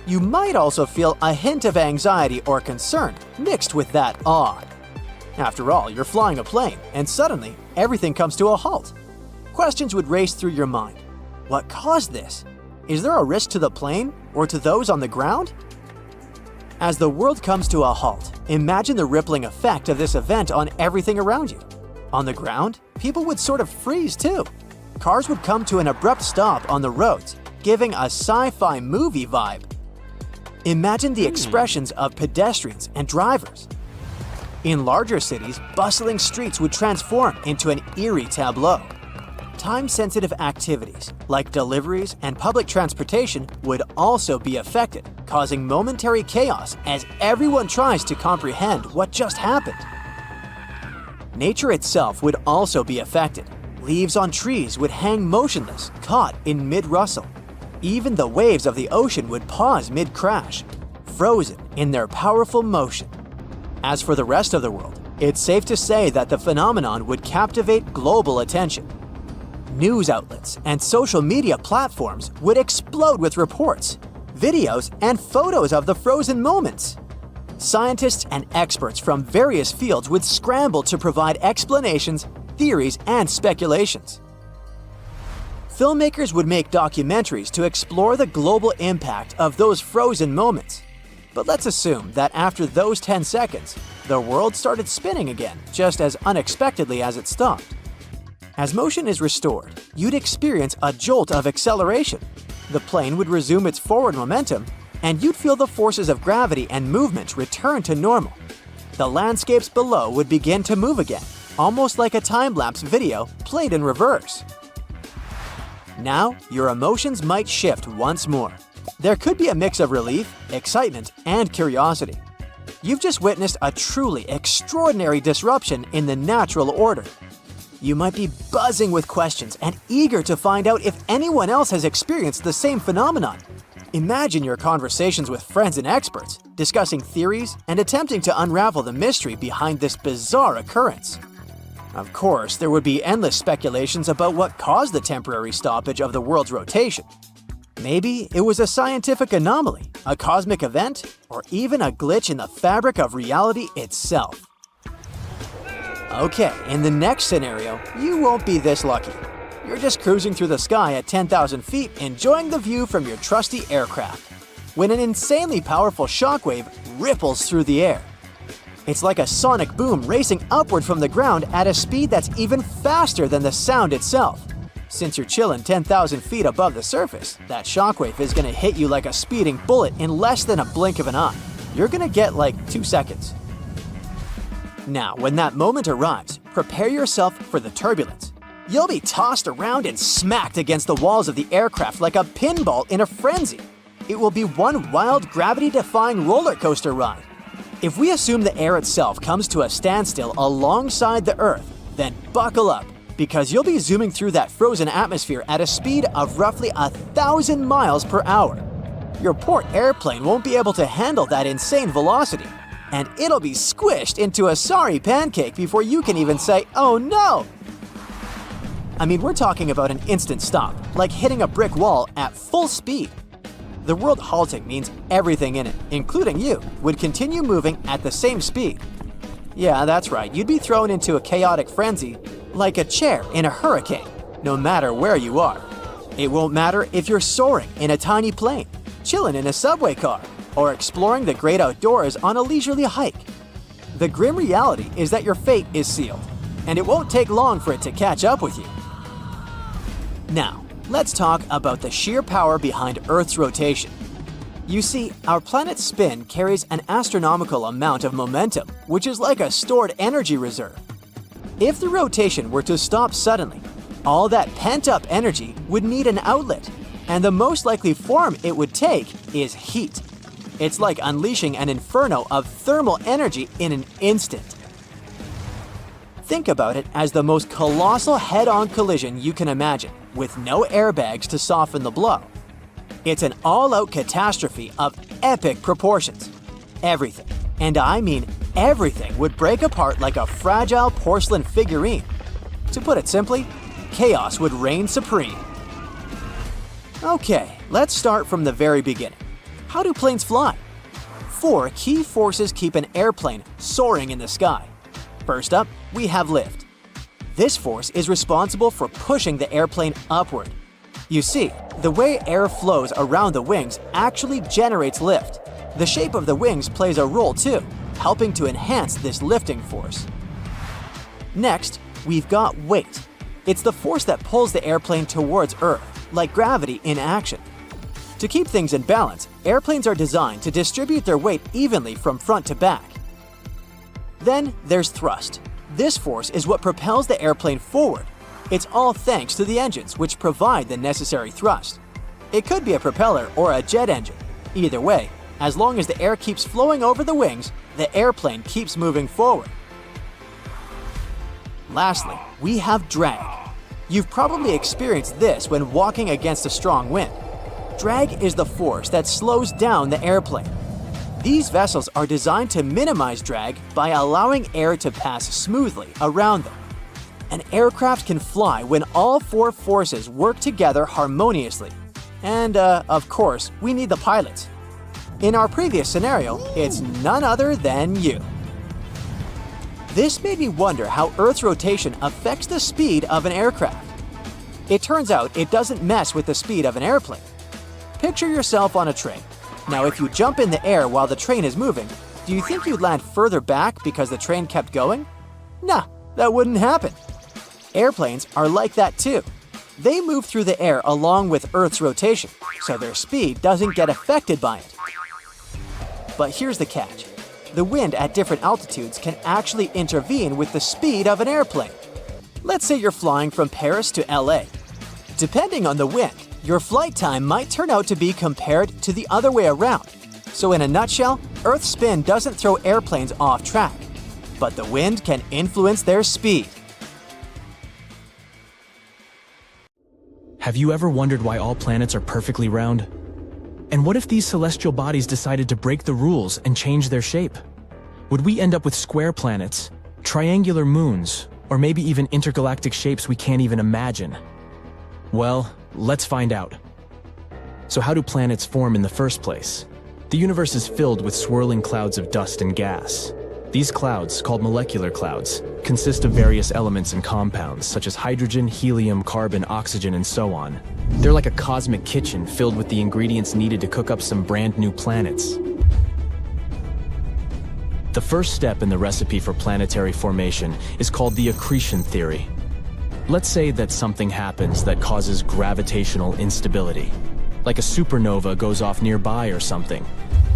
You might also feel a hint of anxiety or concern mixed with that awe. After all, you're flying a plane, and suddenly, everything comes to a halt. Questions would race through your mind. What caused this? Is there a risk to the plane or to those on the ground? As the world comes to a halt, imagine the rippling effect of this event on everything around you. On the ground, people would sort of freeze too. Cars would come to an abrupt stop on the roads, giving a sci-fi movie vibe. Imagine the expressions of pedestrians and drivers. In larger cities, bustling streets would transform into an eerie tableau. Time-sensitive activities, like deliveries and public transportation, would also be affected, causing momentary chaos as everyone tries to comprehend what just happened. Nature itself would also be affected. Leaves on trees would hang motionless, caught in mid-rustle. Even the waves of the ocean would pause mid-crash, frozen in their powerful motion. As for the rest of the world, it's safe to say that the phenomenon would captivate global attention. News outlets and social media platforms would explode with reports, videos, and photos of the frozen moments. Scientists and experts from various fields would scramble to provide explanations, theories, and speculations. Filmmakers would make documentaries to explore the global impact of those frozen moments. But let's assume that after those 10 seconds, the world started spinning again, just as unexpectedly as it stopped. As motion is restored, you'd experience a jolt of acceleration. The plane would resume its forward momentum, and you'd feel the forces of gravity and movement return to normal. The landscapes below would begin to move again, almost like a time-lapse video played in reverse. Now, your emotions might shift once more. There could be a mix of relief, excitement, and curiosity. You've just witnessed a truly extraordinary disruption in the natural order. You might be buzzing with questions and eager to find out if anyone else has experienced the same phenomenon. Imagine your conversations with friends and experts, discussing theories and attempting to unravel the mystery behind this bizarre occurrence. Of course, there would be endless speculations about what caused the temporary stoppage of the world's rotation. Maybe it was a scientific anomaly, a cosmic event, or even a glitch in the fabric of reality itself. Okay, in the next scenario, you won't be this lucky. You're just cruising through the sky at 10,000 feet, enjoying the view from your trusty aircraft, when an insanely powerful shockwave ripples through the air. It's like a sonic boom racing upward from the ground at a speed that's even faster than the sound itself. Since you're chilling 10,000 feet above the surface, that shockwave is going to hit you like a speeding bullet in less than a blink of an eye. you're gonna get like 2 seconds. Now, when that moment arrives, prepare yourself for the turbulence. You'll be tossed around and smacked against the walls of the aircraft like a pinball in a frenzy. It will be one wild gravity-defying roller coaster ride. If we assume the air itself comes to a standstill alongside the Earth, then buckle up, because you'll be zooming through that frozen atmosphere at a speed of roughly 1,000 miles per hour. Your poor airplane won't be able to handle that insane velocity, and it'll be squished into a sorry pancake before you can even say, "Oh no!" I mean, we're talking about an instant stop, like hitting a brick wall at full speed. The world halting means everything in it, including you, would continue moving at the same speed. Yeah, that's right, you'd be thrown into a chaotic frenzy, like a chair in a hurricane, no matter where you are. It won't matter if you're soaring in a tiny plane, chilling in a subway car, or exploring the great outdoors on a leisurely hike. The grim reality is that your fate is sealed, and it won't take long for it to catch up with you. Now, let's talk about the sheer power behind Earth's rotation. You see, our planet's spin carries an astronomical amount of momentum, which is like a stored energy reserve. If the rotation were to stop suddenly, all that pent-up energy would need an outlet, and the most likely form it would take is heat. It's like unleashing an inferno of thermal energy in an instant. Think about it as the most colossal head-on collision you can imagine, with no airbags to soften the blow. It's an all-out catastrophe of epic proportions. Everything, and I mean everything, would break apart like a fragile porcelain figurine. To put it simply, chaos would reign supreme. Okay, let's start from the very beginning. How do planes fly? 4 key forces keep an airplane soaring in the sky. First up, we have lift. This force is responsible for pushing the airplane upward. You see, the way air flows around the wings actually generates lift. The shape of the wings plays a role too, helping to enhance this lifting force. Next, we've got weight. It's the force that pulls the airplane towards Earth, like gravity in action. To keep things in balance, airplanes are designed to distribute their weight evenly from front to back. Then there's thrust. This force is what propels the airplane forward. It's all thanks to the engines, which provide the necessary thrust. It could be a propeller or a jet engine. Either way, as long as the air keeps flowing over the wings, the airplane keeps moving forward. Lastly, we have drag. You've probably experienced this when walking against a strong wind. Drag is the force that slows down the airplane. These vessels are designed to minimize drag by allowing air to pass smoothly around them. An aircraft can fly when all 4 forces work together harmoniously. And, of course, we need the pilots. In our previous scenario, it's none other than you. This made me wonder how Earth's rotation affects the speed of an aircraft. It turns out it doesn't mess with the speed of an airplane. Picture yourself on a train. Now, if you jump in the air while the train is moving, do you think you'd land further back because the train kept going? Nah, that wouldn't happen. Airplanes are like that too. They move through the air along with Earth's rotation, so their speed doesn't get affected by it. But here's the catch. The wind at different altitudes can actually intervene with the speed of an airplane. Let's say you're flying from Paris to LA. Depending on the wind, your flight time might turn out to be compared to the other way around. So in a nutshell, Earth's spin doesn't throw airplanes off track, but the wind can influence their speed. Have you ever wondered why all planets are perfectly round? And what if these celestial bodies decided to break the rules and change their shape? Would we end up with square planets, triangular moons, or maybe even intergalactic shapes we can't even imagine? Well, let's find out. So how do planets form in the first place? The universe is filled with swirling clouds of dust and gas. These clouds, called molecular clouds, consist of various elements and compounds, such as hydrogen, helium, carbon, oxygen, and so on. They're like a cosmic kitchen filled with the ingredients needed to cook up some brand new planets. The first step in the recipe for planetary formation is called the accretion theory. Let's say that something happens that causes gravitational instability, like a supernova goes off nearby or something.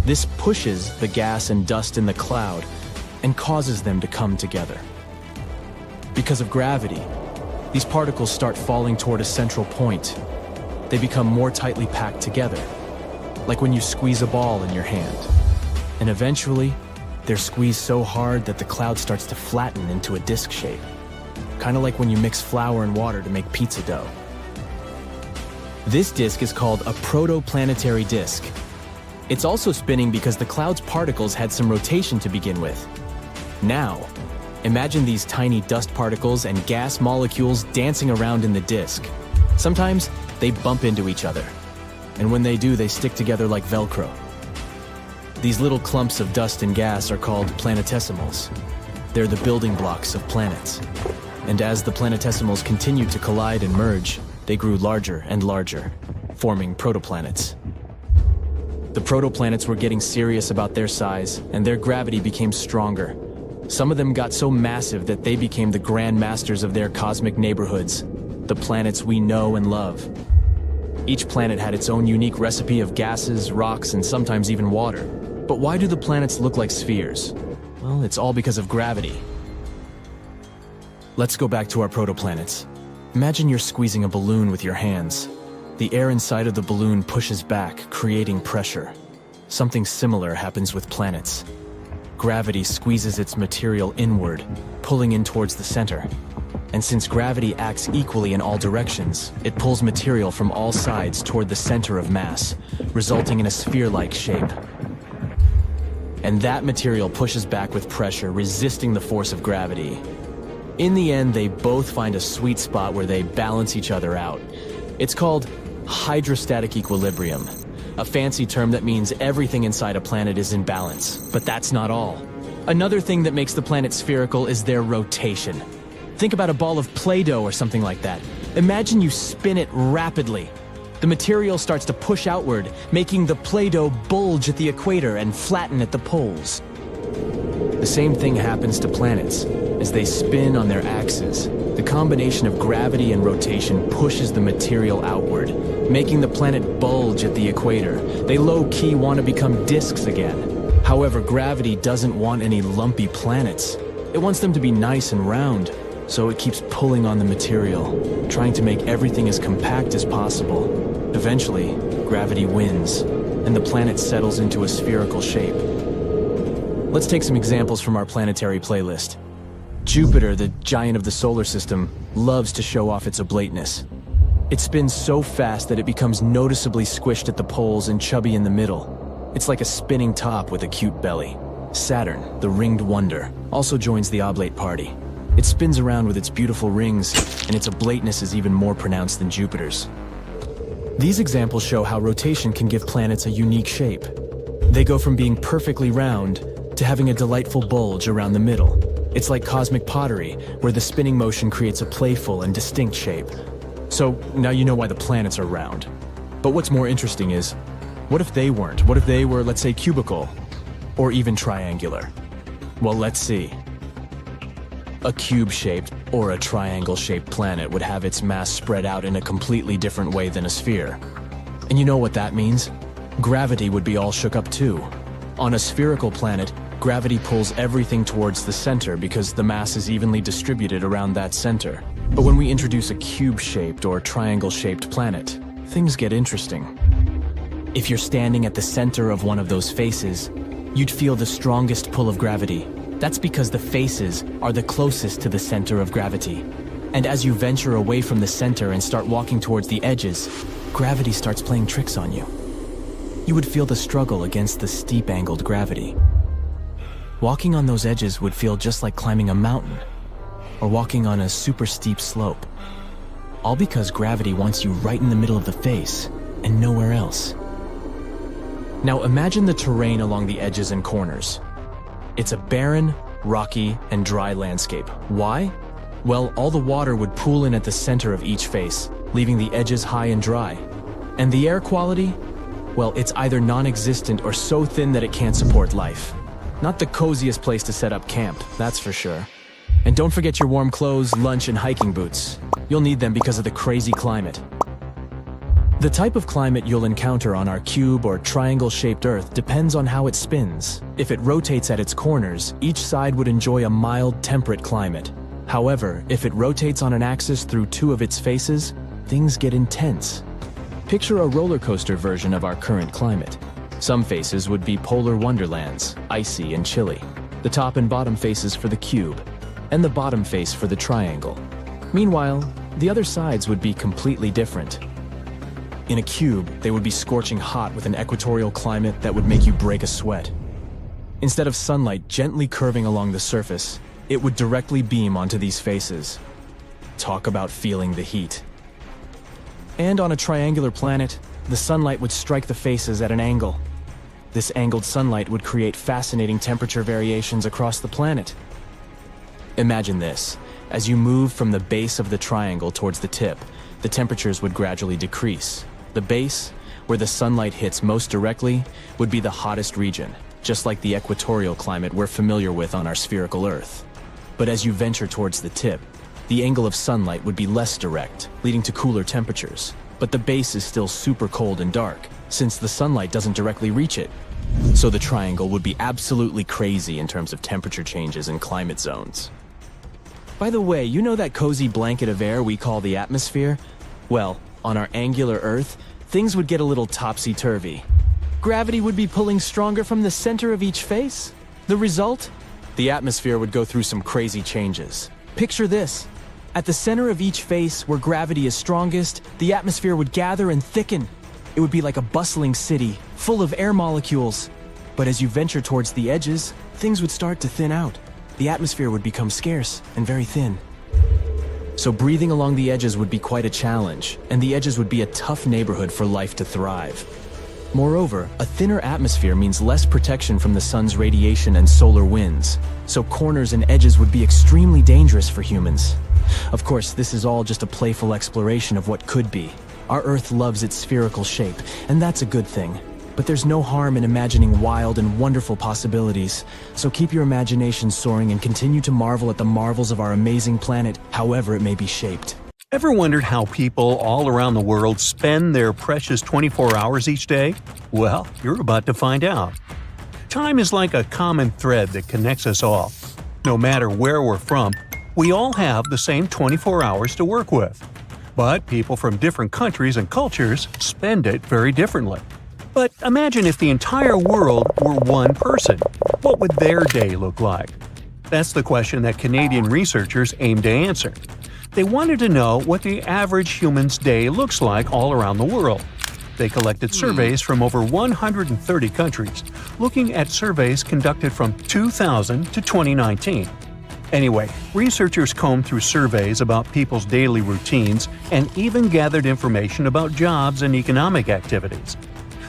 This pushes the gas and dust in the cloud and causes them to come together. Because of gravity, these particles start falling toward a central point. They become more tightly packed together, like when you squeeze a ball in your hand. And eventually, they're squeezed so hard that the cloud starts to flatten into a disc shape. Kind of like when you mix flour and water to make pizza dough. This disk is called a protoplanetary disk. It's also spinning because the cloud's particles had some rotation to begin with. Now, imagine these tiny dust particles and gas molecules dancing around in the disk. Sometimes they bump into each other, and when they do, they stick together like Velcro. These little clumps of dust and gas are called planetesimals. They're the building blocks of planets. And as the planetesimals continued to collide and merge, they grew larger and larger, forming protoplanets. The protoplanets were getting serious about their size, and their gravity became stronger. Some of them got so massive that they became the grand masters of their cosmic neighborhoods, the planets we know and love. Each planet had its own unique recipe of gases, rocks, and sometimes even water. But why do the planets look like spheres? Well, it's all because of gravity. Let's go back to our protoplanets. Imagine you're squeezing a balloon with your hands. The air inside of the balloon pushes back, creating pressure. Something similar happens with planets. Gravity squeezes its material inward, pulling in towards the center. And since gravity acts equally in all directions, it pulls material from all sides toward the center of mass, resulting in a sphere-like shape. And that material pushes back with pressure, resisting the force of gravity. In the end, they both find a sweet spot where they balance each other out. It's called hydrostatic equilibrium, a fancy term that means everything inside a planet is in balance. But that's not all. Another thing that makes the planet spherical is their rotation. Think about a ball of Play-Doh or something like that. Imagine you spin it rapidly. The material starts to push outward, making the Play-Doh bulge at the equator and flatten at the poles. The same thing happens to planets. As they spin on their axes, the combination of gravity and rotation pushes the material outward, making the planet bulge at the equator. They low-key want to become disks again. However, gravity doesn't want any lumpy planets. It wants them to be nice and round, so it keeps pulling on the material, trying to make everything as compact as possible. Eventually, gravity wins, and the planet settles into a spherical shape. Let's take some examples from our planetary playlist. Jupiter, the giant of the solar system, loves to show off its oblateness. It spins so fast that it becomes noticeably squished at the poles and chubby in the middle. It's like a spinning top with a cute belly. Saturn, the ringed wonder, also joins the oblate party. It spins around with its beautiful rings, and its oblateness is even more pronounced than Jupiter's. These examples show how rotation can give planets a unique shape. They go from being perfectly round to having a delightful bulge around the middle. It's like cosmic pottery, where the spinning motion creates a playful and distinct shape. So now you know why the planets are round. But what's more interesting is, what if they weren't? What if they were, let's say, cubical, or even triangular? Well, let's see. A cube-shaped or a triangle-shaped planet would have its mass spread out in a completely different way than a sphere. And you know what that means? Gravity would be all shook up too. On a spherical planet, gravity pulls everything towards the center because the mass is evenly distributed around that center. But when we introduce a cube-shaped or triangle-shaped planet, things get interesting. If you're standing at the center of one of those faces, you'd feel the strongest pull of gravity. That's because the faces are the closest to the center of gravity. And as you venture away from the center and start walking towards the edges, gravity starts playing tricks on you. You would feel the struggle against the steep-angled gravity. Walking on those edges would feel just like climbing a mountain, or walking on a super steep slope. All because gravity wants you right in the middle of the face, and nowhere else. Now imagine the terrain along the edges and corners. It's a barren, rocky, and dry landscape. Why? Well, all the water would pool in at the center of each face, leaving the edges high and dry. And the air quality? Well, it's either non-existent or so thin that it can't support life. Not the coziest place to set up camp, that's for sure. And don't forget your warm clothes, lunch, and hiking boots. You'll need them because of the crazy climate. The type of climate you'll encounter on our cube or triangle-shaped Earth depends on how it spins. If it rotates at its corners, each side would enjoy a mild, temperate climate. However, if it rotates on an axis through two of its faces, things get intense. Picture a roller coaster version of our current climate. Some faces would be polar wonderlands, icy and chilly. The top and bottom faces for the cube, and the bottom face for the triangle. Meanwhile, the other sides would be completely different. In a cube, they would be scorching hot with an equatorial climate that would make you break a sweat. Instead of sunlight gently curving along the surface, it would directly beam onto these faces. Talk about feeling the heat. And on a triangular planet, the sunlight would strike the faces at an angle. This angled sunlight would create fascinating temperature variations across the planet. Imagine this. As you move from the base of the triangle towards the tip, the temperatures would gradually decrease. The base, where the sunlight hits most directly, would be the hottest region, just like the equatorial climate we're familiar with on our spherical Earth. But as you venture towards the tip, the angle of sunlight would be less direct, leading to cooler temperatures. But the base is still super cold and dark, since the sunlight doesn't directly reach it. So the triangle would be absolutely crazy in terms of temperature changes and climate zones. By the way, you know that cozy blanket of air we call the atmosphere? Well, on our angular Earth, things would get a little topsy-turvy. Gravity would be pulling stronger from the center of each face. The result? The atmosphere would go through some crazy changes. Picture this. At the center of each face, where gravity is strongest, the atmosphere would gather and thicken. It would be like a bustling city, full of air molecules. But as you venture towards the edges, things would start to thin out. The atmosphere would become scarce and very thin. So breathing along the edges would be quite a challenge, and the edges would be a tough neighborhood for life to thrive. Moreover, a thinner atmosphere means less protection from the sun's radiation and solar winds, so corners and edges would be extremely dangerous for humans. Of course, this is all just a playful exploration of what could be. Our Earth loves its spherical shape, and that's a good thing. But there's no harm in imagining wild and wonderful possibilities, so keep your imagination soaring and continue to marvel at the marvels of our amazing planet, however it may be shaped. Ever wondered how people all around the world spend their precious 24 hours each day? Well, you're about to find out. Time is like a common thread that connects us all. No matter where we're from, we all have the same 24 hours to work with. But people from different countries and cultures spend it very differently. But imagine if the entire world were one person. What would their day look like? That's the question that Canadian researchers aim to answer. They wanted to know what the average human's day looks like all around the world. They collected surveys from over 130 countries, looking at surveys conducted from 2000 to 2019. Anyway, researchers combed through surveys about people's daily routines and even gathered information about jobs and economic activities.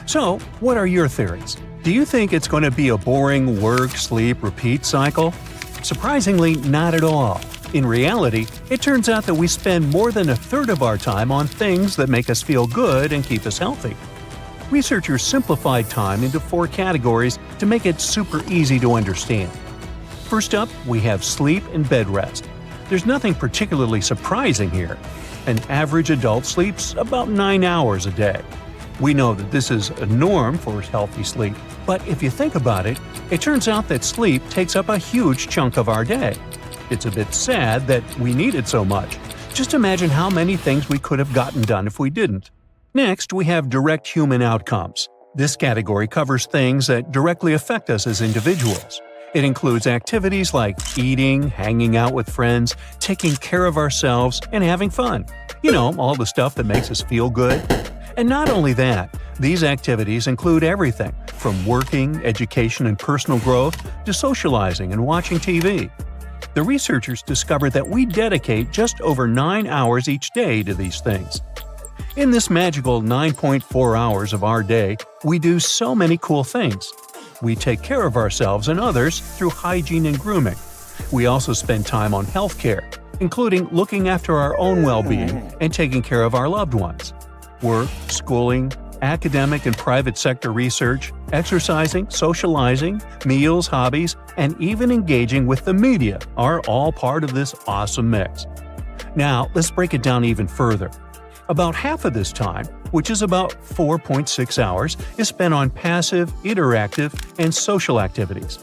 So, what are your theories? Do you think it's going to be a boring work, sleep, repeat cycle? Surprisingly, not at all. In reality, it turns out that we spend more than a third of our time on things that make us feel good and keep us healthy. Researchers simplified time into 4 categories to make it super easy to understand. First up, we have sleep and bed rest. There's nothing particularly surprising here. An average adult sleeps about 9 hours a day. We know that this is a norm for healthy sleep, but if you think about it, it turns out that sleep takes up a huge chunk of our day. It's a bit sad that we need it so much. Just imagine how many things we could have gotten done if we didn't. Next, we have direct human outcomes. This category covers things that directly affect us as individuals. It includes activities like eating, hanging out with friends, taking care of ourselves, and having fun. You know, all the stuff that makes us feel good. And not only that, these activities include everything from working, education, and personal growth to socializing and watching TV. The researchers discovered that we dedicate just over 9 hours each day to these things. In this magical 9.4 hours of our day, we do so many cool things. We take care of ourselves and others through hygiene and grooming. We also spend time on healthcare, including looking after our own well-being and taking care of our loved ones. Work, schooling, academic and private sector research, exercising, socializing, meals, hobbies, and even engaging with the media are all part of this awesome mix. Now, let's break it down even further. About half of this time, which is about 4.6 hours, is spent on passive, interactive, and social activities.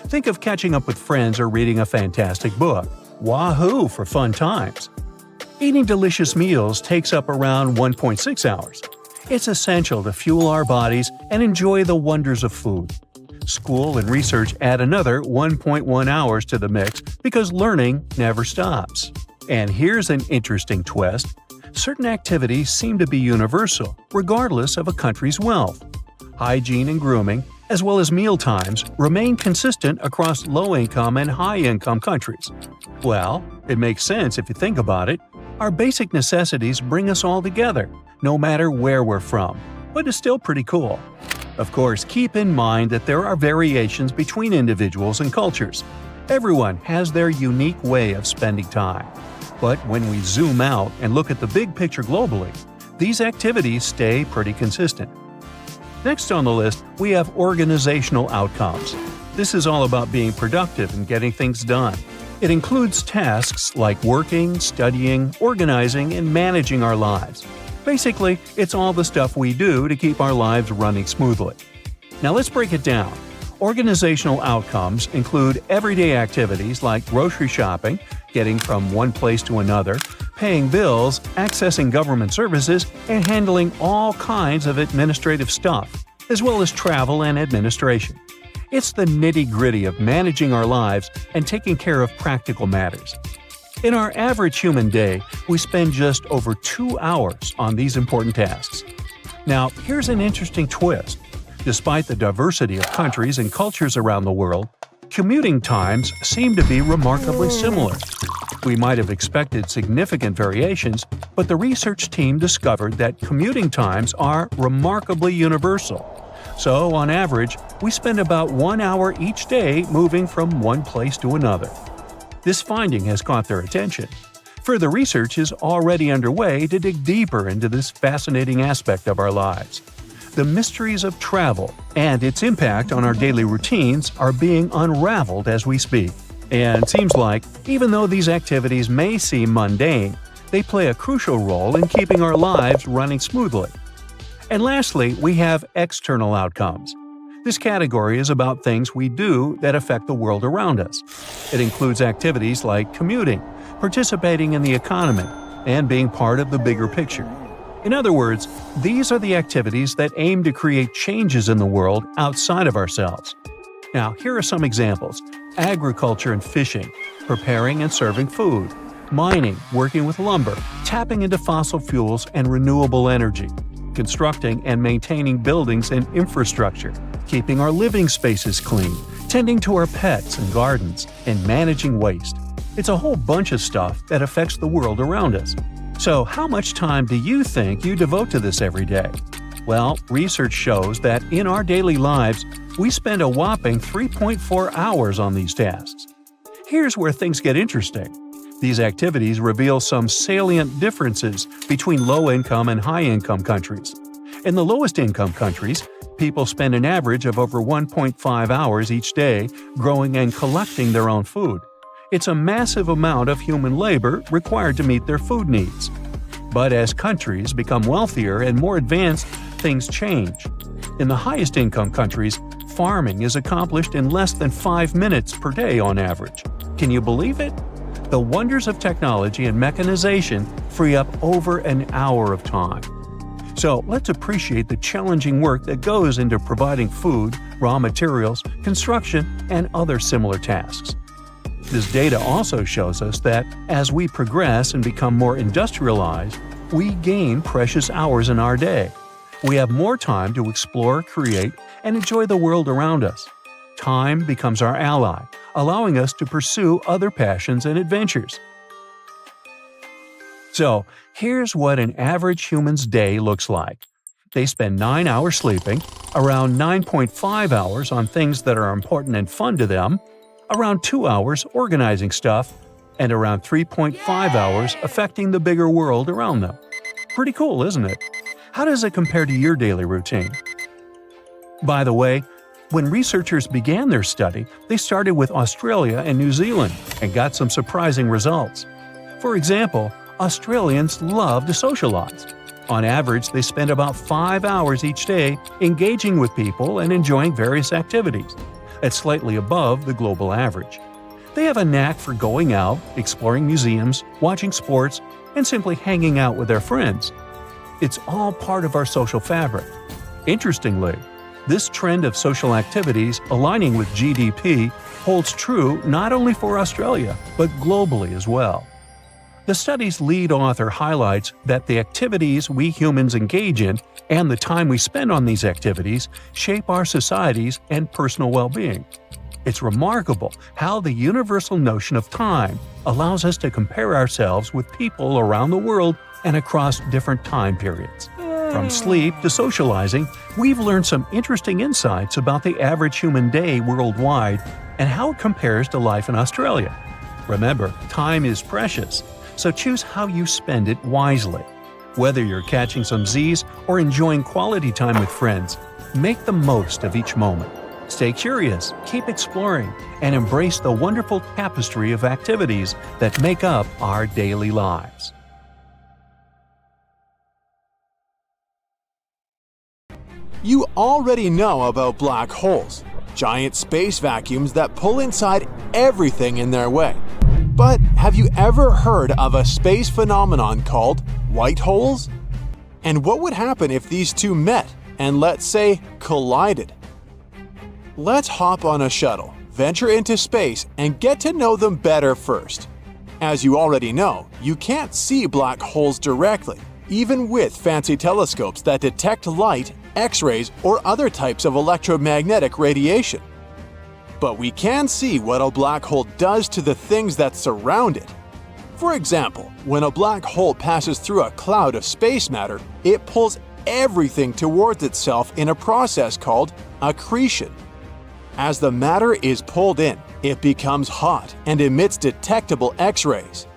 Think of catching up with friends or reading a fantastic book. Wahoo for fun times! Eating delicious meals takes up around 1.6 hours. It's essential to fuel our bodies and enjoy the wonders of food. School and research add another 1.1 hours to the mix because learning never stops. And here's an interesting twist. Certain activities seem to be universal, regardless of a country's wealth. Hygiene and grooming, as well as meal times, remain consistent across low-income and high-income countries. Well, it makes sense if you think about it. Our basic necessities bring us all together, no matter where we're from, but it's still pretty cool. Of course, keep in mind that there are variations between individuals and cultures. Everyone has their unique way of spending time. But when we zoom out and look at the big picture globally, these activities stay pretty consistent. Next on the list, we have organizational outcomes. This is all about being productive and getting things done. It includes tasks like working, studying, organizing, and managing our lives. Basically, it's all the stuff we do to keep our lives running smoothly. Now let's break it down. Organizational outcomes include everyday activities like grocery shopping, getting from one place to another, paying bills, accessing government services, and handling all kinds of administrative stuff, as well as travel and administration. It's the nitty-gritty of managing our lives and taking care of practical matters. In our average human day, we spend just over 2 hours on these important tasks. Now, here's an interesting twist. Despite the diversity of countries and cultures around the world, commuting times seem to be remarkably similar. We might have expected significant variations, but the research team discovered that commuting times are remarkably universal. So, on average, we spend about 1 hour each day moving from one place to another. This finding has caught their attention. Further research is already underway to dig deeper into this fascinating aspect of our lives. The mysteries of travel and its impact on our daily routines are being unraveled as we speak. And it seems like, even though these activities may seem mundane, they play a crucial role in keeping our lives running smoothly. And lastly, we have external outcomes. This category is about things we do that affect the world around us. It includes activities like commuting, participating in the economy, and being part of the bigger picture. In other words, these are the activities that aim to create changes in the world outside of ourselves. Now, here are some examples. Agriculture and fishing, preparing and serving food, mining, working with lumber, tapping into fossil fuels and renewable energy, constructing and maintaining buildings and infrastructure, keeping our living spaces clean, tending to our pets and gardens, and managing waste. It's a whole bunch of stuff that affects the world around us. So, how much time do you think you devote to this every day? Well, research shows that in our daily lives, we spend a whopping 3.4 hours on these tasks. Here's where things get interesting. These activities reveal some salient differences between low-income and high-income countries. In the lowest-income countries, people spend an average of over 1.5 hours each day growing and collecting their own food. It's a massive amount of human labor required to meet their food needs. But as countries become wealthier and more advanced, things change. In the highest income countries, farming is accomplished in less than 5 minutes per day on average. Can you believe it? The wonders of technology and mechanization free up over an hour of time. So let's appreciate the challenging work that goes into providing food, raw materials, construction, and other similar tasks. This data also shows us that as we progress and become more industrialized, we gain precious hours in our day. We have more time to explore, create, and enjoy the world around us. Time becomes our ally, allowing us to pursue other passions and adventures. So, here's what an average human's day looks like. They spend 9 hours sleeping, around 9.5 hours on things that are important and fun to them, around 2 hours organizing stuff, and around 3.5 hours affecting the bigger world around them. Pretty cool, isn't it? How does it compare to your daily routine? By the way, when researchers began their study, they started with Australia and New Zealand and got some surprising results. For example, Australians love to socialize. On average, they spend about 5 hours each day engaging with people and enjoying various activities. That's slightly above the global average. They have a knack for going out, exploring museums, watching sports, and simply hanging out with their friends. It's all part of our social fabric. Interestingly, this trend of social activities aligning with GDP holds true not only for Australia, but globally as well. The study's lead author highlights that the activities we humans engage in and the time we spend on these activities shape our societies and personal well-being. It's remarkable how the universal notion of time allows us to compare ourselves with people around the world and across different time periods. From sleep to socializing, we've learned some interesting insights about the average human day worldwide and how it compares to life in Australia. Remember, time is precious, so choose how you spend it wisely. Whether you're catching some Z's or enjoying quality time with friends, make the most of each moment. Stay curious, keep exploring, and embrace the wonderful tapestry of activities that make up our daily lives. You already know about black holes, giant space vacuums that pull inside everything in their way. But have you ever heard of a space phenomenon called white holes? And what would happen if these two met and, let's say, collided? Let's hop on a shuttle, venture into space, and get to know them better first. As you already know, you can't see black holes directly, even with fancy telescopes that detect light, X-rays, or other types of electromagnetic radiation. But we can see what a black hole does to the things that surround it. For example, when a black hole passes through a cloud of space matter, it pulls everything towards itself in a process called accretion. As the matter is pulled in, it becomes hot and emits detectable X-rays.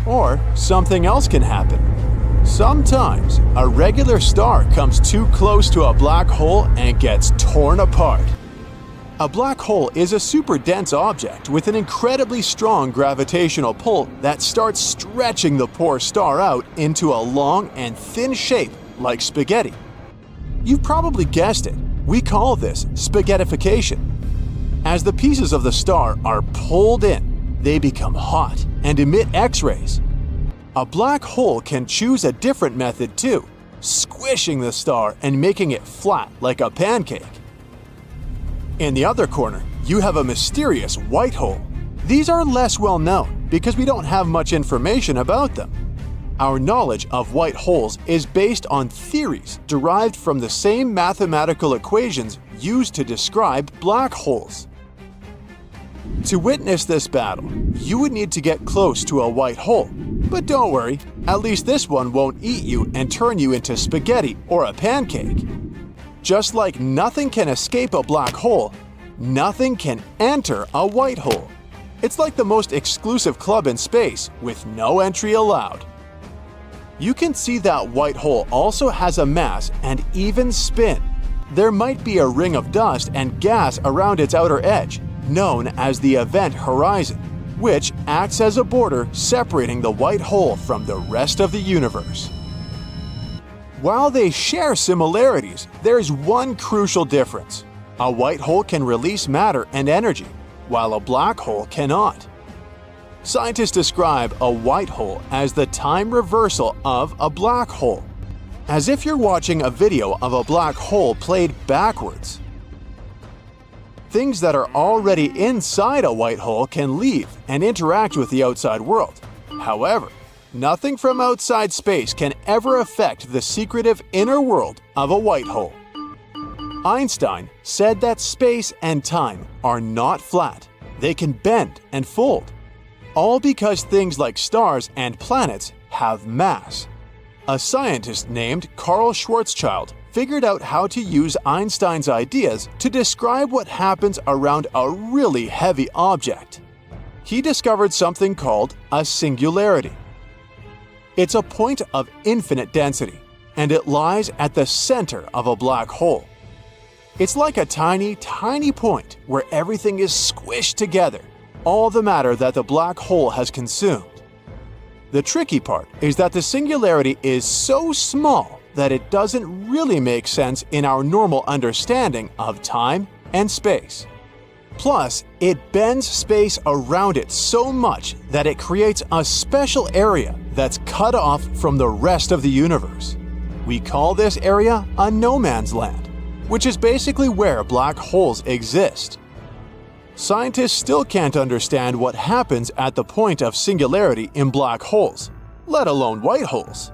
Or something else can happen. Sometimes, a regular star comes too close to a black hole and gets torn apart. A black hole is a super dense object with an incredibly strong gravitational pull that starts stretching the poor star out into a long and thin shape like spaghetti. You've probably guessed it, we call this spaghettification. As the pieces of the star are pulled in, they become hot and emit X-rays. A black hole can choose a different method too, squishing the star and making it flat like a pancake. In the other corner, you have a mysterious white hole. These are less well known because we don't have much information about them. Our knowledge of white holes is based on theories derived from the same mathematical equations used to describe black holes. To witness this battle, you would need to get close to a white hole. But don't worry, at least this one won't eat you and turn you into spaghetti or a pancake. Just like nothing can escape a black hole, nothing can enter a white hole. It's like the most exclusive club in space with no entry allowed. You can see that white hole also has a mass and even spin. There might be a ring of dust and gas around its outer edge, known as the event horizon, which acts as a border separating the white hole from the rest of the universe. While they share similarities, there's one crucial difference. A white hole can release matter and energy, while a black hole cannot. Scientists describe a white hole as the time reversal of a black hole, as if you're watching a video of a black hole played backwards. Things that are already inside a white hole can leave and interact with the outside world. However, nothing from outside space can ever affect the secretive inner world of a white hole. Einstein said that space and time are not flat. They can bend and fold. All because things like stars and planets have mass. A scientist named Carl Schwarzschild figured out how to use Einstein's ideas to describe what happens around a really heavy object. He discovered something called a singularity. It's a point of infinite density, and it lies at the center of a black hole. It's like a tiny, tiny point where everything is squished together, all the matter that the black hole has consumed. The tricky part is that the singularity is so small that it doesn't really make sense in our normal understanding of time and space. Plus, it bends space around it so much that it creates a special area that's cut off from the rest of the universe. We call this area a no man's land, which is basically where black holes exist. Scientists still can't understand what happens at the point of singularity in black holes, let alone white holes.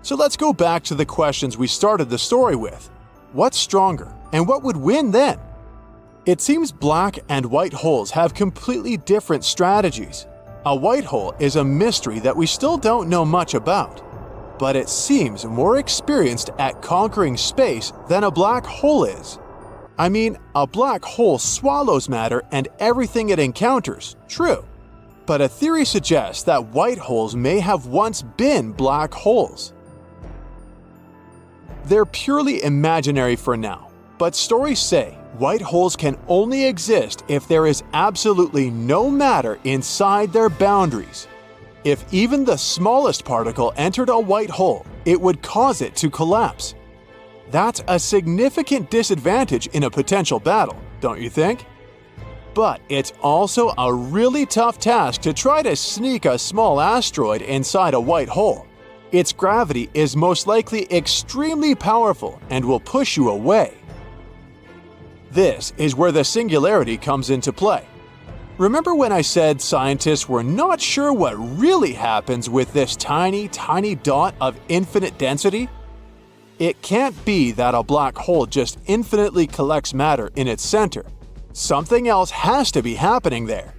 So let's go back to the questions we started the story with. What's stronger, and what would win then? It seems black and white holes have completely different strategies. A white hole is a mystery that we still don't know much about, but it seems more experienced at conquering space than a black hole is. I mean, a black hole swallows matter and everything it encounters, true. But a theory suggests that white holes may have once been black holes. They're purely imaginary for now, but stories say white holes can only exist if there is absolutely no matter inside their boundaries. If even the smallest particle entered a white hole, it would cause it to collapse. That's a significant disadvantage in a potential battle, don't you think? But it's also a really tough task to try to sneak a small asteroid inside a white hole. Its gravity is most likely extremely powerful and will push you away. This is where the singularity comes into play. Remember when I said scientists were not sure what really happens with this tiny dot of infinite density? It can't be that a black hole just infinitely collects matter in its center. Something else has to be happening there.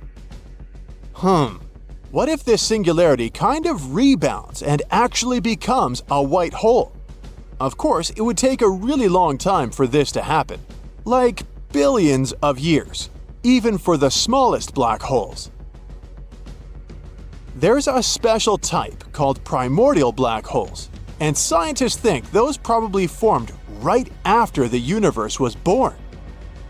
What if this singularity kind of rebounds and actually becomes a white hole? Of course, it would take a really long time for this to happen. Like billions of years, even for the smallest black holes. There's a special type called primordial black holes, and scientists think those probably formed right after the universe was born.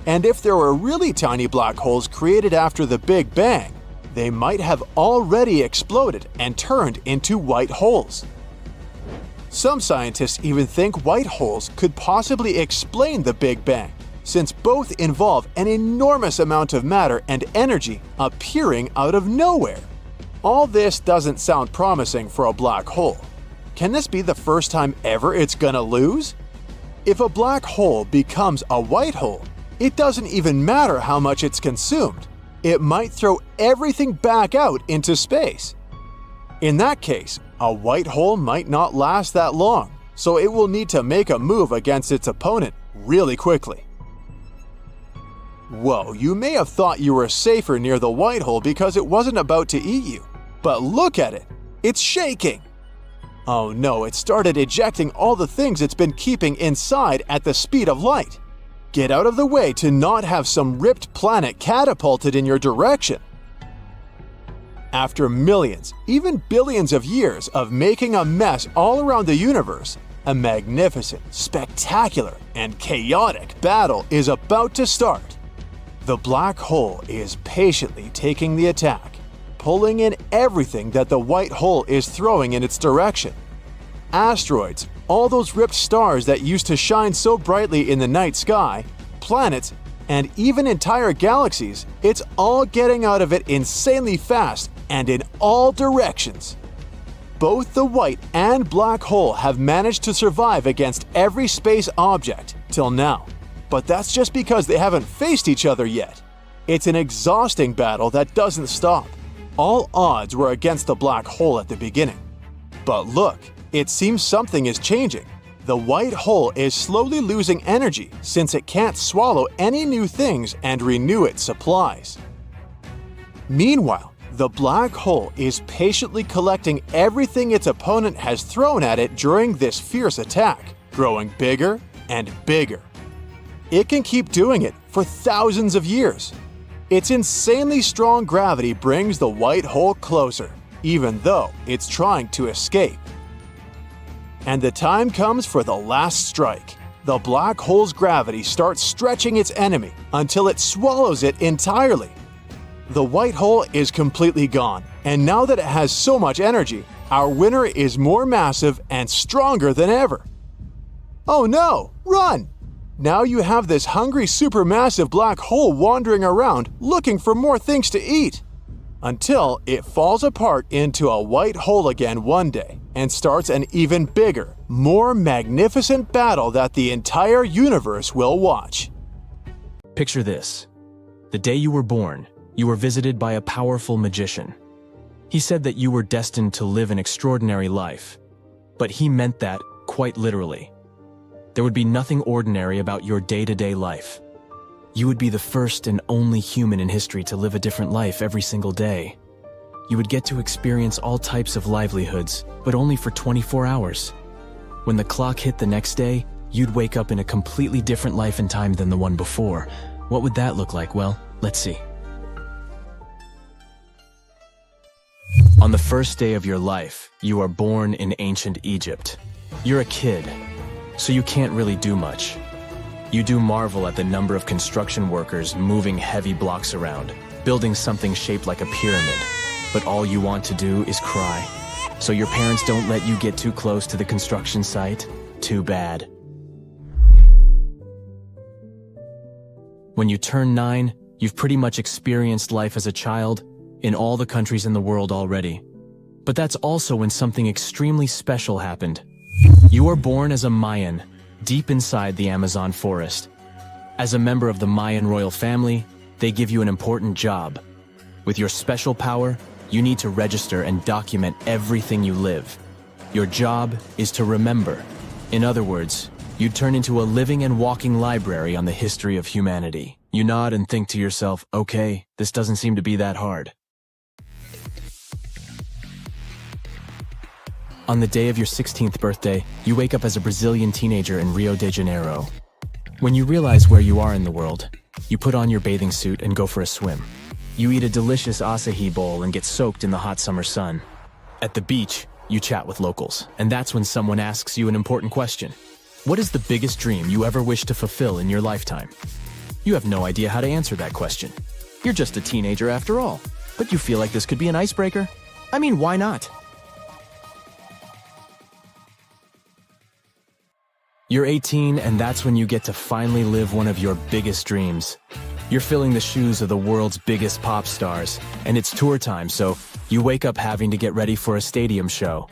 And if there were really tiny black holes created after the Big Bang, they might have already exploded and turned into white holes. Some scientists even think white holes could possibly explain the Big Bang, since both involve an enormous amount of matter and energy appearing out of nowhere. All this doesn't sound promising for a black hole. Can this be the first time ever it's gonna lose? If a black hole becomes a white hole, it doesn't even matter how much it's consumed. It might throw everything back out into space. In that case, a white hole might not last that long, so it will need to make a move against its opponent really quickly. Whoa, you may have thought you were safer near the white hole because it wasn't about to eat you. But look at it! It's shaking! Oh no, it started ejecting all the things it's been keeping inside at the speed of light. Get out of the way to not have some ripped planet catapulted in your direction. After millions, even billions of years of making a mess all around the universe, a magnificent, spectacular, and chaotic battle is about to start. The black hole is patiently taking the attack, pulling in everything that the white hole is throwing in its direction. Asteroids, all those ripped stars that used to shine so brightly in the night sky, planets, and even entire galaxies, it's all getting out of it insanely fast and in all directions. Both the white and black hole have managed to survive against every space object till now. But that's just because they haven't faced each other yet. It's an exhausting battle that doesn't stop. All odds were against the black hole at the beginning. But look, it seems something is changing. The white hole is slowly losing energy since it can't swallow any new things and renew its supplies. Meanwhile, the black hole is patiently collecting everything its opponent has thrown at it during this fierce attack, growing bigger and bigger. It can keep doing it for thousands of years. Its insanely strong gravity brings the white hole closer, even though it's trying to escape. And the time comes for the last strike. The black hole's gravity starts stretching its enemy until it swallows it entirely. the white hole is completely gone, and now that it has so much energy, our winner is more massive and stronger than ever. Oh no! Run! Now you have this hungry supermassive black hole wandering around looking for more things to eat. Until it falls apart into a white hole again one day and starts an even bigger, more magnificent battle that the entire universe will watch. Picture this. The day you were born, you were visited by a powerful magician. He said that you were destined to live an extraordinary life, but he meant that quite literally. There would be nothing ordinary about your day-to-day life. You would be the first and only human in history to live a different life every single day. You would get to experience all types of livelihoods, but only for 24 hours. When the clock hit the next day, you'd wake up in a completely different life and time than the one before. What would that look like? Well, let's see. On the first day of your life, you are born in ancient Egypt. You're a kid, so you can't really do much. You do marvel at the number of construction workers moving heavy blocks around, building something shaped like a pyramid. But all you want to do is cry. So your parents don't let you get too close to the construction site? Too bad. When you turn 9, you've pretty much experienced life as a child in all the countries in the world already. But that's also when something extremely special happened. You are born as a Mayan, deep inside the Amazon forest. As a member of the Mayan royal family, they give you an important job. With your special power, you need to register and document everything you live. Your job is to remember. In other words, you turn into a living and walking library on the history of humanity. You nod and think to yourself, okay, this doesn't seem to be that hard. On the day of your 16th birthday, you wake up as a Brazilian teenager in Rio de Janeiro. When you realize where you are in the world, you put on your bathing suit and go for a swim. You eat a delicious acai bowl and get soaked in the hot summer sun. At the beach, you chat with locals, and that's when someone asks you an important question. What is the biggest dream you ever wish to fulfill in your lifetime? You have no idea how to answer that question. You're just a teenager after all, but you feel like this could be an icebreaker. I mean, why not? You're 18, and that's when you get to finally live one of your biggest dreams. You're filling the shoes of the world's biggest pop stars, and it's tour time, so you wake up having to get ready for a stadium show.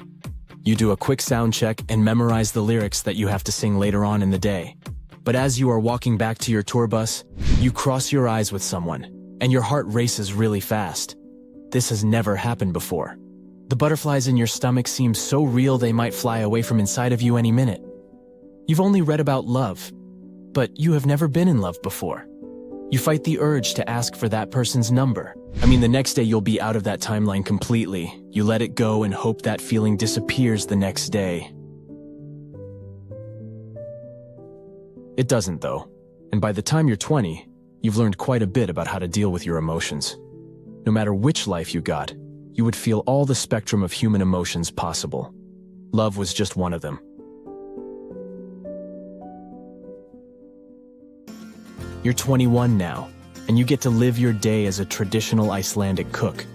You do a quick sound check and memorize the lyrics that you have to sing later on in the day. But as you are walking back to your tour bus, you cross your eyes with someone, and your heart races really fast. This has never happened before. The butterflies in your stomach seem so real they might fly away from inside of you any minute. You've only read about love, but you have never been in love before. You fight the urge to ask for that person's number. The next day you'll be out of that timeline completely. You let it go and hope that feeling disappears the next day. It doesn't, though. And by the time you're 20, you've learned quite a bit about how to deal with your emotions. No matter which life you got, you would feel all the spectrum of human emotions possible. Love was just one of them. You're 21 now, and you get to live your day as a traditional Icelandic cook.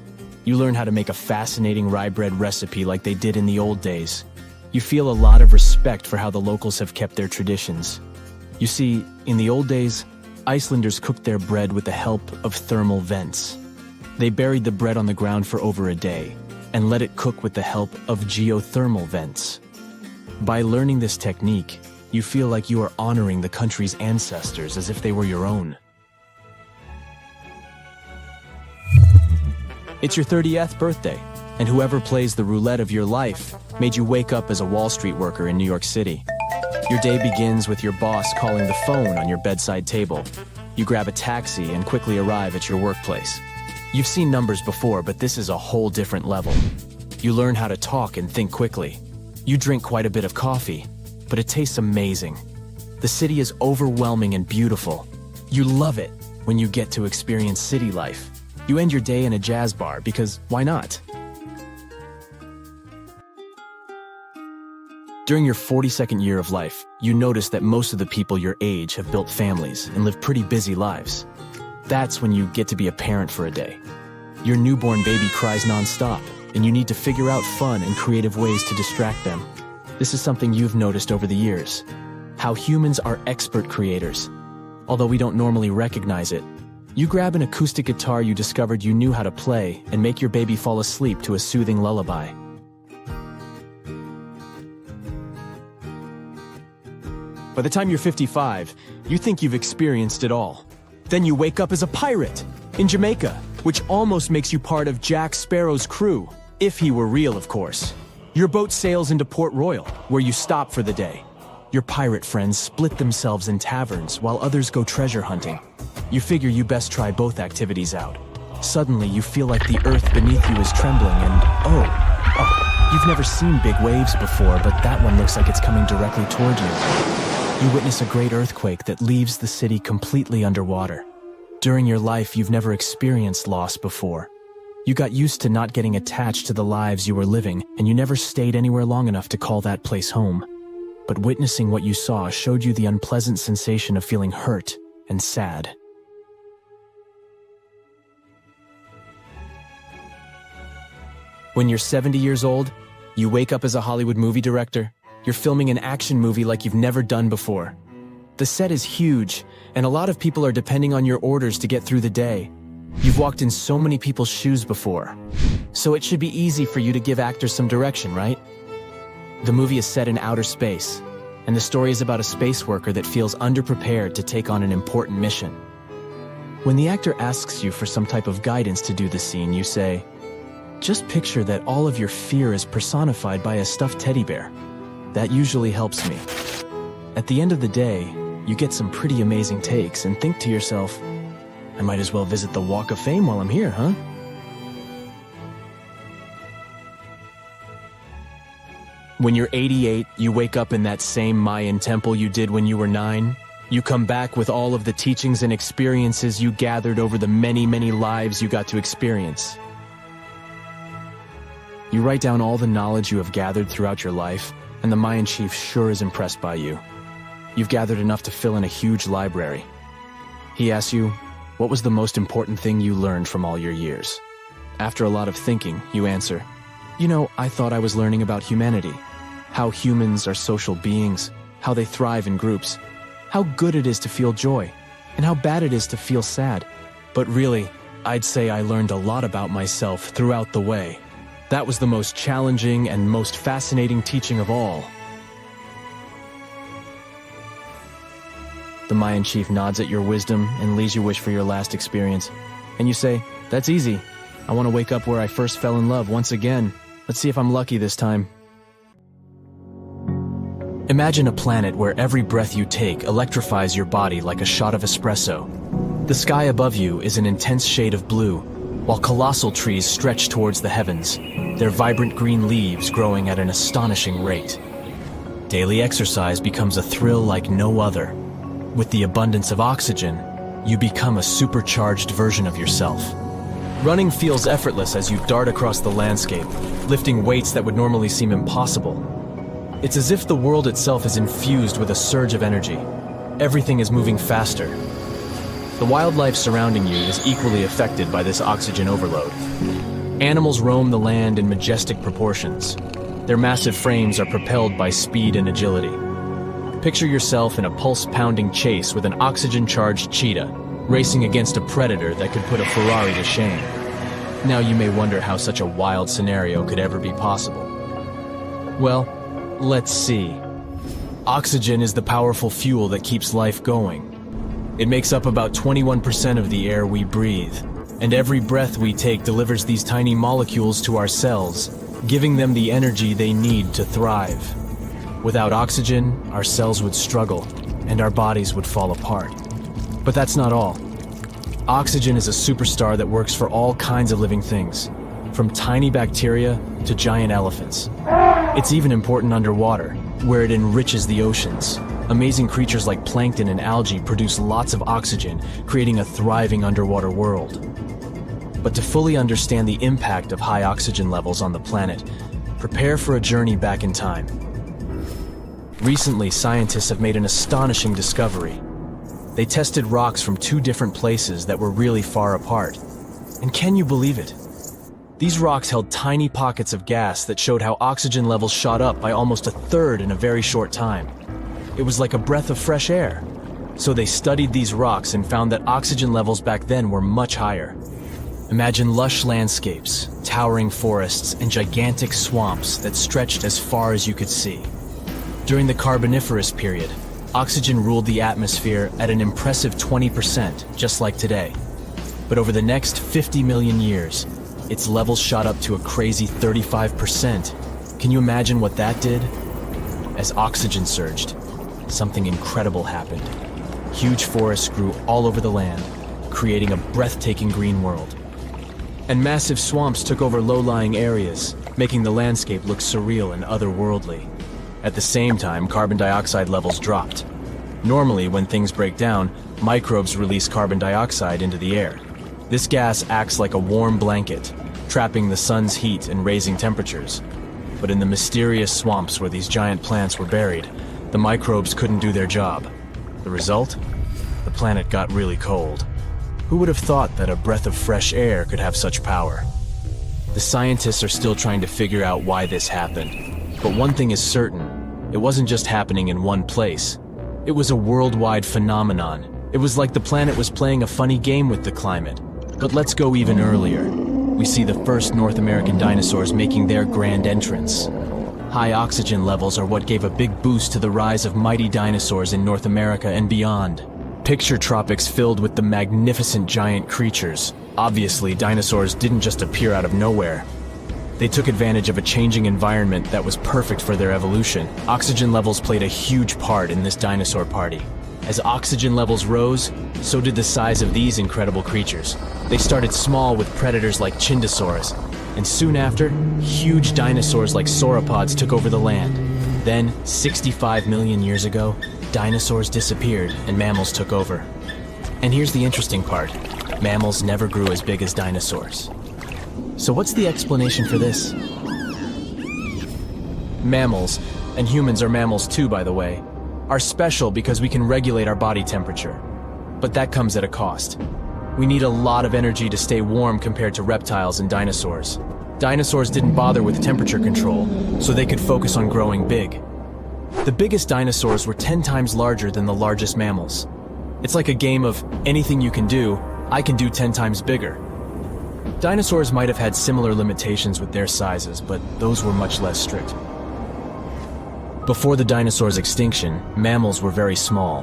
You learn how to make a fascinating rye bread recipe like they did in the old days. You feel a lot of respect for how the locals have kept their traditions. You see, in the old days, Icelanders cooked their bread with the help of thermal vents. They buried the bread on the ground for over a day, and let it cook with the help of geothermal vents. By learning this technique, you feel like you are honoring the country's ancestors as if they were your own. It's your 30th birthday, and whoever plays the roulette of your life made you wake up as a Wall Street worker in New York City. Your day begins with your boss calling the phone on your bedside table. You grab a taxi and quickly arrive at your workplace. You've seen numbers before, but this is a whole different level. You learn how to talk and think quickly. You drink quite a bit of coffee, but it tastes amazing. The city is overwhelming and beautiful. You love it when you get to experience city life. You end your day in a jazz bar because why not? During your 42nd year of life, you notice that most of the people your age have built families and live pretty busy lives. That's when you get to be a parent for a day. Your newborn baby cries non-stop, and you need to figure out fun and creative ways to distract them. This is something you've noticed over the years. How humans are expert creators. Although we don't normally recognize it. You grab an acoustic guitar you discovered you knew how to play and make your baby fall asleep to a soothing lullaby. By the time you're 55, you think you've experienced it all. Then you wake up as a pirate in Jamaica, which almost makes you part of Jack Sparrow's crew, if he were real, of course. Your boat sails into Port Royal, where you stop for the day. Your pirate friends split themselves in taverns while others go treasure hunting. You figure you best try both activities out. Suddenly, you feel like the earth beneath you is trembling and oh, you've never seen big waves before, but that one looks like it's coming directly toward you. You witness a great earthquake that leaves the city completely underwater. During your life, you've never experienced loss before. You got used to not getting attached to the lives you were living, and you never stayed anywhere long enough to call that place home. But witnessing what you saw showed you the unpleasant sensation of feeling hurt and sad. When you're 70 years old, you wake up as a Hollywood movie director. You're filming an action movie like you've never done before. The set is huge, and a lot of people are depending on your orders to get through the day. You've walked in so many people's shoes before, so it should be easy for you to give actors some direction, right? The movie is set in outer space, and the story is about a space worker that feels underprepared to take on an important mission. When the actor asks you for some type of guidance to do the scene, you say, "Just picture that all of your fear is personified by a stuffed teddy bear." That usually helps me. At the end of the day, you get some pretty amazing takes and think to yourself, I might as well visit the Walk of Fame while I'm here, huh? When you're 88, you wake up in that same Mayan temple you did when you were 9. You come back with all of the teachings and experiences you gathered over the many, many lives you got to experience. You write down all the knowledge you have gathered throughout your life, and the Mayan chief sure is impressed by you. You've gathered enough to fill in a huge library. He asks you, what was the most important thing you learned from all your years? After a lot of thinking, you answer, I thought I was learning about humanity, how humans are social beings, how they thrive in groups, how good it is to feel joy, and how bad it is to feel sad. But really, I'd say I learned a lot about myself throughout the way. That was the most challenging and most fascinating teaching of all. The Mayan chief nods at your wisdom and leaves you wish for your last experience. And you say, that's easy. I want to wake up where I first fell in love once again. Let's see if I'm lucky this time. Imagine a planet where every breath you take electrifies your body like a shot of espresso. The sky above you is an intense shade of blue, while colossal trees stretch towards the heavens, their vibrant green leaves growing at an astonishing rate. Daily exercise becomes a thrill like no other. With the abundance of oxygen, you become a supercharged version of yourself. Running feels effortless as you dart across the landscape, lifting weights that would normally seem impossible. It's as if the world itself is infused with a surge of energy. Everything is moving faster. The wildlife surrounding you is equally affected by this oxygen overload. Animals roam the land in majestic proportions. Their massive frames are propelled by speed and agility. Picture yourself in a pulse-pounding chase with an oxygen-charged cheetah, racing against a predator that could put a Ferrari to shame. Now you may wonder how such a wild scenario could ever be possible. Well, let's see. Oxygen is the powerful fuel that keeps life going. It makes up about 21% of the air we breathe, and every breath we take delivers these tiny molecules to our cells, giving them the energy they need to thrive. Without oxygen, our cells would struggle, and our bodies would fall apart. But that's not all. Oxygen is a superstar that works for all kinds of living things, from tiny bacteria to giant elephants. It's even important underwater, where it enriches the oceans. Amazing creatures like plankton and algae produce lots of oxygen, creating a thriving underwater world. But to fully understand the impact of high oxygen levels on the planet, prepare for a journey back in time. Recently, scientists have made an astonishing discovery. They tested rocks from two different places that were really far apart. And can you believe it? These rocks held tiny pockets of gas that showed how oxygen levels shot up by almost a third in a very short time. It was like a breath of fresh air. So they studied these rocks and found that oxygen levels back then were much higher. Imagine lush landscapes, towering forests, and gigantic swamps that stretched as far as you could see. During the Carboniferous period, oxygen ruled the atmosphere at an impressive 20%, just like today. But over the next 50 million years, its levels shot up to a crazy 35%. Can you imagine what that did? As oxygen surged, something incredible happened. Huge forests grew all over the land, creating a breathtaking green world. And massive swamps took over low-lying areas, making the landscape look surreal and otherworldly. At the same time, carbon dioxide levels dropped. Normally, when things break down, microbes release carbon dioxide into the air. This gas acts like a warm blanket, trapping the sun's heat and raising temperatures. But in the mysterious swamps where these giant plants were buried, the microbes couldn't do their job. The result? The planet got really cold. Who would have thought that a breath of fresh air could have such power? The scientists are still trying to figure out why this happened. But one thing is certain, it wasn't just happening in one place. It was a worldwide phenomenon. It was like the planet was playing a funny game with the climate. But let's go even earlier. We see the first North American dinosaurs making their grand entrance. High oxygen levels are what gave a big boost to the rise of mighty dinosaurs in North America and beyond. Picture tropics filled with the magnificent giant creatures. Obviously, dinosaurs didn't just appear out of nowhere. They took advantage of a changing environment that was perfect for their evolution. Oxygen levels played a huge part in this dinosaur party. As oxygen levels rose, so did the size of these incredible creatures. They started small with predators like Chindosaurus, and soon after, huge dinosaurs like sauropods took over the land. Then, 65 million years ago, dinosaurs disappeared and mammals took over. And here's the interesting part. Mammals never grew as big as dinosaurs. So what's the explanation for this? Mammals, and humans are mammals too, by the way, are special because we can regulate our body temperature. But that comes at a cost. We need a lot of energy to stay warm compared to reptiles and dinosaurs. Dinosaurs didn't bother with temperature control, so they could focus on growing big. The biggest dinosaurs were 10 times larger than the largest mammals. It's like a game of anything you can do, I can do 10 times bigger. Dinosaurs might have had similar limitations with their sizes, but those were much less strict. Before the dinosaurs' extinction, mammals were very small.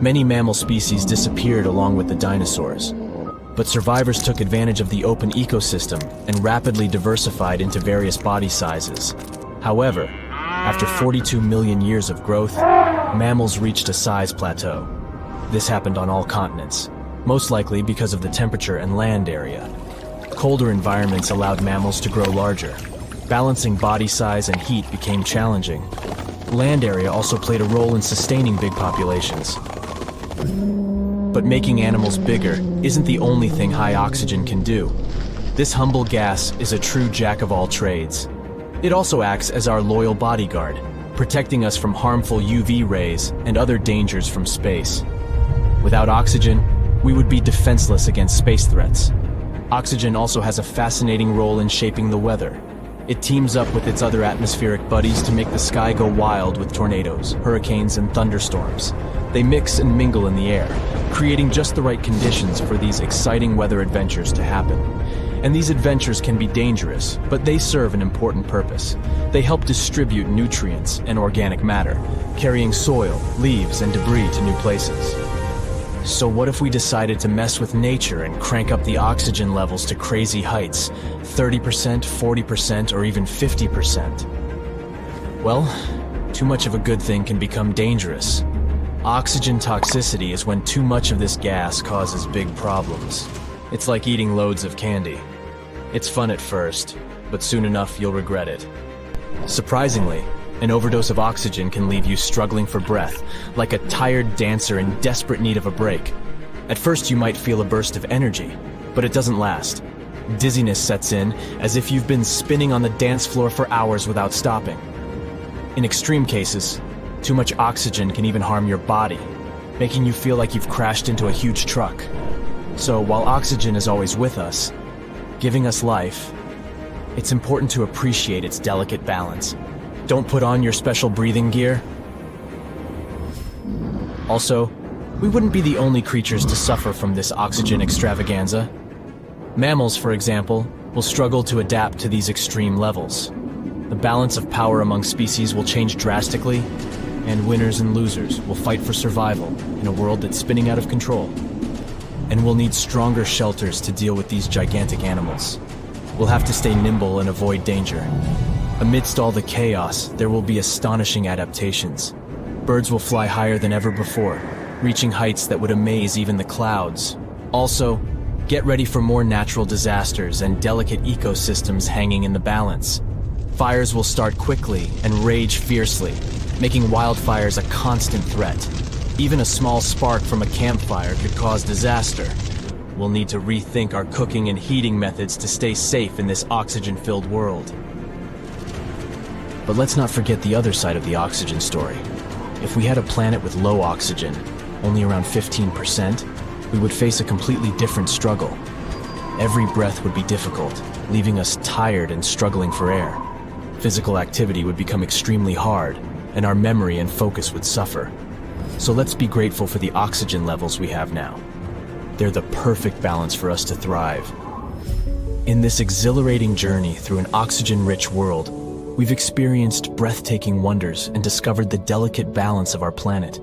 Many mammal species disappeared along with the dinosaurs. But survivors took advantage of the open ecosystem and rapidly diversified into various body sizes. However, after 42 million years of growth, mammals reached a size plateau. This happened on all continents, most likely because of the temperature and land area. Colder environments allowed mammals to grow larger. Balancing body size and heat became challenging. Land area also played a role in sustaining big populations. But making animals bigger isn't the only thing high oxygen can do. This humble gas is a true jack of all trades. It also acts as our loyal bodyguard, protecting us from harmful UV rays and other dangers from space. Without oxygen, we would be defenseless against space threats. Oxygen also has a fascinating role in shaping the weather. It teams up with its other atmospheric buddies to make the sky go wild with tornadoes, hurricanes, and thunderstorms. They mix and mingle in the air, creating just the right conditions for these exciting weather adventures to happen. And these adventures can be dangerous, but they serve an important purpose. They help distribute nutrients and organic matter, carrying soil, leaves, and debris to new places. So what if we decided to mess with nature and crank up the oxygen levels to crazy heights, 30%, 40%, or even 50%? Well, too much of a good thing can become dangerous. Oxygen toxicity is when too much of this gas causes big problems. It's like eating loads of candy. It's fun at first, but soon enough you'll regret it. Surprisingly, an overdose of oxygen can leave you struggling for breath, like a tired dancer in desperate need of a break. At first you might feel a burst of energy, but it doesn't last. Dizziness sets in, as if you've been spinning on the dance floor for hours without stopping. In extreme cases, too much oxygen can even harm your body, making you feel like you've crashed into a huge truck. So while oxygen is always with us, giving us life, it's important to appreciate its delicate balance. Don't put on your special breathing gear. Also, we wouldn't be the only creatures to suffer from this oxygen extravaganza. Mammals, for example, will struggle to adapt to these extreme levels. The balance of power among species will change drastically, and winners and losers will fight for survival in a world that's spinning out of control. And we'll need stronger shelters to deal with these gigantic animals. We'll have to stay nimble and avoid danger. Amidst all the chaos, there will be astonishing adaptations. Birds will fly higher than ever before, reaching heights that would amaze even the clouds. Also, get ready for more natural disasters and delicate ecosystems hanging in the balance. Fires will start quickly and rage fiercely, making wildfires a constant threat. Even a small spark from a campfire could cause disaster. We'll need to rethink our cooking and heating methods to stay safe in this oxygen-filled world. But let's not forget the other side of the oxygen story. If we had a planet with low oxygen, only around 15%, we would face a completely different struggle. Every breath would be difficult, leaving us tired and struggling for air. Physical activity would become extremely hard, and our memory and focus would suffer. So let's be grateful for the oxygen levels we have now. They're the perfect balance for us to thrive. In this exhilarating journey through an oxygen-rich world, we've experienced breathtaking wonders and discovered the delicate balance of our planet.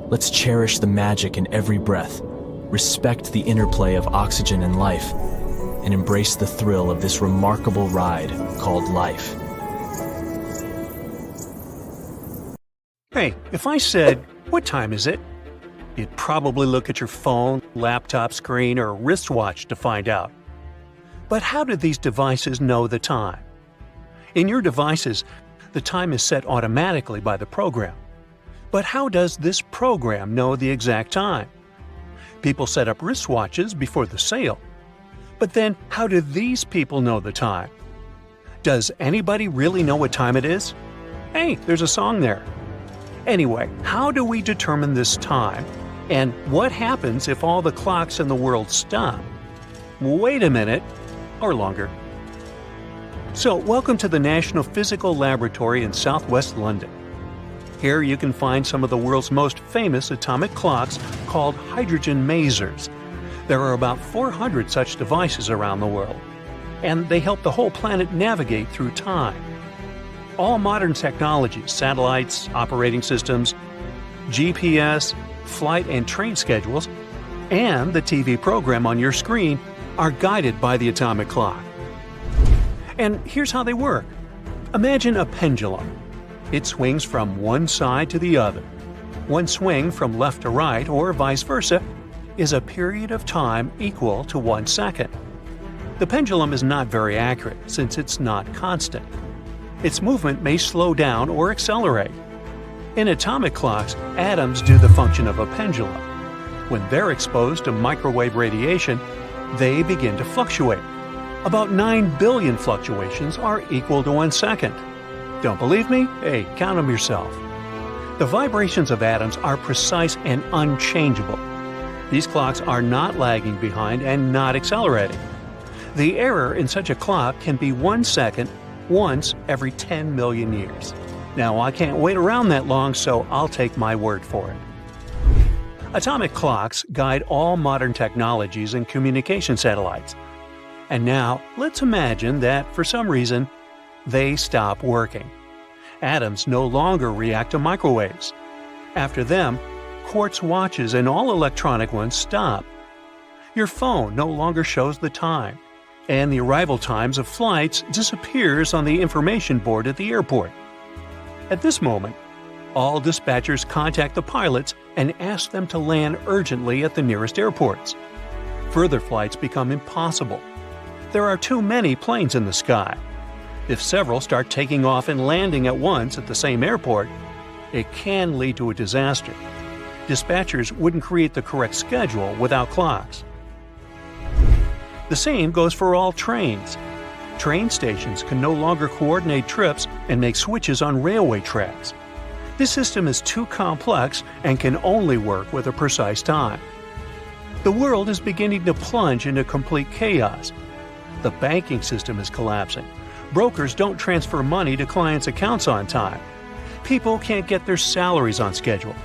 Let's cherish the magic in every breath, respect the interplay of oxygen and life, and embrace the thrill of this remarkable ride called life. Hey, if I said, "What time is it?" you'd probably look at your phone, laptop screen, or wristwatch to find out. But how do these devices know the time? In your devices, the time is set automatically by the program. But how does this program know the exact time? People set up wristwatches before the sale. But then, how do these people know the time? Does anybody really know what time it is? Hey, there's a song there. Anyway, how do we determine this time? And what happens if all the clocks in the world stop? Wait a minute, or longer. So, welcome to the National Physical Laboratory in southwest London. Here you can find some of the world's most famous atomic clocks called hydrogen masers. There are about 400 such devices around the world, and they help the whole planet navigate through time. All modern technologies, satellites, operating systems, GPS, flight and train schedules, and the TV program on your screen are guided by the atomic clock. And here's how they work. Imagine a pendulum. It swings from one side to the other. One swing from left to right, or vice versa, is a period of time equal to 1 second. The pendulum is not very accurate since it's not constant. Its movement may slow down or accelerate. In atomic clocks, atoms do the function of a pendulum. When they're exposed to microwave radiation, they begin to fluctuate. About 9 billion fluctuations are equal to 1 second. Don't believe me? Hey, count them yourself. The vibrations of atoms are precise and unchangeable. These clocks are not lagging behind and not accelerating. The error in such a clock can be 1 second once every 10 million years. Now, I can't wait around that long, so I'll take my word for it. Atomic clocks guide all modern technologies and communication satellites. And now, let's imagine that, for some reason, they stop working. Atoms no longer react to microwaves. After them, quartz watches and all electronic ones stop. Your phone no longer shows the time, and the arrival times of flights disappears on the information board at the airport. At this moment, all dispatchers contact the pilots and ask them to land urgently at the nearest airports. Further flights become impossible. There are too many planes in the sky. If several start taking off and landing at once at the same airport, it can lead to a disaster. Dispatchers wouldn't create the correct schedule without clocks. The same goes for all trains. Train stations can no longer coordinate trips and make switches on railway tracks. This system is too complex and can only work with a precise time. The world is beginning to plunge into complete chaos. The banking system is collapsing. Brokers don't transfer money to clients' accounts on time. People can't get their salaries on schedule.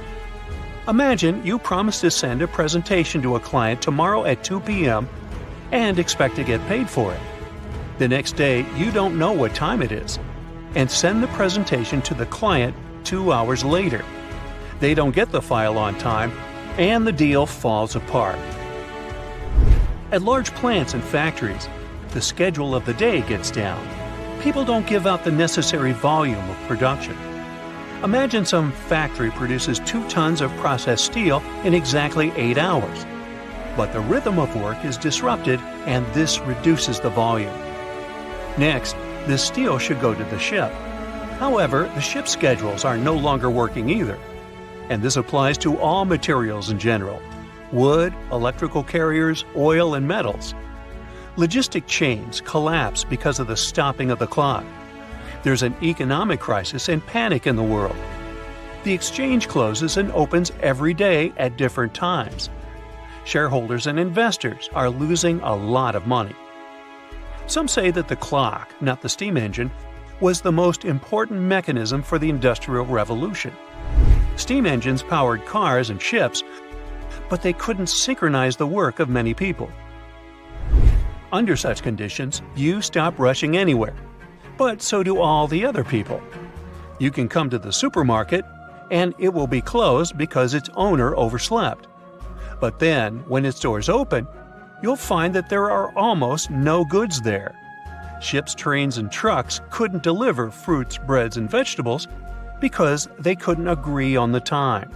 Imagine you promise to send a presentation to a client tomorrow at 2 p.m. and expect to get paid for it. The next day, you don't know what time it is, and send the presentation to the client 2 hours later. They don't get the file on time, and the deal falls apart. At large plants and factories, the schedule of the day gets down. People don't give out the necessary volume of production. Imagine some factory produces 2 tons of processed steel in exactly 8 hours. But the rhythm of work is disrupted, and this reduces the volume. Next, this steel should go to the ship. However, the ship's schedules are no longer working either. And this applies to all materials in general: wood, electrical carriers, oil, and metals. Logistic chains collapse because of the stopping of the clock. There's an economic crisis and panic in the world. The exchange closes and opens every day at different times. Shareholders and investors are losing a lot of money. Some say that the clock, not the steam engine, was the most important mechanism for the Industrial Revolution. Steam engines powered cars and ships, but they couldn't synchronize the work of many people. Under such conditions, you stop rushing anywhere, but so do all the other people. You can come to the supermarket, and it will be closed because its owner overslept. But then, when its doors open, you'll find that there are almost no goods there. Ships, trains, and trucks couldn't deliver fruits, breads, and vegetables because they couldn't agree on the time.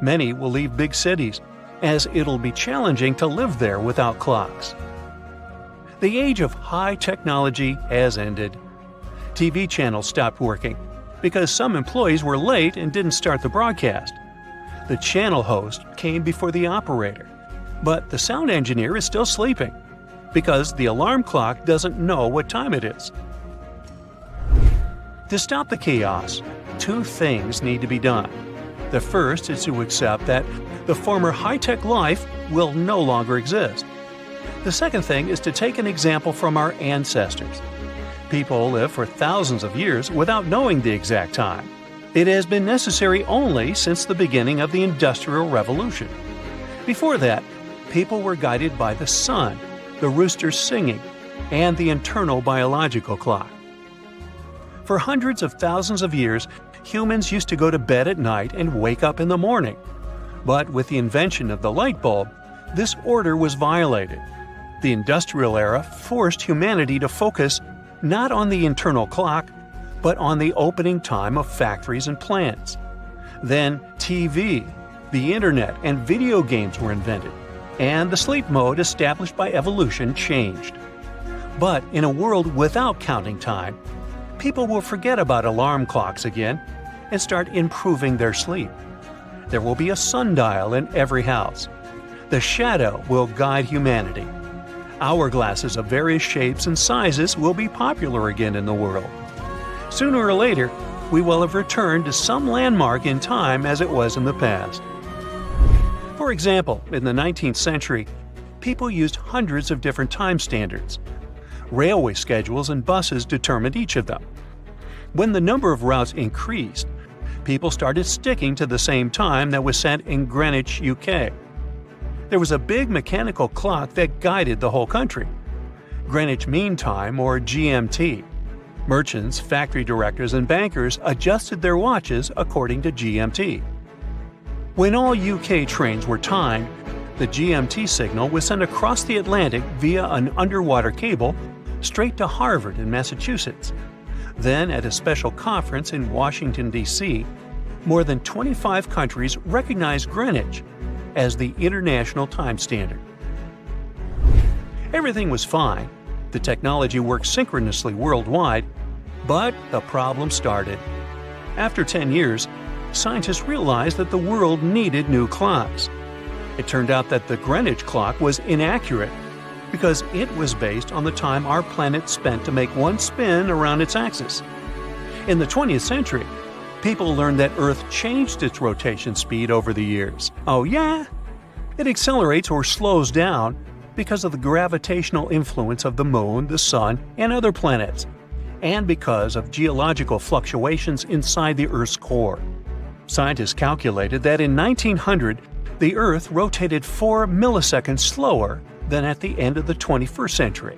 Many will leave big cities, as it'll be challenging to live there without clocks. The age of high technology has ended. TV channels stopped working because some employees were late and didn't start the broadcast. The channel host came before the operator, but the sound engineer is still sleeping because the alarm clock doesn't know what time it is. To stop the chaos, 2 things need to be done. The first is to accept that the former high-tech life will no longer exist. The second thing is to take an example from our ancestors. People live for thousands of years without knowing the exact time. It has been necessary only since the beginning of the Industrial Revolution. Before that, people were guided by the sun, the roosters singing, and the internal biological clock. For hundreds of thousands of years, humans used to go to bed at night and wake up in the morning. But with the invention of the light bulb, this order was violated. The industrial era forced humanity to focus not on the internal clock, but on the opening time of factories and plants. Then TV, the internet, and video games were invented, and the sleep mode established by evolution changed. But in a world without counting time, people will forget about alarm clocks again and start improving their sleep. There will be a sundial in every house. The shadow will guide humanity. Hourglasses of various shapes and sizes will be popular again in the world. Sooner or later, we will have returned to some landmark in time as it was in the past. For example, in the 19th century, people used hundreds of different time standards. Railway schedules and buses determined each of them. When the number of routes increased, people started sticking to the same time that was set in Greenwich, UK. There was a big mechanical clock that guided the whole country, Greenwich Mean Time, or GMT. Merchants, factory directors, and bankers adjusted their watches according to GMT. When all UK trains were timed, the GMT signal was sent across the Atlantic via an underwater cable straight to Harvard in Massachusetts. Then, at a special conference in Washington, D.C., more than 25 countries recognized Greenwich as the international time standard. Everything was fine. The technology worked synchronously worldwide, but the problem started. After 10 years, scientists realized that the world needed new clocks. It turned out that the Greenwich clock was inaccurate because it was based on the time our planet spent to make one spin around its axis. In the 20th century, people learned that Earth changed its rotation speed over the years. Oh yeah? It accelerates or slows down because of the gravitational influence of the Moon, the Sun, and other planets, and because of geological fluctuations inside the Earth's core. Scientists calculated that in 1900, the Earth rotated 4 milliseconds slower than at the end of the 21st century.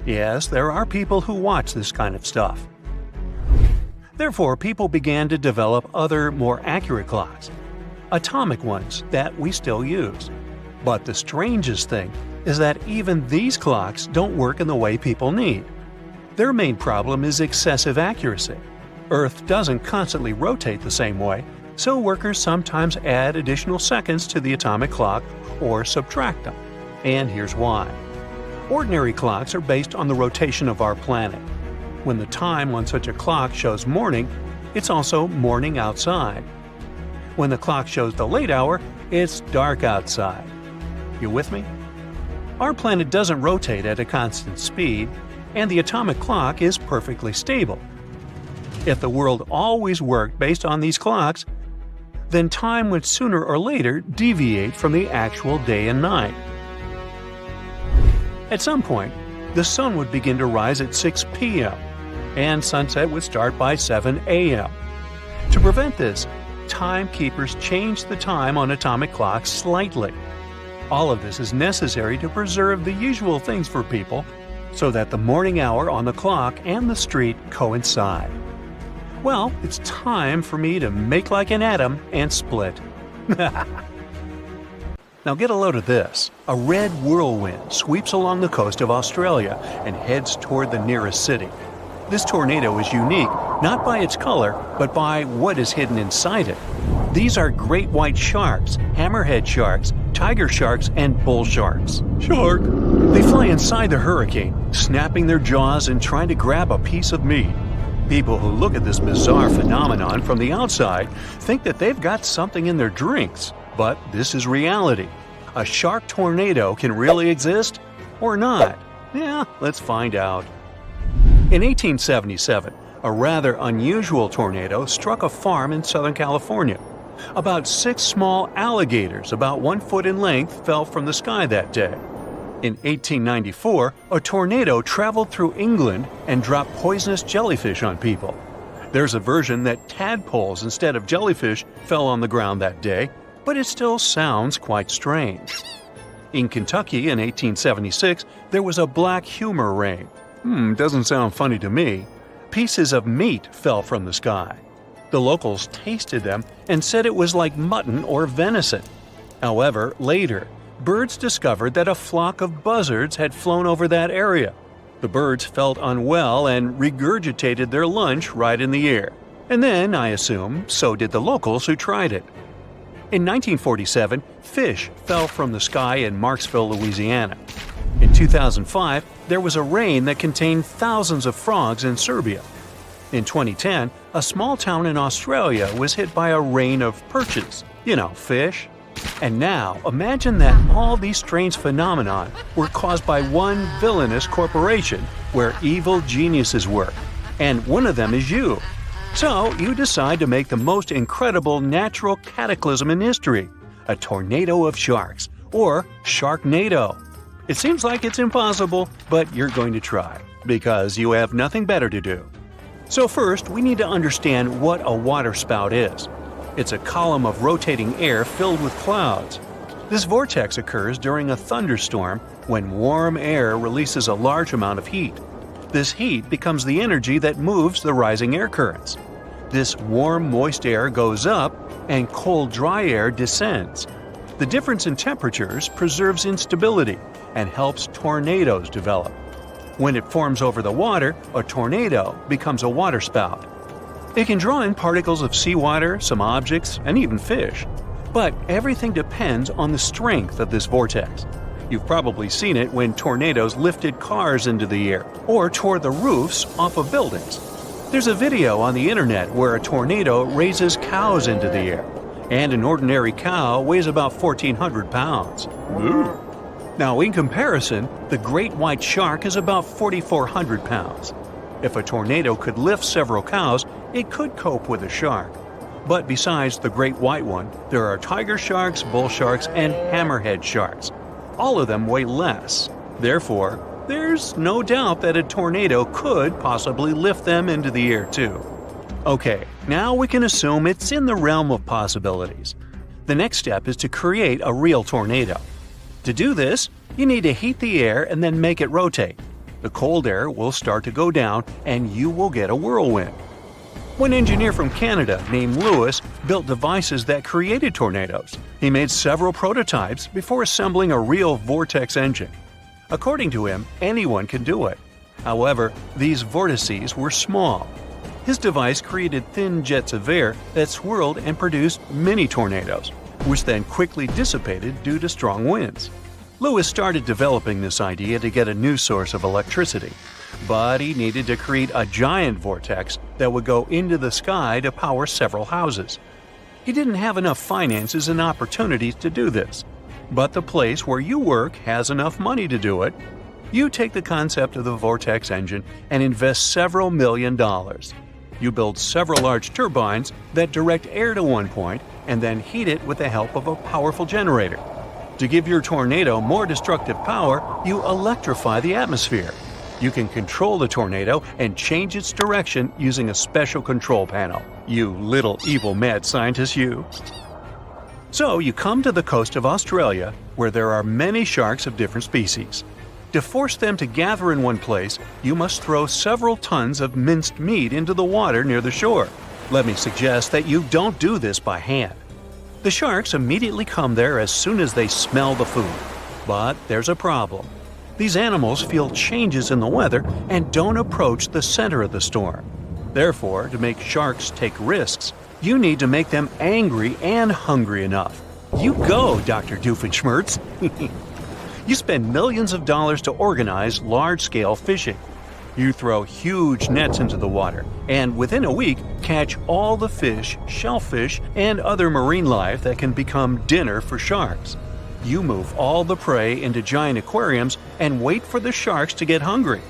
Yes, there are people who watch this kind of stuff. Therefore, people began to develop other, more accurate clocks, atomic ones that we still use. But the strangest thing is that even these clocks don't work in the way people need. Their main problem is excessive accuracy. Earth doesn't constantly rotate the same way, so workers sometimes add additional seconds to the atomic clock or subtract them. And here's why. Ordinary clocks are based on the rotation of our planet. When the time on such a clock shows morning, it's also morning outside. When the clock shows the late hour, it's dark outside. You with me? Our planet doesn't rotate at a constant speed, and the atomic clock is perfectly stable. If the world always worked based on these clocks, then time would sooner or later deviate from the actual day and night. At some point, the sun would begin to rise at 6 p.m., and sunset would start by 7 a.m. To prevent this, timekeepers changed the time on atomic clocks slightly. All of this is necessary to preserve the usual things for people so that the morning hour on the clock and the street coincide. Well, it's time for me to make like an atom and split. Now get a load of this. A red whirlwind sweeps along the coast of Australia and heads toward the nearest city. This tornado is unique not by its color, but by what is hidden inside it. These are great white sharks, hammerhead sharks, tiger sharks, and bull sharks. Shark! They fly inside the hurricane, snapping their jaws and trying to grab a piece of meat. People who look at this bizarre phenomenon from the outside think that they've got something in their drinks. But this is reality. A shark tornado can really exist? Or not? Yeah, let's find out. In 1877, a rather unusual tornado struck a farm in Southern California. About 6 small alligators, about 1 foot in length, fell from the sky that day. In 1894, a tornado traveled through England and dropped poisonous jellyfish on people. There's a version that tadpoles instead of jellyfish fell on the ground that day, but it still sounds quite strange. In Kentucky in 1876, there was a black humor rain. Doesn't sound funny to me. Pieces of meat fell from the sky. The locals tasted them and said it was like mutton or venison. However, later, birds discovered that a flock of buzzards had flown over that area. The birds felt unwell and regurgitated their lunch right in the air. And then, I assume, so did the locals who tried it. In 1947, fish fell from the sky in Marksville, Louisiana. In 2005, there was a rain that contained thousands of frogs in Serbia. In 2010, a small town in Australia was hit by a rain of perches, fish. And now, imagine that all these strange phenomena were caused by one villainous corporation where evil geniuses work. And one of them is you. So you decide to make the most incredible natural cataclysm in history, a tornado of sharks, or Sharknado. It seems like it's impossible, but you're going to try, because you have nothing better to do. So first, we need to understand what a waterspout is. It's a column of rotating air filled with clouds. This vortex occurs during a thunderstorm when warm air releases a large amount of heat. This heat becomes the energy that moves the rising air currents. This warm, moist air goes up, and cold, dry air descends. The difference in temperatures preserves instability and helps tornadoes develop. When it forms over the water, a tornado becomes a waterspout. It can draw in particles of seawater, some objects, and even fish. But everything depends on the strength of this vortex. You've probably seen it when tornadoes lifted cars into the air or tore the roofs off of buildings. There's a video on the internet where a tornado raises cows into the air, and an ordinary cow weighs about 1,400 pounds. Ooh. Now, in comparison, the great white shark is about 4,400 pounds. If a tornado could lift several cows, it could cope with a shark. But besides the great white one, there are tiger sharks, bull sharks, and hammerhead sharks. All of them weigh less. Therefore, there's no doubt that a tornado could possibly lift them into the air too. Okay, now we can assume it's in the realm of possibilities. The next step is to create a real tornado. To do this, you need to heat the air and then make it rotate. The cold air will start to go down and you will get a whirlwind. One engineer from Canada named Lewis built devices that created tornadoes. He made several prototypes before assembling a real vortex engine. According to him, anyone can do it. However, these vortices were small. His device created thin jets of air that swirled and produced mini tornadoes, which then quickly dissipated due to strong winds. Lewis started developing this idea to get a new source of electricity, but he needed to create a giant vortex that would go into the sky to power several houses. He didn't have enough finances and opportunities to do this, but the place where you work has enough money to do it. You take the concept of the vortex engine and invest several $1 million. You build several large turbines that direct air to one point and then heat it with the help of a powerful generator. To give your tornado more destructive power, you electrify the atmosphere. You can control the tornado and change its direction using a special control panel. You little evil mad scientist, you. So you come to the coast of Australia, where there are many sharks of different species. To force them to gather in one place, you must throw several tons of minced meat into the water near the shore. Let me suggest that you don't do this by hand. The sharks immediately come there as soon as they smell the food. But there's a problem. These animals feel changes in the weather and don't approach the center of the storm. Therefore, to make sharks take risks, you need to make them angry and hungry enough. You go, Dr. Doofenshmirtz. You spend millions of dollars to organize large-scale fishing. You throw huge nets into the water, and within a week, catch all the fish, shellfish, and other marine life that can become dinner for sharks. You move all the prey into giant aquariums and wait for the sharks to get hungry.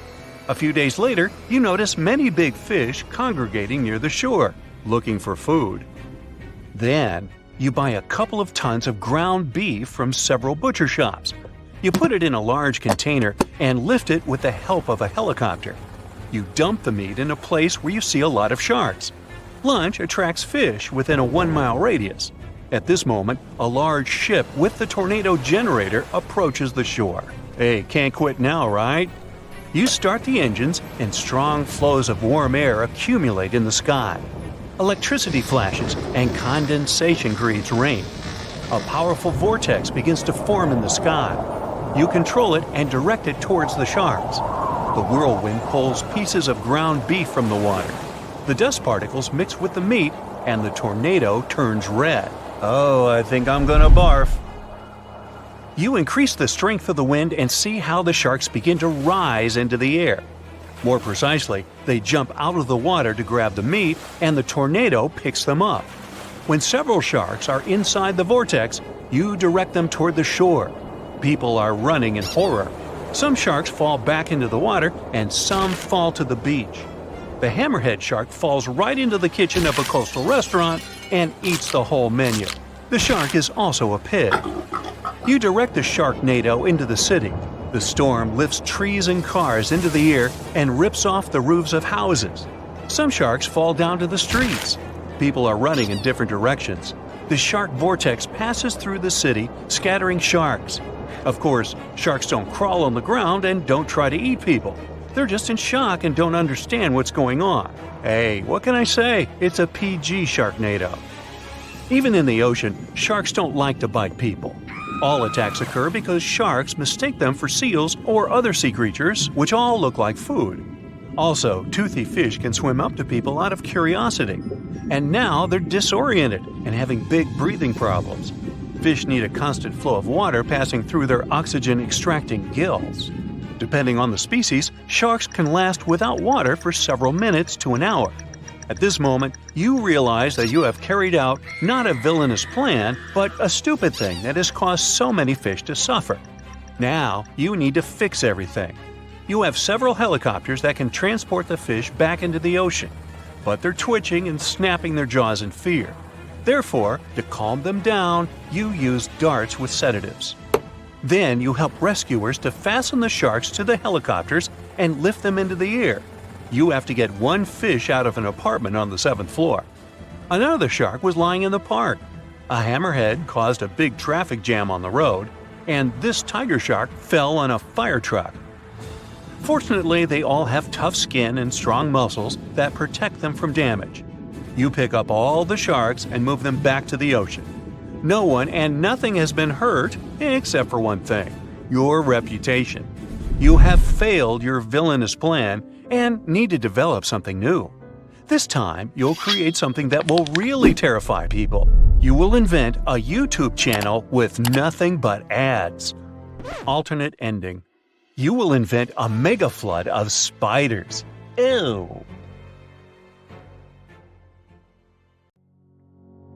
A few days later, you notice many big fish congregating near the shore, looking for food. Then, you buy a couple of tons of ground beef from several butcher shops. You put it in a large container and lift it with the help of a helicopter. You dump the meat in a place where you see a lot of sharks. Lunch attracts fish within a 1-mile radius. At this moment, a large ship with the tornado generator approaches the shore. Hey, can't quit now, right? You start the engines and strong flows of warm air accumulate in the sky. Electricity flashes and condensation creates rain. A powerful vortex begins to form in the sky. You control it and direct it towards the sharks. The whirlwind pulls pieces of ground beef from the water. The dust particles mix with the meat and the tornado turns red. Oh, I think I'm gonna barf. You increase the strength of the wind and see how the sharks begin to rise into the air. More precisely, they jump out of the water to grab the meat and the tornado picks them up. When several sharks are inside the vortex, you direct them toward the shore. People are running in horror. Some sharks fall back into the water and some fall to the beach. The hammerhead shark falls right into the kitchen of a coastal restaurant and eats the whole menu. The shark is also a pig. You direct the Sharknado into the city. The storm lifts trees and cars into the air and rips off the roofs of houses. Some sharks fall down to the streets. People are running in different directions. The shark vortex passes through the city, scattering sharks. Of course, sharks don't crawl on the ground and don't try to eat people. They're just in shock and don't understand what's going on. Hey, what can I say? It's a PG Sharknado. Even in the ocean, sharks don't like to bite people. All attacks occur because sharks mistake them for seals or other sea creatures, which all look like food. Also, toothy fish can swim up to people out of curiosity. And now they're disoriented and having big breathing problems. Fish need a constant flow of water passing through their oxygen-extracting gills. Depending on the species, sharks can last without water for several minutes to an hour. At this moment, you realize that you have carried out not a villainous plan, but a stupid thing that has caused so many fish to suffer. Now, you need to fix everything. You have several helicopters that can transport the fish back into the ocean, but they're twitching and snapping their jaws in fear. Therefore, to calm them down, you use darts with sedatives. Then you help rescuers to fasten the sharks to the helicopters and lift them into the air. You have to get one fish out of an apartment on the 7th floor. Another shark was lying in the park. A hammerhead caused a big traffic jam on the road, and this tiger shark fell on a fire truck. Fortunately, they all have tough skin and strong muscles that protect them from damage. You pick up all the sharks and move them back to the ocean. No one and nothing has been hurt except for one thing: your reputation. You have failed your villainous plan and need to develop something new. This time, you'll create something that will really terrify people. You will invent a YouTube channel with nothing but ads. Alternate ending. You will invent a mega flood of spiders. Ew.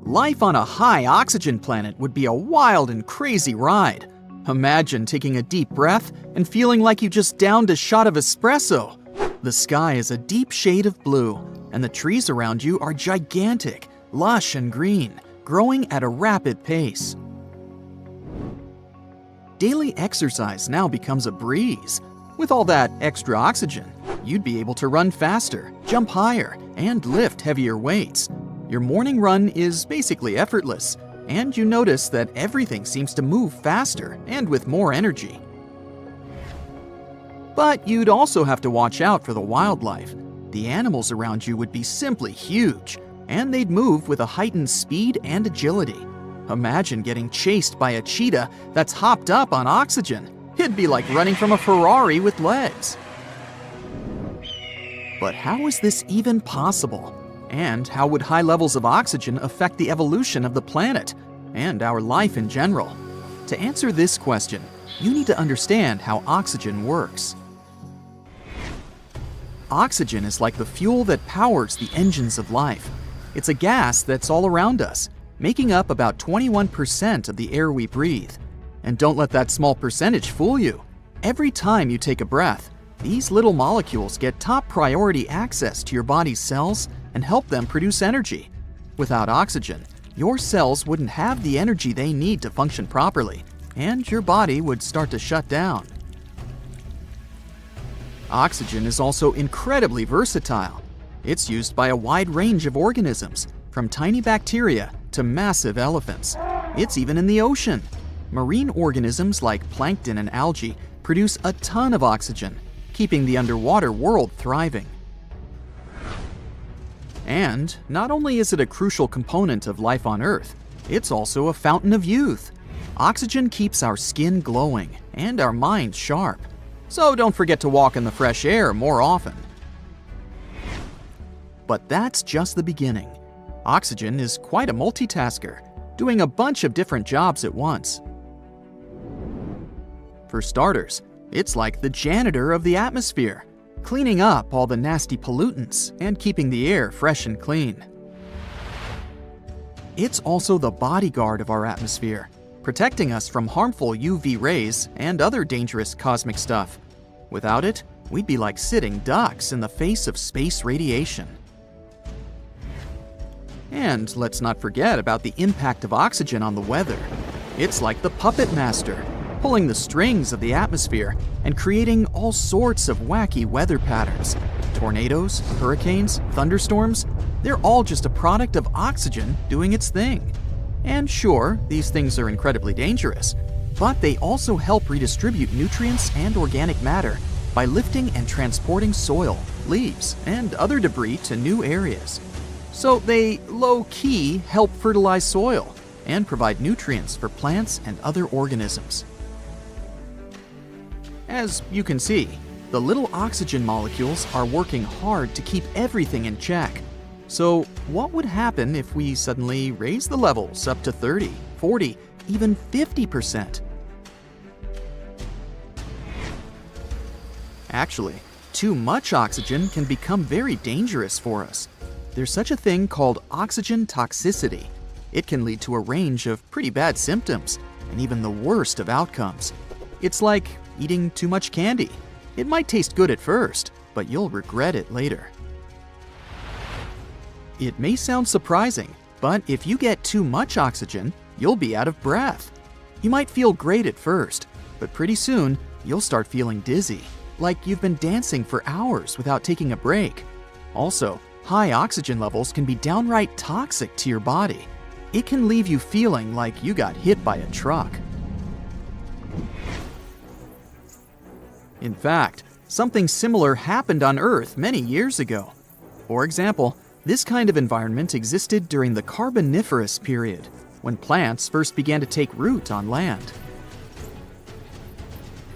Life on a high-oxygen planet would be a wild and crazy ride. Imagine taking a deep breath and feeling like you just downed a shot of espresso. The sky is a deep shade of blue, and the trees around you are gigantic, lush and green, growing at a rapid pace. Daily exercise now becomes a breeze. With all that extra oxygen, you'd be able to run faster, jump higher, and lift heavier weights. Your morning run is basically effortless, and you notice that everything seems to move faster and with more energy. But you'd also have to watch out for the wildlife. The animals around you would be simply huge, and they'd move with a heightened speed and agility. Imagine getting chased by a cheetah that's hopped up on oxygen. It'd be like running from a Ferrari with legs. But how is this even possible? And how would high levels of oxygen affect the evolution of the planet and our life in general? To answer this question, you need to understand how oxygen works. Oxygen is like the fuel that powers the engines of life. It's a gas that's all around us, making up about 21% of the air we breathe. And don't let that small percentage fool you. Every time you take a breath, these little molecules get top priority access to your body's cells and help them produce energy. Without oxygen, your cells wouldn't have the energy they need to function properly, and your body would start to shut down. Oxygen is also incredibly versatile. It's used by a wide range of organisms, from tiny bacteria to massive elephants. It's even in the ocean. Marine organisms like plankton and algae produce a ton of oxygen, keeping the underwater world thriving. And not only is it a crucial component of life on Earth, it's also a fountain of youth. Oxygen keeps our skin glowing and our minds sharp. So don't forget to walk in the fresh air more often. But that's just the beginning. Oxygen is quite a multitasker, doing a bunch of different jobs at once. For starters, it's like the janitor of the atmosphere, cleaning up all the nasty pollutants and keeping the air fresh and clean. It's also the bodyguard of our atmosphere, protecting us from harmful UV rays and other dangerous cosmic stuff. Without it, we'd be like sitting ducks in the face of space radiation. And let's not forget about the impact of oxygen on the weather. It's like the puppet master, pulling the strings of the atmosphere and creating all sorts of wacky weather patterns. Tornadoes, hurricanes, thunderstorms, they're all just a product of oxygen doing its thing. And sure, these things are incredibly dangerous, but they also help redistribute nutrients and organic matter by lifting and transporting soil, leaves, and other debris to new areas. So they low-key help fertilize soil and provide nutrients for plants and other organisms. As you can see, the little oxygen molecules are working hard to keep everything in check. So what would happen if we suddenly raise the levels up to 30, 40, even 50%? Actually, too much oxygen can become very dangerous for us. There's such a thing called oxygen toxicity. It can lead to a range of pretty bad symptoms and even the worst of outcomes. It's like eating too much candy. It might taste good at first, but you'll regret it later. It may sound surprising, But if you get too much oxygen, you'll be out of breath. You might feel great at first, but pretty soon you'll start feeling dizzy, like you've been dancing for hours without taking a break. Also, high oxygen levels can be downright toxic to your body. It can leave you feeling like you got hit by a truck. In fact, something similar happened on Earth many years ago. For example, this kind of environment existed during the Carboniferous period, when plants first began to take root on land.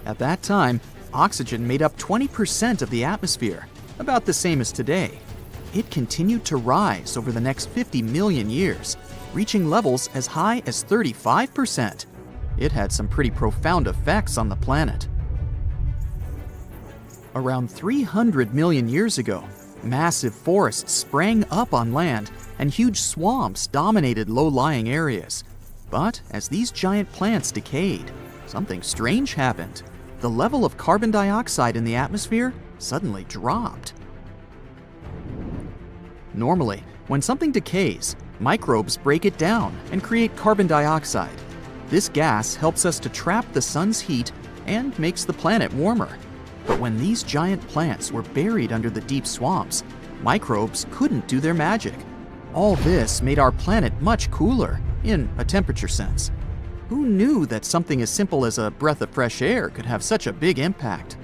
At that time, oxygen made up 20% of the atmosphere, about the same as today. It continued to rise over the next 50 million years, reaching levels as high as 35%. It had some pretty profound effects on the planet. Around 300 million years ago, massive forests sprang up on land and huge swamps dominated low-lying areas. But as these giant plants decayed, something strange happened. The level of carbon dioxide in the atmosphere suddenly dropped. Normally, when something decays, microbes break it down and create carbon dioxide. This gas helps us to trap the sun's heat and makes the planet warmer. But when these giant plants were buried under the deep swamps, microbes couldn't do their magic. All this made our planet much cooler, in a temperature sense. Who knew that something as simple as a breath of fresh air could have such a big impact?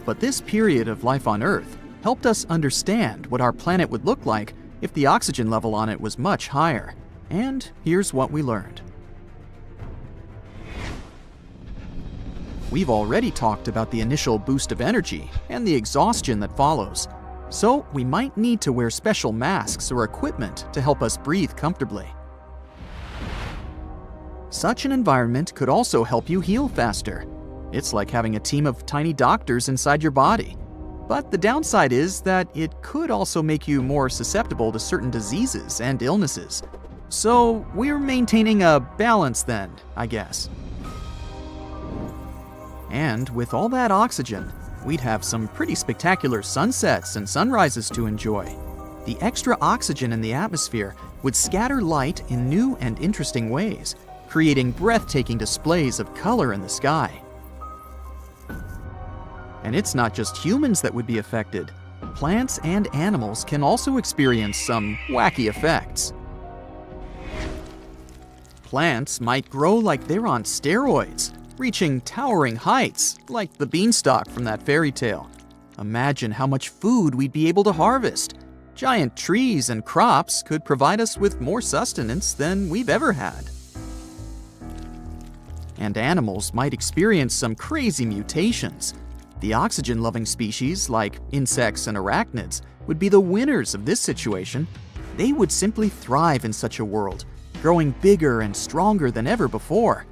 But this period of life on Earth helped us understand what our planet would look like if the oxygen level on it was much higher. And here's what we learned. We've already talked about the initial boost of energy and the exhaustion that follows, so we might need to wear special masks or equipment to help us breathe comfortably. Such an environment could also help you heal faster. It's like having a team of tiny doctors inside your body. But the downside is that it could also make you more susceptible to certain diseases and illnesses. So we're maintaining a balance then, I guess. And with all that oxygen, we'd have some pretty spectacular sunsets and sunrises to enjoy. The extra oxygen in the atmosphere would scatter light in new and interesting ways, creating breathtaking displays of color in the sky. And it's not just humans that would be affected. Plants and animals can also experience some wacky effects. Plants might grow like they're on steroids, reaching towering heights, like the beanstalk from that fairy tale. Imagine how much food we'd be able to harvest. Giant trees and crops could provide us with more sustenance than we've ever had. And animals might experience some crazy mutations. The oxygen-loving species, like insects and arachnids, would be the winners of this situation. They would simply thrive in such a world, growing bigger and stronger than ever before.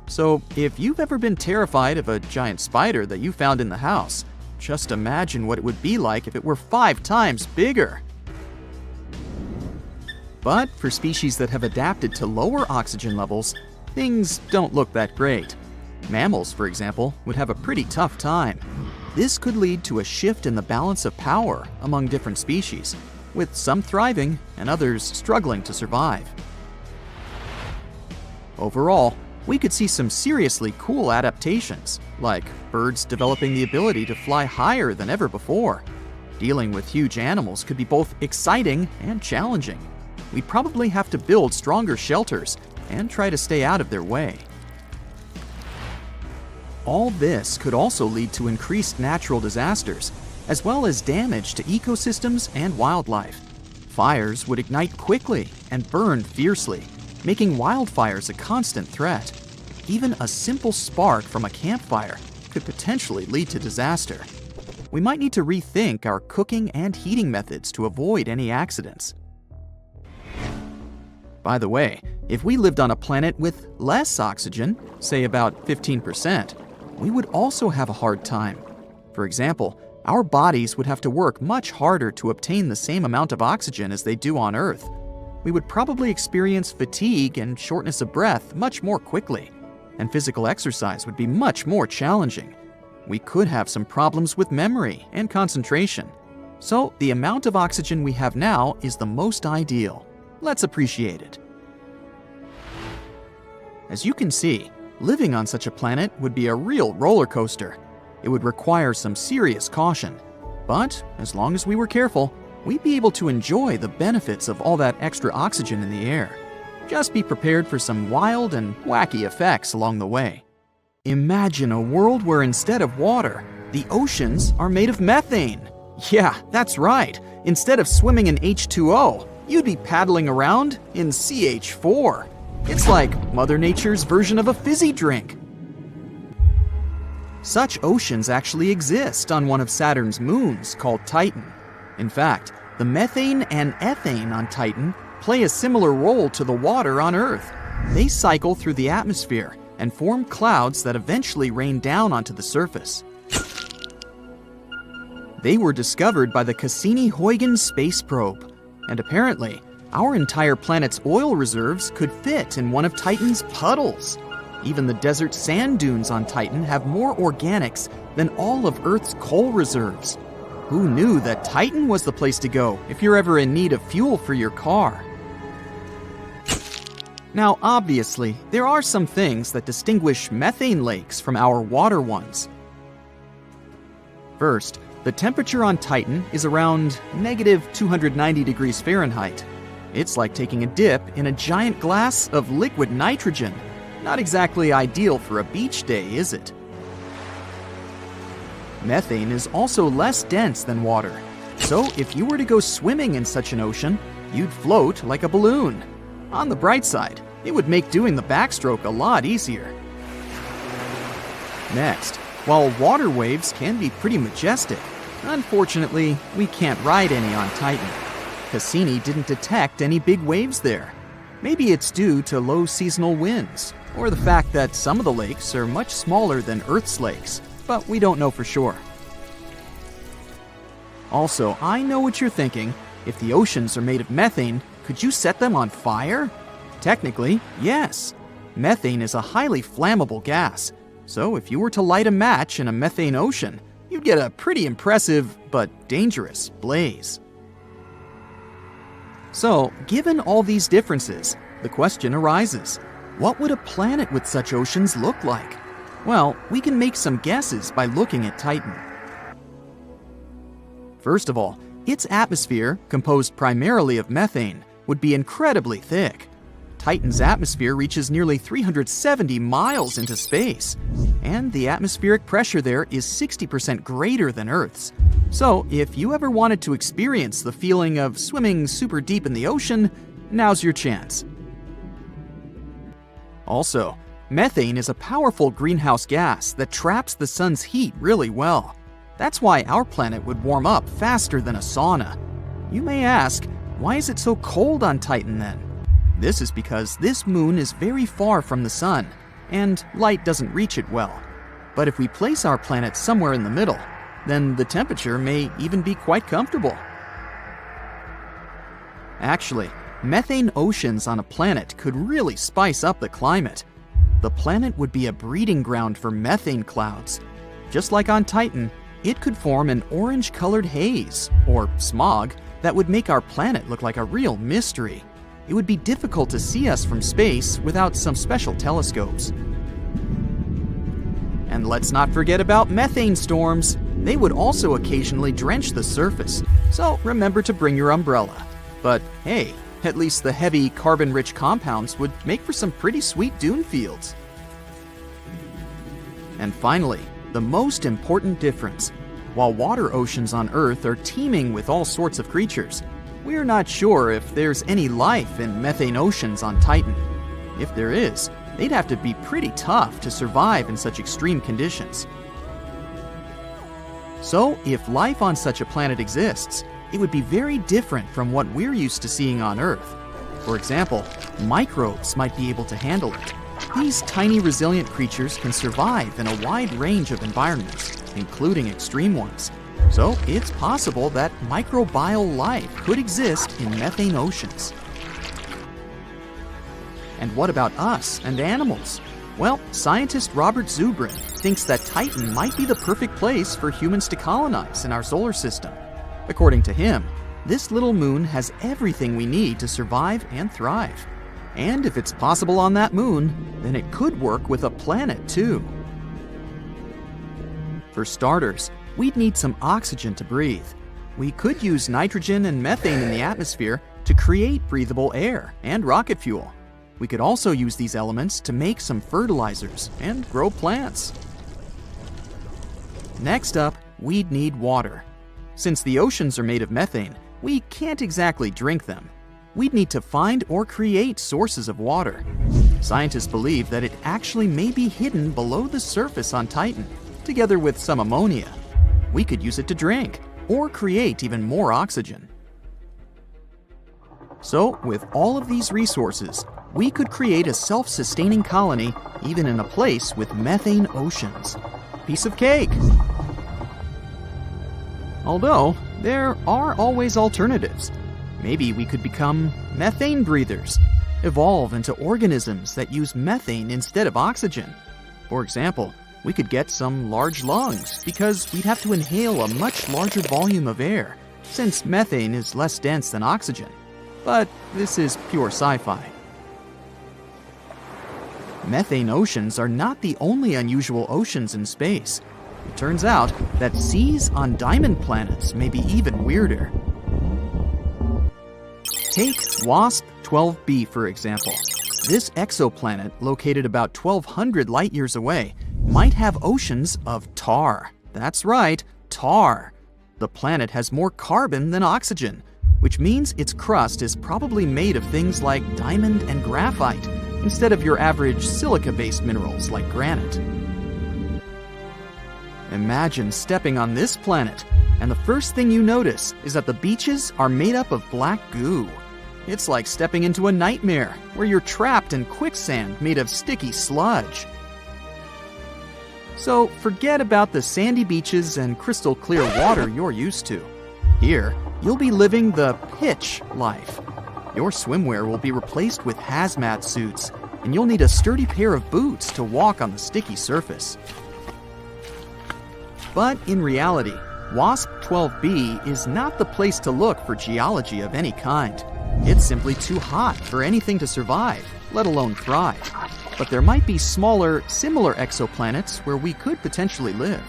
So, if you've ever been terrified of a giant spider that you found in the house, just imagine what it would be like if it were 5 times bigger. But for species that have adapted to lower oxygen levels, things don't look that great. Mammals, for example, would have a pretty tough time. This could lead to a shift in the balance of power among different species, with some thriving and others struggling to survive. Overall, we could see some seriously cool adaptations, like birds developing the ability to fly higher than ever before. Dealing with huge animals could be both exciting and challenging. We'd probably have to build stronger shelters and try to stay out of their way. All this could also lead to increased natural disasters, as well as damage to ecosystems and wildlife. Fires would ignite quickly and burn fiercely, making wildfires a constant threat. Even a simple spark from a campfire could potentially lead to disaster. We might need to rethink our cooking and heating methods to avoid any accidents. By the way, if we lived on a planet with less oxygen, say about 15%, we would also have a hard time. For example, our bodies would have to work much harder to obtain the same amount of oxygen as they do on Earth. We would probably experience fatigue and shortness of breath much more quickly, and physical exercise would be much more challenging. We could have some problems with memory and concentration. So the amount of oxygen we have now is the most ideal. Let's appreciate it. As you can see, living on such a planet would be a real roller coaster. It would require some serious caution. But as long as we were careful, we'd be able to enjoy the benefits of all that extra oxygen in the air. Just be prepared for some wild and wacky effects along the way. Imagine a world where instead of water, the oceans are made of methane. Yeah, that's right. Instead of swimming in H2O, you'd be paddling around in CH4. It's like Mother Nature's version of a fizzy drink. Such oceans actually exist on one of Saturn's moons called Titan. In fact, the methane and ethane on Titan play a similar role to the water on Earth. They cycle through the atmosphere and form clouds that eventually rain down onto the surface. They were discovered by the Cassini-Huygens space probe, and apparently, our entire planet's oil reserves could fit in one of Titan's puddles. Even the desert sand dunes on Titan have more organics than all of Earth's coal reserves. Who knew that Titan was the place to go if you're ever in need of fuel for your car? Now, obviously, there are some things that distinguish methane lakes from our water ones. First, the temperature on Titan is around -290 degrees Fahrenheit. It's like taking a dip in a giant glass of liquid nitrogen. Not exactly ideal for a beach day, is it? Methane is also less dense than water. So if you were to go swimming in such an ocean, you'd float like a balloon. On the bright side, it would make doing the backstroke a lot easier. Next, while water waves can be pretty majestic, unfortunately, we can't ride any on Titan. Cassini didn't detect any big waves there. Maybe it's due to low seasonal winds, or the fact that some of the lakes are much smaller than Earth's lakes, but we don't know for sure. Also, I know what you're thinking. If the oceans are made of methane, could you set them on fire? Technically, yes. Methane is a highly flammable gas, so if you were to light a match in a methane ocean, you'd get a pretty impressive but dangerous blaze. So, given all these differences, the question arises, what would a planet with such oceans look like? Well, we can make some guesses by looking at Titan. First of all, its atmosphere, composed primarily of methane, would be incredibly thick. Titan's atmosphere reaches nearly 370 miles into space, and the atmospheric pressure there is 60% greater than Earth's. So, if you ever wanted to experience the feeling of swimming super deep in the ocean, now's your chance. Also, methane is a powerful greenhouse gas that traps the sun's heat really well. That's why our planet would warm up faster than a sauna. You may ask, why is it so cold on Titan then? This is because this moon is very far from the sun, and light doesn't reach it well. But if we place our planet somewhere in the middle, then the temperature may even be quite comfortable. Actually, methane oceans on a planet could really spice up the climate. The planet would be a breeding ground for methane clouds. Just like on Titan, it could form an orange-colored haze, or smog, that would make our planet look like a real mystery. It would be difficult to see us from space without some special telescopes. And let's not forget about methane storms. They would also occasionally drench the surface, so remember to bring your umbrella. But hey, at least the heavy carbon-rich compounds would make for some pretty sweet dune fields. And finally, the most important difference. While water oceans on Earth are teeming with all sorts of creatures, we're not sure if there's any life in methane oceans on Titan. If there is, they'd have to be pretty tough to survive in such extreme conditions. So, if life on such a planet exists, it would be very different from what we're used to seeing on Earth. For example, microbes might be able to handle it. These tiny resilient creatures can survive in a wide range of environments, including extreme ones. So it's possible that microbial life could exist in methane oceans. And what about us and animals? Well, scientist Robert Zubrin thinks that Titan might be the perfect place for humans to colonize in our solar system. According to him, this little moon has everything we need to survive and thrive. And if it's possible on that moon, then it could work with a planet too. For starters, we'd need some oxygen to breathe. We could use nitrogen and methane in the atmosphere to create breathable air and rocket fuel. We could also use these elements to make some fertilizers and grow plants. Next up, we'd need water. Since the oceans are made of methane, we can't exactly drink them. We'd need to find or create sources of water. Scientists believe that it actually may be hidden below the surface on Titan, together with some ammonia. We could use it to drink, or create even more oxygen. So, with all of these resources, we could create a self-sustaining colony even in a place with methane oceans. Piece of cake! Although, there are always alternatives. Maybe we could become methane breathers, evolve into organisms that use methane instead of oxygen. For example, we could get some large lungs because we'd have to inhale a much larger volume of air, since methane is less dense than oxygen. But this is pure sci-fi. Methane oceans are not the only unusual oceans in space. It turns out that seas on diamond planets may be even weirder. Take WASP-12b, for example. This exoplanet, located about 1,200 light-years away, might have oceans of tar. That's right, tar. The planet has more carbon than oxygen, which means its crust is probably made of things like diamond and graphite, instead of your average silica-based minerals like granite. Imagine stepping on this planet, and the first thing you notice is that the beaches are made up of black goo. It's like stepping into a nightmare, where you're trapped in quicksand made of sticky sludge. So forget about the sandy beaches and crystal clear water you're used to. Here, you'll be living the pitch life. Your swimwear will be replaced with hazmat suits, and you'll need a sturdy pair of boots to walk on the sticky surface. But in reality, WASP-12b is not the place to look for geology of any kind. It's simply too hot for anything to survive, let alone thrive. But there might be smaller, similar exoplanets where we could potentially live.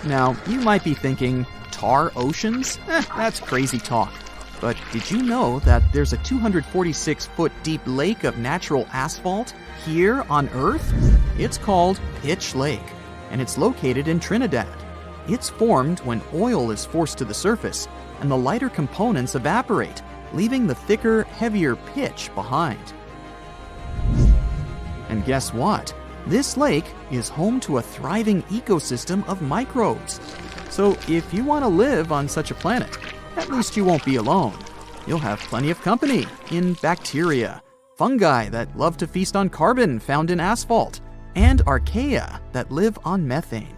Now, you might be thinking, tar oceans? That's crazy talk. But did you know that there's a 246-foot deep lake of natural asphalt here on Earth? It's called Pitch Lake, and it's located in Trinidad. It's formed when oil is forced to the surface, and the lighter components evaporate, leaving the thicker, heavier pitch behind. And guess what? This lake is home to a thriving ecosystem of microbes. So if you want to live on such a planet, at least you won't be alone. You'll have plenty of company in bacteria, fungi that love to feast on carbon found in asphalt, and archaea that live on methane.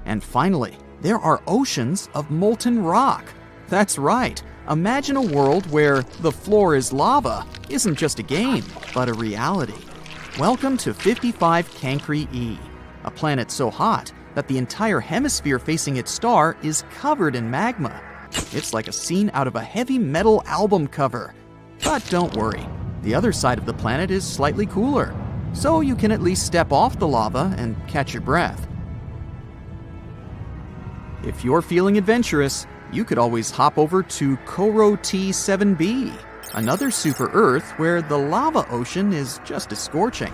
And finally, there are oceans of molten rock. That's right. Imagine a world where the floor is lava isn't just a game, but a reality. Welcome to 55 Cancri E, a planet so hot that the entire hemisphere facing its star is covered in magma. It's like a scene out of a heavy metal album cover. But don't worry, the other side of the planet is slightly cooler, so you can at least step off the lava and catch your breath. If you're feeling adventurous, you could always hop over to Koro T7b, another super Earth where the lava ocean is just as scorching.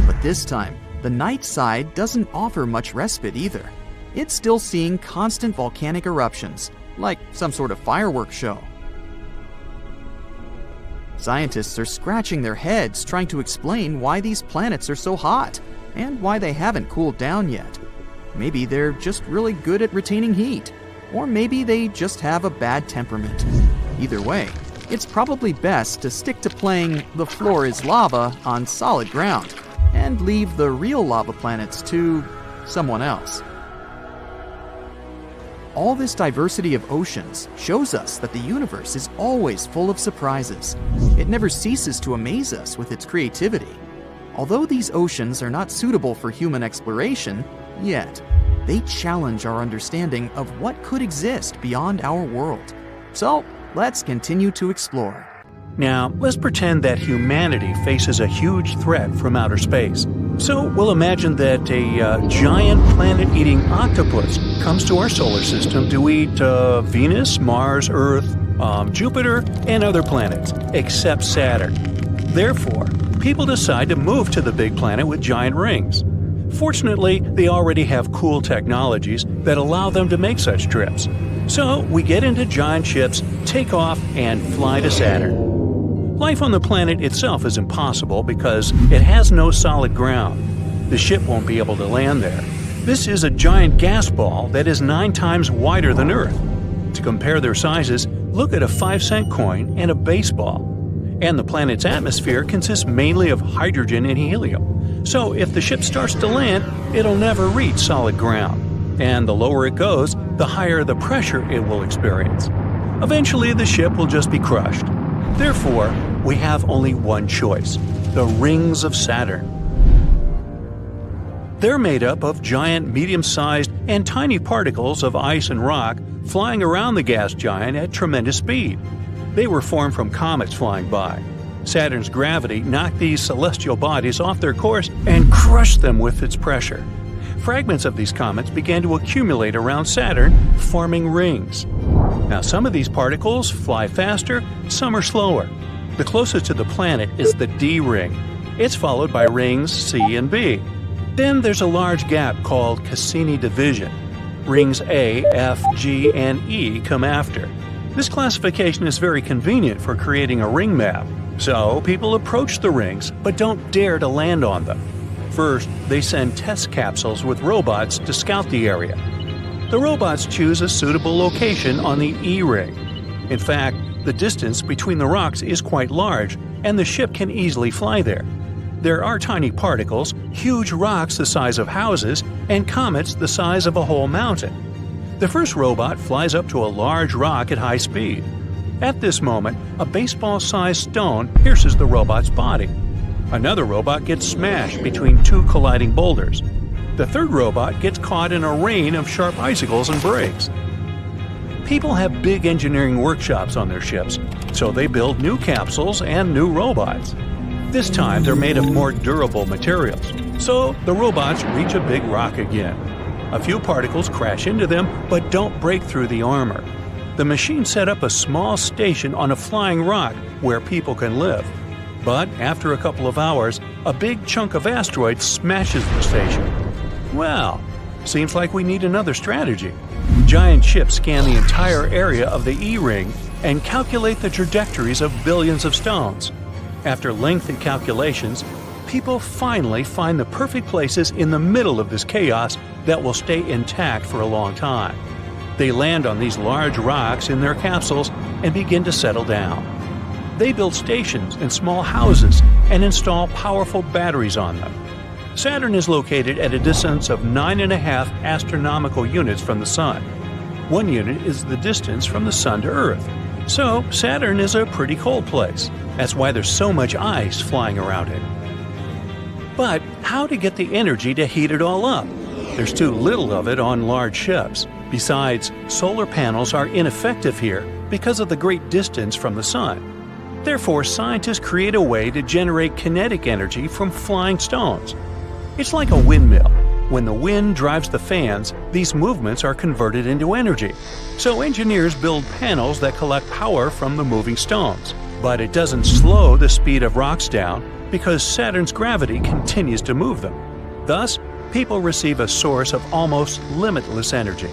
But this time, the night side doesn't offer much respite either. It's still seeing constant volcanic eruptions, like some sort of fireworks show. Scientists are scratching their heads trying to explain why these planets are so hot, and why they haven't cooled down yet. Maybe they're just really good at retaining heat, or maybe they just have a bad temperament. Either way, it's probably best to stick to playing the floor is lava on solid ground, and leave the real lava planets to someone else. All this diversity of oceans shows us that the universe is always full of surprises. It never ceases to amaze us with its creativity. Although these oceans are not suitable for human exploration yet, they challenge our understanding of what could exist beyond our world. So, let's continue to explore. Now, let's pretend that humanity faces a huge threat from outer space. So we'll imagine that a giant planet-eating octopus comes to our solar system to eat Venus, Mars, Earth, Jupiter, and other planets, except Saturn. Therefore, people decide to move to the big planet with giant rings. Fortunately, they already have cool technologies that allow them to make such trips. So we get into giant ships, take off, and fly to Saturn. Life on the planet itself is impossible because it has no solid ground. The ship won't be able to land there. This is a giant gas ball that is 9 times wider than Earth. To compare their sizes, look at a 5-cent coin and a baseball. And the planet's atmosphere consists mainly of hydrogen and helium. So if the ship starts to land, it'll never reach solid ground. And the lower it goes, the higher the pressure it will experience. Eventually, the ship will just be crushed. Therefore, we have only one choice: the rings of Saturn. They're made up of giant, medium-sized, and tiny particles of ice and rock flying around the gas giant at tremendous speed. They were formed from comets flying by. Saturn's gravity knocked these celestial bodies off their course and crushed them with its pressure. Fragments of these comets began to accumulate around Saturn, forming rings. Now, some of these particles fly faster, some are slower. The closest to the planet is the D ring. It's followed by rings C and B. Then there's a large gap called Cassini division. Rings A, F, G, and E come after. This classification is very convenient for creating a ring map. So people approach the rings, but don't dare to land on them. First, they send test capsules with robots to scout the area. The robots choose a suitable location on the E ring. In fact, the distance between the rocks is quite large, and the ship can easily fly there. There are tiny particles, huge rocks the size of houses, and comets the size of a whole mountain. The first robot flies up to a large rock at high speed. At this moment, a baseball-sized stone pierces the robot's body. Another robot gets smashed between 2 colliding boulders. The third robot gets caught in a rain of sharp icicles and breaks. People have big engineering workshops on their ships, so they build new capsules and new robots. This time they're made of more durable materials, so the robots reach a big rock again. A few particles crash into them but don't break through the armor. The machine set up a small station on a flying rock where people can live. But after a couple of hours, a big chunk of asteroid smashes the station. Well, seems like we need another strategy. Giant ships scan the entire area of the E-ring and calculate the trajectories of billions of stones. After lengthy calculations, people finally find the perfect places in the middle of this chaos that will stay intact for a long time. They land on these large rocks in their capsules and begin to settle down. They build stations and small houses and install powerful batteries on them. Saturn is located at a distance of 9.5 astronomical units from the Sun. 1 unit is the distance from the Sun to Earth. So, Saturn is a pretty cold place. That's why there's so much ice flying around it. But how to get the energy to heat it all up? There's too little of it on large ships. Besides, solar panels are ineffective here because of the great distance from the Sun. Therefore, scientists create a way to generate kinetic energy from flying stones. It's like a windmill. When the wind drives the fans, these movements are converted into energy. So engineers build panels that collect power from the moving stones. But it doesn't slow the speed of rocks down because Saturn's gravity continues to move them. Thus, people receive a source of almost limitless energy.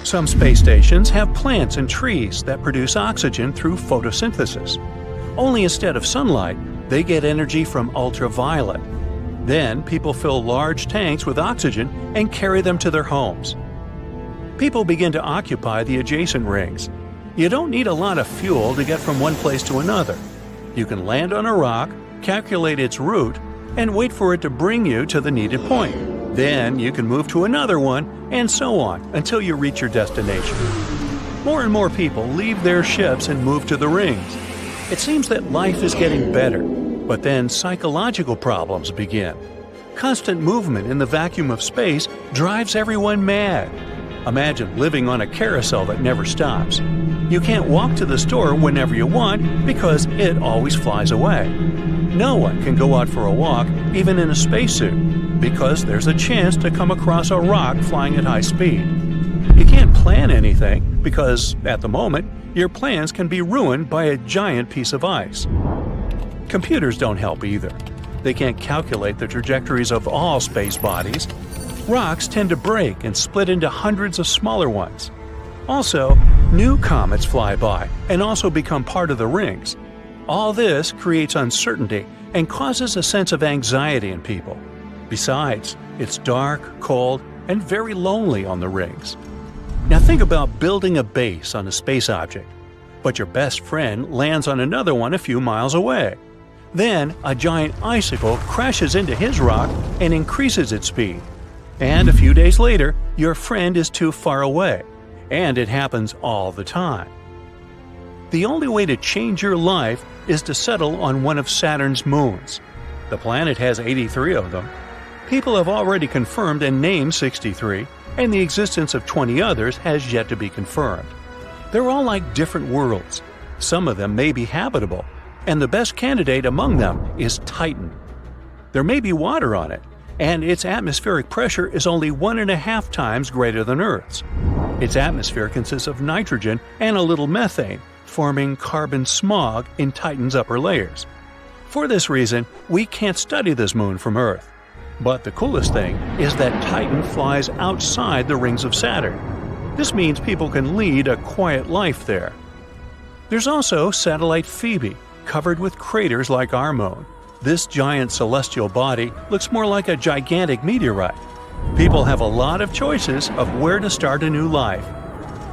Some space stations have plants and trees that produce oxygen through photosynthesis. Only instead of sunlight, they get energy from ultraviolet. Then people fill large tanks with oxygen and carry them to their homes. People begin to occupy the adjacent rings. You don't need a lot of fuel to get from one place to another. You can land on a rock, calculate its route, and wait for it to bring you to the needed point. Then you can move to another one, and so on until you reach your destination. More and more people leave their ships and move to the rings. It seems that life is getting better, but then psychological problems begin. Constant movement in the vacuum of space drives everyone mad. Imagine living on a carousel that never stops. You can't walk to the store whenever you want because it always flies away. No one can go out for a walk, even in a spacesuit, because there's a chance to come across a rock flying at high speed. You can't plan anything because, at the moment, your plans can be ruined by a giant piece of ice. Computers don't help either. They can't calculate the trajectories of all space bodies. Rocks tend to break and split into hundreds of smaller ones. Also, new comets fly by and also become part of the rings. All this creates uncertainty and causes a sense of anxiety in people. Besides, it's dark, cold, and very lonely on the rings. Now think about building a base on a space object, but your best friend lands on another one a few miles away. Then, a giant icicle crashes into his rock and increases its speed. And a few days later, your friend is too far away. And it happens all the time. The only way to change your life is to settle on one of Saturn's moons. The planet has 83 of them. People have already confirmed and named 63, and the existence of 20 others has yet to be confirmed. They're all like different worlds. Some of them may be habitable, and the best candidate among them is Titan. There may be water on it, and its atmospheric pressure is only 1.5 times greater than Earth's. Its atmosphere consists of nitrogen and a little methane, forming carbon smog in Titan's upper layers. For this reason, we can't study this moon from Earth. But the coolest thing is that Titan flies outside the rings of Saturn. This means people can lead a quiet life there. There's also satellite Phoebe, covered with craters like our moon. This giant celestial body looks more like a gigantic meteorite. People have a lot of choices of where to start a new life.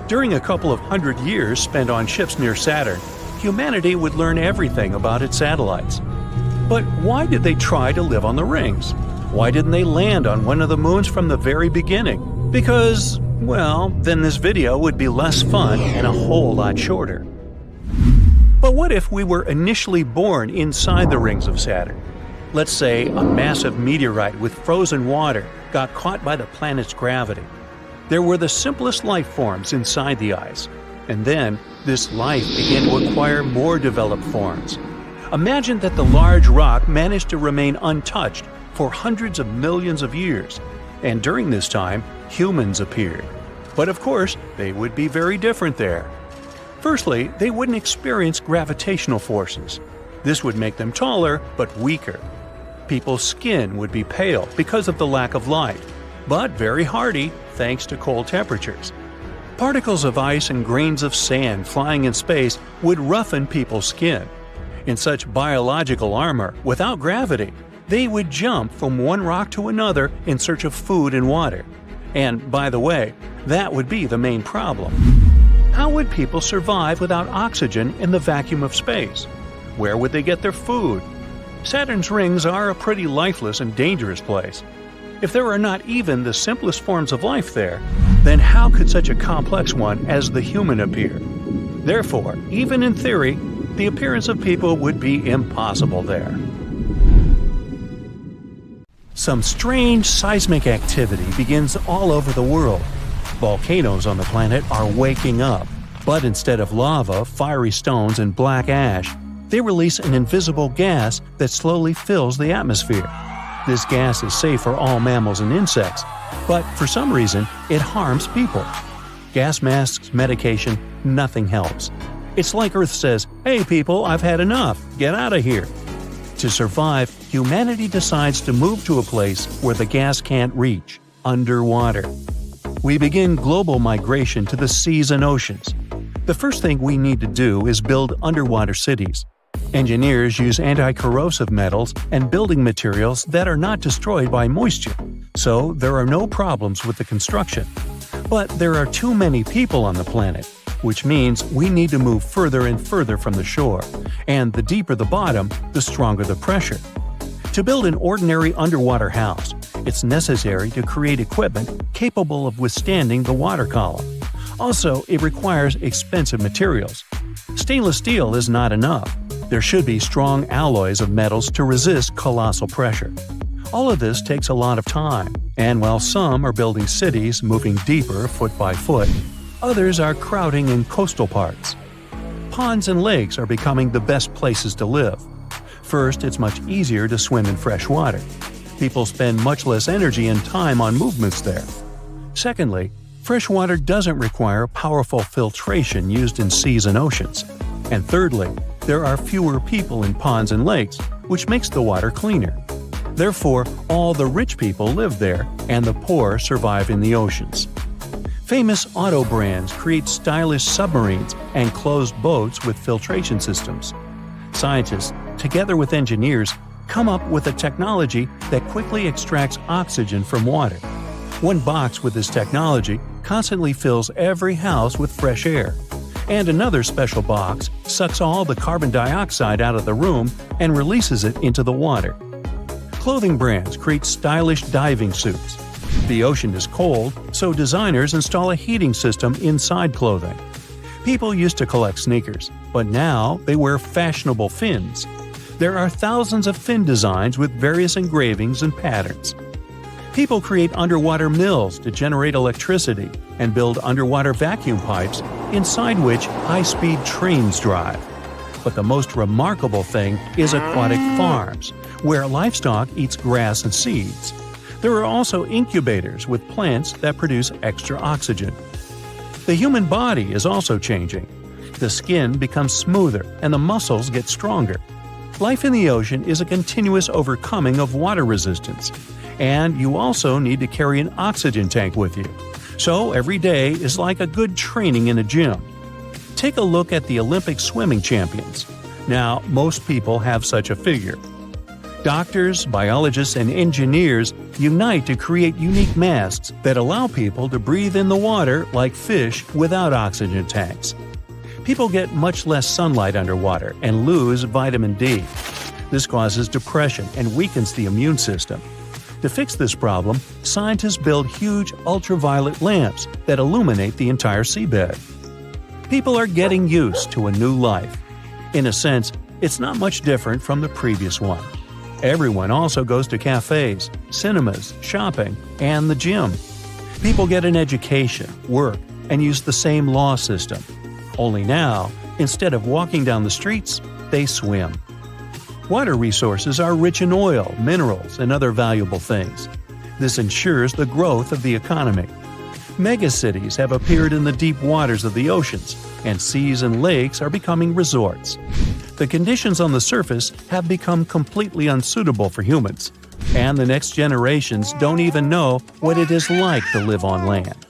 During a couple of hundred years spent on ships near Saturn, humanity would learn everything about its satellites. But why did they try to live on the rings? Why didn't they land on one of the moons from the very beginning? Because, well, then this video would be less fun and a whole lot shorter. But what if we were initially born inside the rings of Saturn? Let's say a massive meteorite with frozen water got caught by the planet's gravity. There were the simplest life forms inside the ice, and then this life began to acquire more developed forms. Imagine that the large rock managed to remain untouched for hundreds of millions of years, and during this time, humans appeared. But of course, they would be very different there. Firstly, they wouldn't experience gravitational forces. This would make them taller, but weaker. People's skin would be pale because of the lack of light, but very hardy thanks to cold temperatures. Particles of ice and grains of sand flying in space would roughen people's skin. In such biological armor, without gravity, they would jump from one rock to another in search of food and water. And, by the way, that would be the main problem. How would people survive without oxygen in the vacuum of space? Where would they get their food? Saturn's rings are a pretty lifeless and dangerous place. If there are not even the simplest forms of life there, then how could such a complex one as the human appear? Therefore, even in theory, the appearance of people would be impossible there. Some strange seismic activity begins all over the world. Volcanoes on the planet are waking up, but instead of lava, fiery stones, and black ash, they release an invisible gas that slowly fills the atmosphere. This gas is safe for all mammals and insects, but for some reason, it harms people. Gas masks, medication, nothing helps. It's like Earth says, "Hey people, I've had enough, get out of here." To survive, humanity decides to move to a place where the gas can't reach, underwater. We begin global migration to the seas and oceans. The first thing we need to do is build underwater cities. Engineers use anti-corrosive metals and building materials that are not destroyed by moisture, so there are no problems with the construction. But there are too many people on the planet, which means we need to move further and further from the shore, and the deeper the bottom, the stronger the pressure. To build an ordinary underwater house, it's necessary to create equipment capable of withstanding the water column. Also, it requires expensive materials. Stainless steel is not enough. There should be strong alloys of metals to resist colossal pressure. All of this takes a lot of time, and while some are building cities moving deeper foot by foot, others are crowding in coastal parts. Ponds and lakes are becoming the best places to live. First, it's much easier to swim in fresh water. People spend much less energy and time on movements there. Secondly, fresh water doesn't require powerful filtration used in seas and oceans. And thirdly, there are fewer people in ponds and lakes, which makes the water cleaner. Therefore, all the rich people live there, and the poor survive in the oceans. Famous auto brands create stylish submarines and closed boats with filtration systems. Scientists, together with engineers, come up with a technology that quickly extracts oxygen from water. One box with this technology constantly fills every house with fresh air, and another special box sucks all the carbon dioxide out of the room and releases it into the water. Clothing brands create stylish diving suits. The ocean is cold, so designers install a heating system inside clothing. People used to collect sneakers, but now they wear fashionable fins. There are thousands of fin designs with various engravings and patterns. People create underwater mills to generate electricity and build underwater vacuum pipes inside which high-speed trains drive. But the most remarkable thing is aquatic farms, where livestock eats grass and seeds. There are also incubators with plants that produce extra oxygen. The human body is also changing. The skin becomes smoother and the muscles get stronger. Life in the ocean is a continuous overcoming of water resistance. And you also need to carry an oxygen tank with you. So every day is like a good training in a gym. Take a look at the Olympic swimming champions. Now, most people have such a figure. Doctors, biologists, and engineers unite to create unique masks that allow people to breathe in the water like fish without oxygen tanks. People get much less sunlight underwater and lose vitamin D. This causes depression and weakens the immune system. To fix this problem, scientists build huge ultraviolet lamps that illuminate the entire seabed. People are getting used to a new life. In a sense, it's not much different from the previous one. Everyone also goes to cafes, cinemas, shopping, and the gym. People get an education, work, and use the same law system. Only now, instead of walking down the streets, they swim. Water resources are rich in oil, minerals, and other valuable things. This ensures the growth of the economy. Megacities have appeared in the deep waters of the oceans, and seas and lakes are becoming resorts. The conditions on the surface have become completely unsuitable for humans, and the next generations don't even know what it is like to live on land.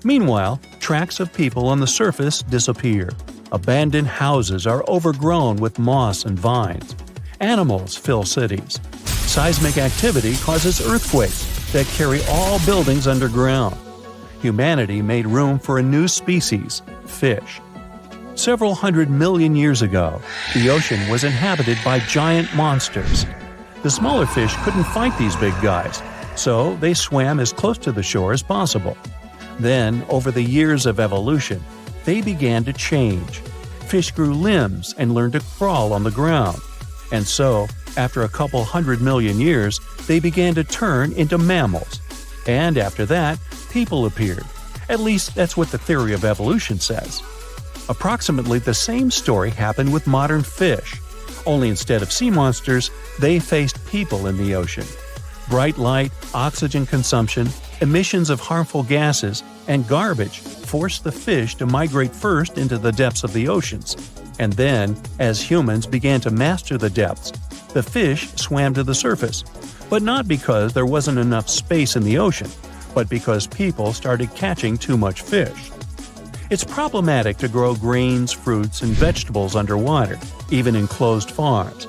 Meanwhile, tracks of people on the surface disappear. Abandoned houses are overgrown with moss and vines. Animals fill cities. Seismic activity causes earthquakes that carry all buildings underground. Humanity made room for a new species, fish. Several 100 million years ago, the ocean was inhabited by giant monsters. The smaller fish couldn't fight these big guys, so they swam as close to the shore as possible. Then, over the years of evolution, they began to change. Fish grew limbs and learned to crawl on the ground. And so, after a couple 100 million years, they began to turn into mammals. And after that, people appeared. At least that's what the theory of evolution says. Approximately the same story happened with modern fish. Only instead of sea monsters, they faced people in the ocean. Bright light, oxygen consumption, emissions of harmful gases, and garbage forced the fish to migrate first into the depths of the oceans. And then, as humans began to master the depths, the fish swam to the surface. But not because there wasn't enough space in the ocean, but because people started catching too much fish. It's problematic to grow grains, fruits, and vegetables underwater, even in closed farms.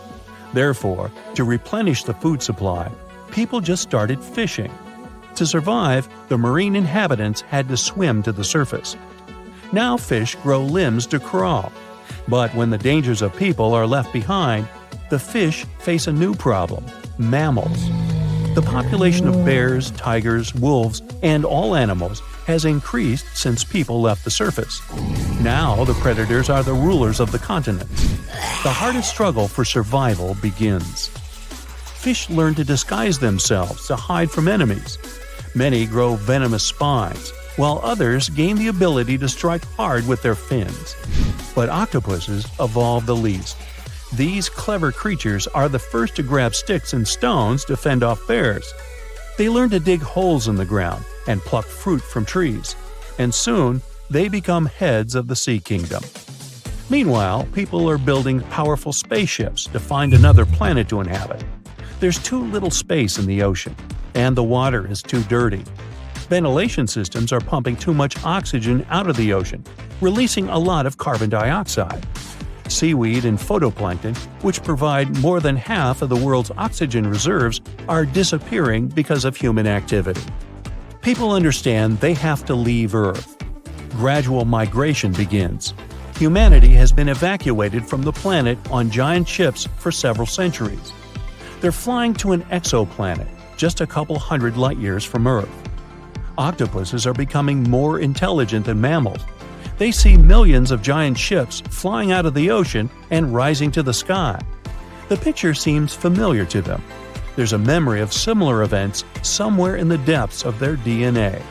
Therefore, to replenish the food supply, people just started fishing. To survive, the marine inhabitants had to swim to the surface. Now fish grow limbs to crawl. But when the dangers of people are left behind, the fish face a new problem: mammals. The population of bears, tigers, wolves, and all animals has increased since people left the surface. Now the predators are the rulers of the continents. The hardest struggle for survival begins. fish learn to disguise themselves to hide from enemies. Many grow venomous spines, while others gain the ability to strike hard with their fins. But octopuses evolve the least. These clever creatures are the first to grab sticks and stones to fend off bears. They learn to dig holes in the ground and pluck fruit from trees, and soon they become heads of the sea kingdom. Meanwhile, people are building powerful spaceships to find another planet to inhabit. There's too little space in the ocean, and the water is too dirty. Ventilation systems are pumping too much oxygen out of the ocean, releasing a lot of carbon dioxide. Seaweed and phytoplankton, which provide more than half of the world's oxygen reserves, are disappearing because of human activity. People understand they have to leave Earth. Gradual migration begins. Humanity has been evacuated from the planet on giant ships for several centuries. They're flying to an exoplanet, just a couple hundred light years from Earth. Octopuses are becoming more intelligent than mammals. They see millions of giant ships flying out of the ocean and rising to the sky. The picture seems familiar to them. There's a memory of similar events somewhere in the depths of their DNA.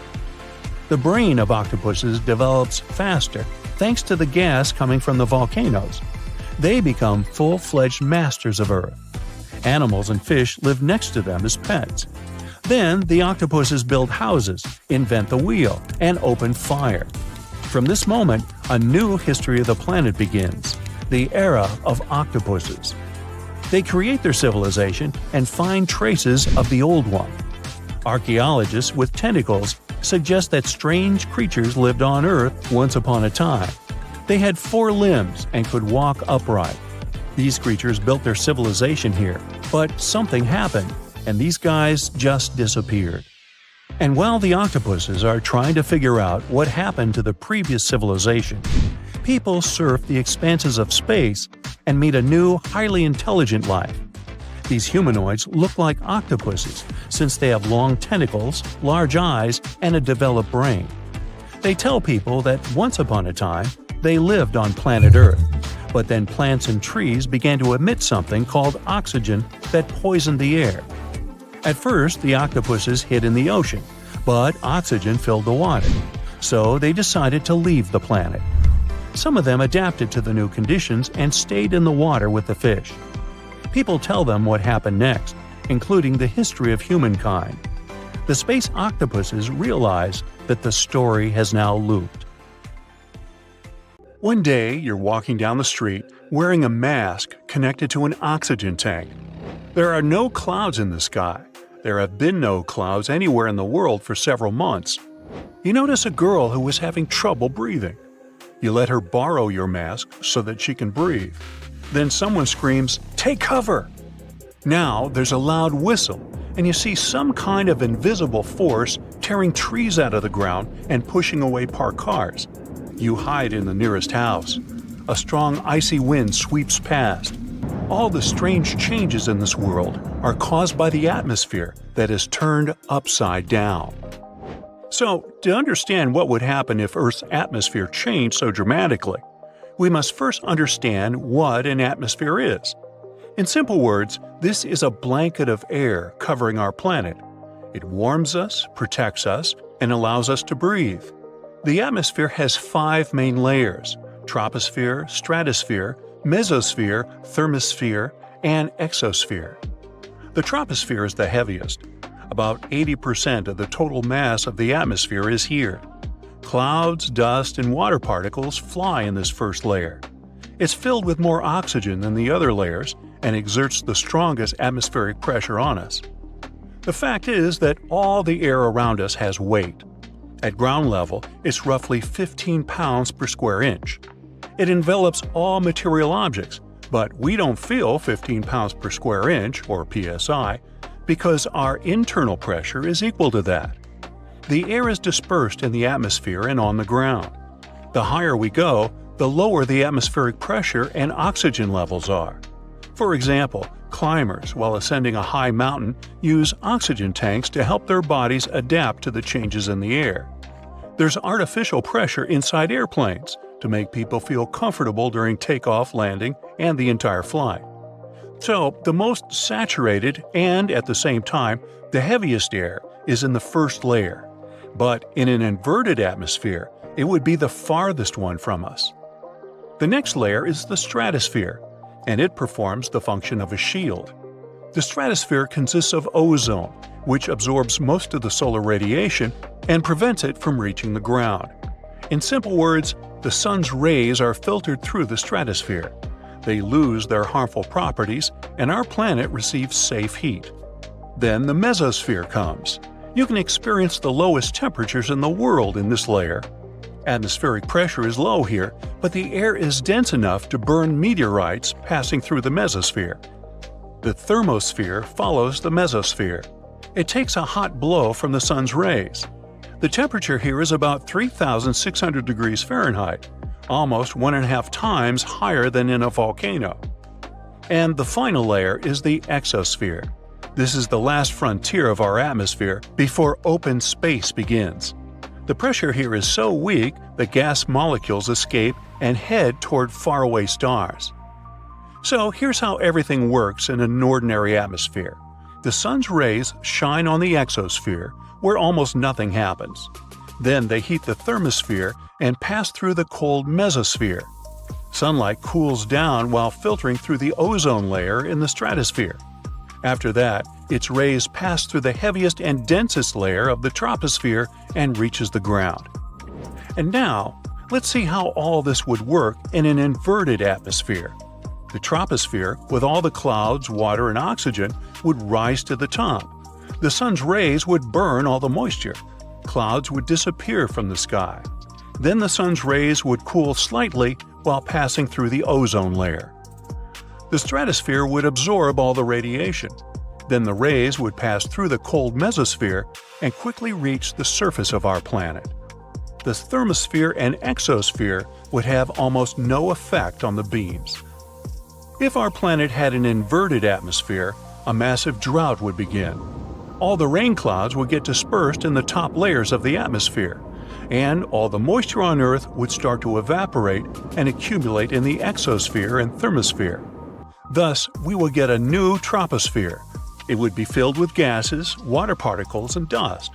The brain of octopuses develops faster thanks to the gas coming from the volcanoes. They become full-fledged masters of Earth. Animals and fish live next to them as pets. Then the octopuses build houses, invent the wheel, and open fire. From this moment, a new history of the planet begins, the era of octopuses. They create their civilization and find traces of the old one. Archaeologists with tentacles suggest that strange creatures lived on Earth once upon a time. They had 4 limbs and could walk upright. These creatures built their civilization here, but something happened, and these guys just disappeared. And while the octopuses are trying to figure out what happened to the previous civilization, people surf the expanses of space and meet a new, highly intelligent life. These humanoids look like octopuses since they have long tentacles, large eyes, and a developed brain. They tell people that once upon a time, they lived on planet Earth, but then plants and trees began to emit something called oxygen that poisoned the air. At first, the octopuses hid in the ocean, but oxygen filled the water, so they decided to leave the planet. Some of them adapted to the new conditions and stayed in the water with the fish. People tell them what happened next, including the history of humankind. The space octopuses realize that the story has now looped. One day, you're walking down the street wearing a mask connected to an oxygen tank. There are no clouds in the sky. There have been no clouds anywhere in the world for several months. You notice a girl who is having trouble breathing. You let her borrow your mask so that she can breathe. Then someone screams, "Take cover!" Now there's a loud whistle, and you see some kind of invisible force tearing trees out of the ground and pushing away parked cars. You hide in the nearest house. A strong icy wind sweeps past. All the strange changes in this world are caused by the atmosphere that is turned upside down. So, to understand what would happen if Earth's atmosphere changed so dramatically, we must first understand what an atmosphere is. In simple words, this is a blanket of air covering our planet. It warms us, protects us, and allows us to breathe. The atmosphere has 5 main layers: troposphere, stratosphere, mesosphere, thermosphere, and exosphere. The troposphere is the heaviest. About 80% of the total mass of the atmosphere is here. Clouds, dust, and water particles fly in this first layer. It's filled with more oxygen than the other layers and exerts the strongest atmospheric pressure on us. The fact is that all the air around us has weight. At ground level, it's roughly 15 pounds per square inch. It envelops all material objects, but we don't feel 15 pounds per square inch, or psi, because our internal pressure is equal to that. The air is dispersed in the atmosphere and on the ground. The higher we go, the lower the atmospheric pressure and oxygen levels are. For example, climbers, while ascending a high mountain, use oxygen tanks to help their bodies adapt to the changes in the air. There's artificial pressure inside airplanes to make people feel comfortable during takeoff, landing, and the entire flight. So, the most saturated and, at the same time, the heaviest air is in the first layer. But in an inverted atmosphere, it would be the farthest one from us. The next layer is the stratosphere, and it performs the function of a shield. The stratosphere consists of ozone, which absorbs most of the solar radiation and prevents it from reaching the ground. In simple words, the sun's rays are filtered through the stratosphere. They lose their harmful properties, and our planet receives safe heat. Then the mesosphere comes. You can experience the lowest temperatures in the world in this layer. Atmospheric pressure is low here, but the air is dense enough to burn meteorites passing through the mesosphere. The thermosphere follows the mesosphere. It takes a hot blow from the sun's rays. The temperature here is about 3,600 degrees Fahrenheit, almost 1.5 times higher than in a volcano. And the final layer is the exosphere. This is the last frontier of our atmosphere before open space begins. The pressure here is so weak that gas molecules escape and head toward faraway stars. So here's how everything works in an ordinary atmosphere. The sun's rays shine on the exosphere, where almost nothing happens. Then they heat the thermosphere and pass through the cold mesosphere. Sunlight cools down while filtering through the ozone layer in the stratosphere. After that, its rays pass through the heaviest and densest layer of the troposphere and reaches the ground. And now, let's see how all this would work in an inverted atmosphere. The troposphere, with all the clouds, water, and oxygen, would rise to the top. The sun's rays would burn all the moisture. Clouds would disappear from the sky. Then the sun's rays would cool slightly while passing through the ozone layer. The stratosphere would absorb all the radiation. Then the rays would pass through the cold mesosphere and quickly reach the surface of our planet. The thermosphere and exosphere would have almost no effect on the beams. If our planet had an inverted atmosphere, a massive drought would begin. All the rain clouds would get dispersed in the top layers of the atmosphere, and all the moisture on Earth would start to evaporate and accumulate in the exosphere and thermosphere. Thus, we would get a new troposphere. It would be filled with gases, water particles, and dust.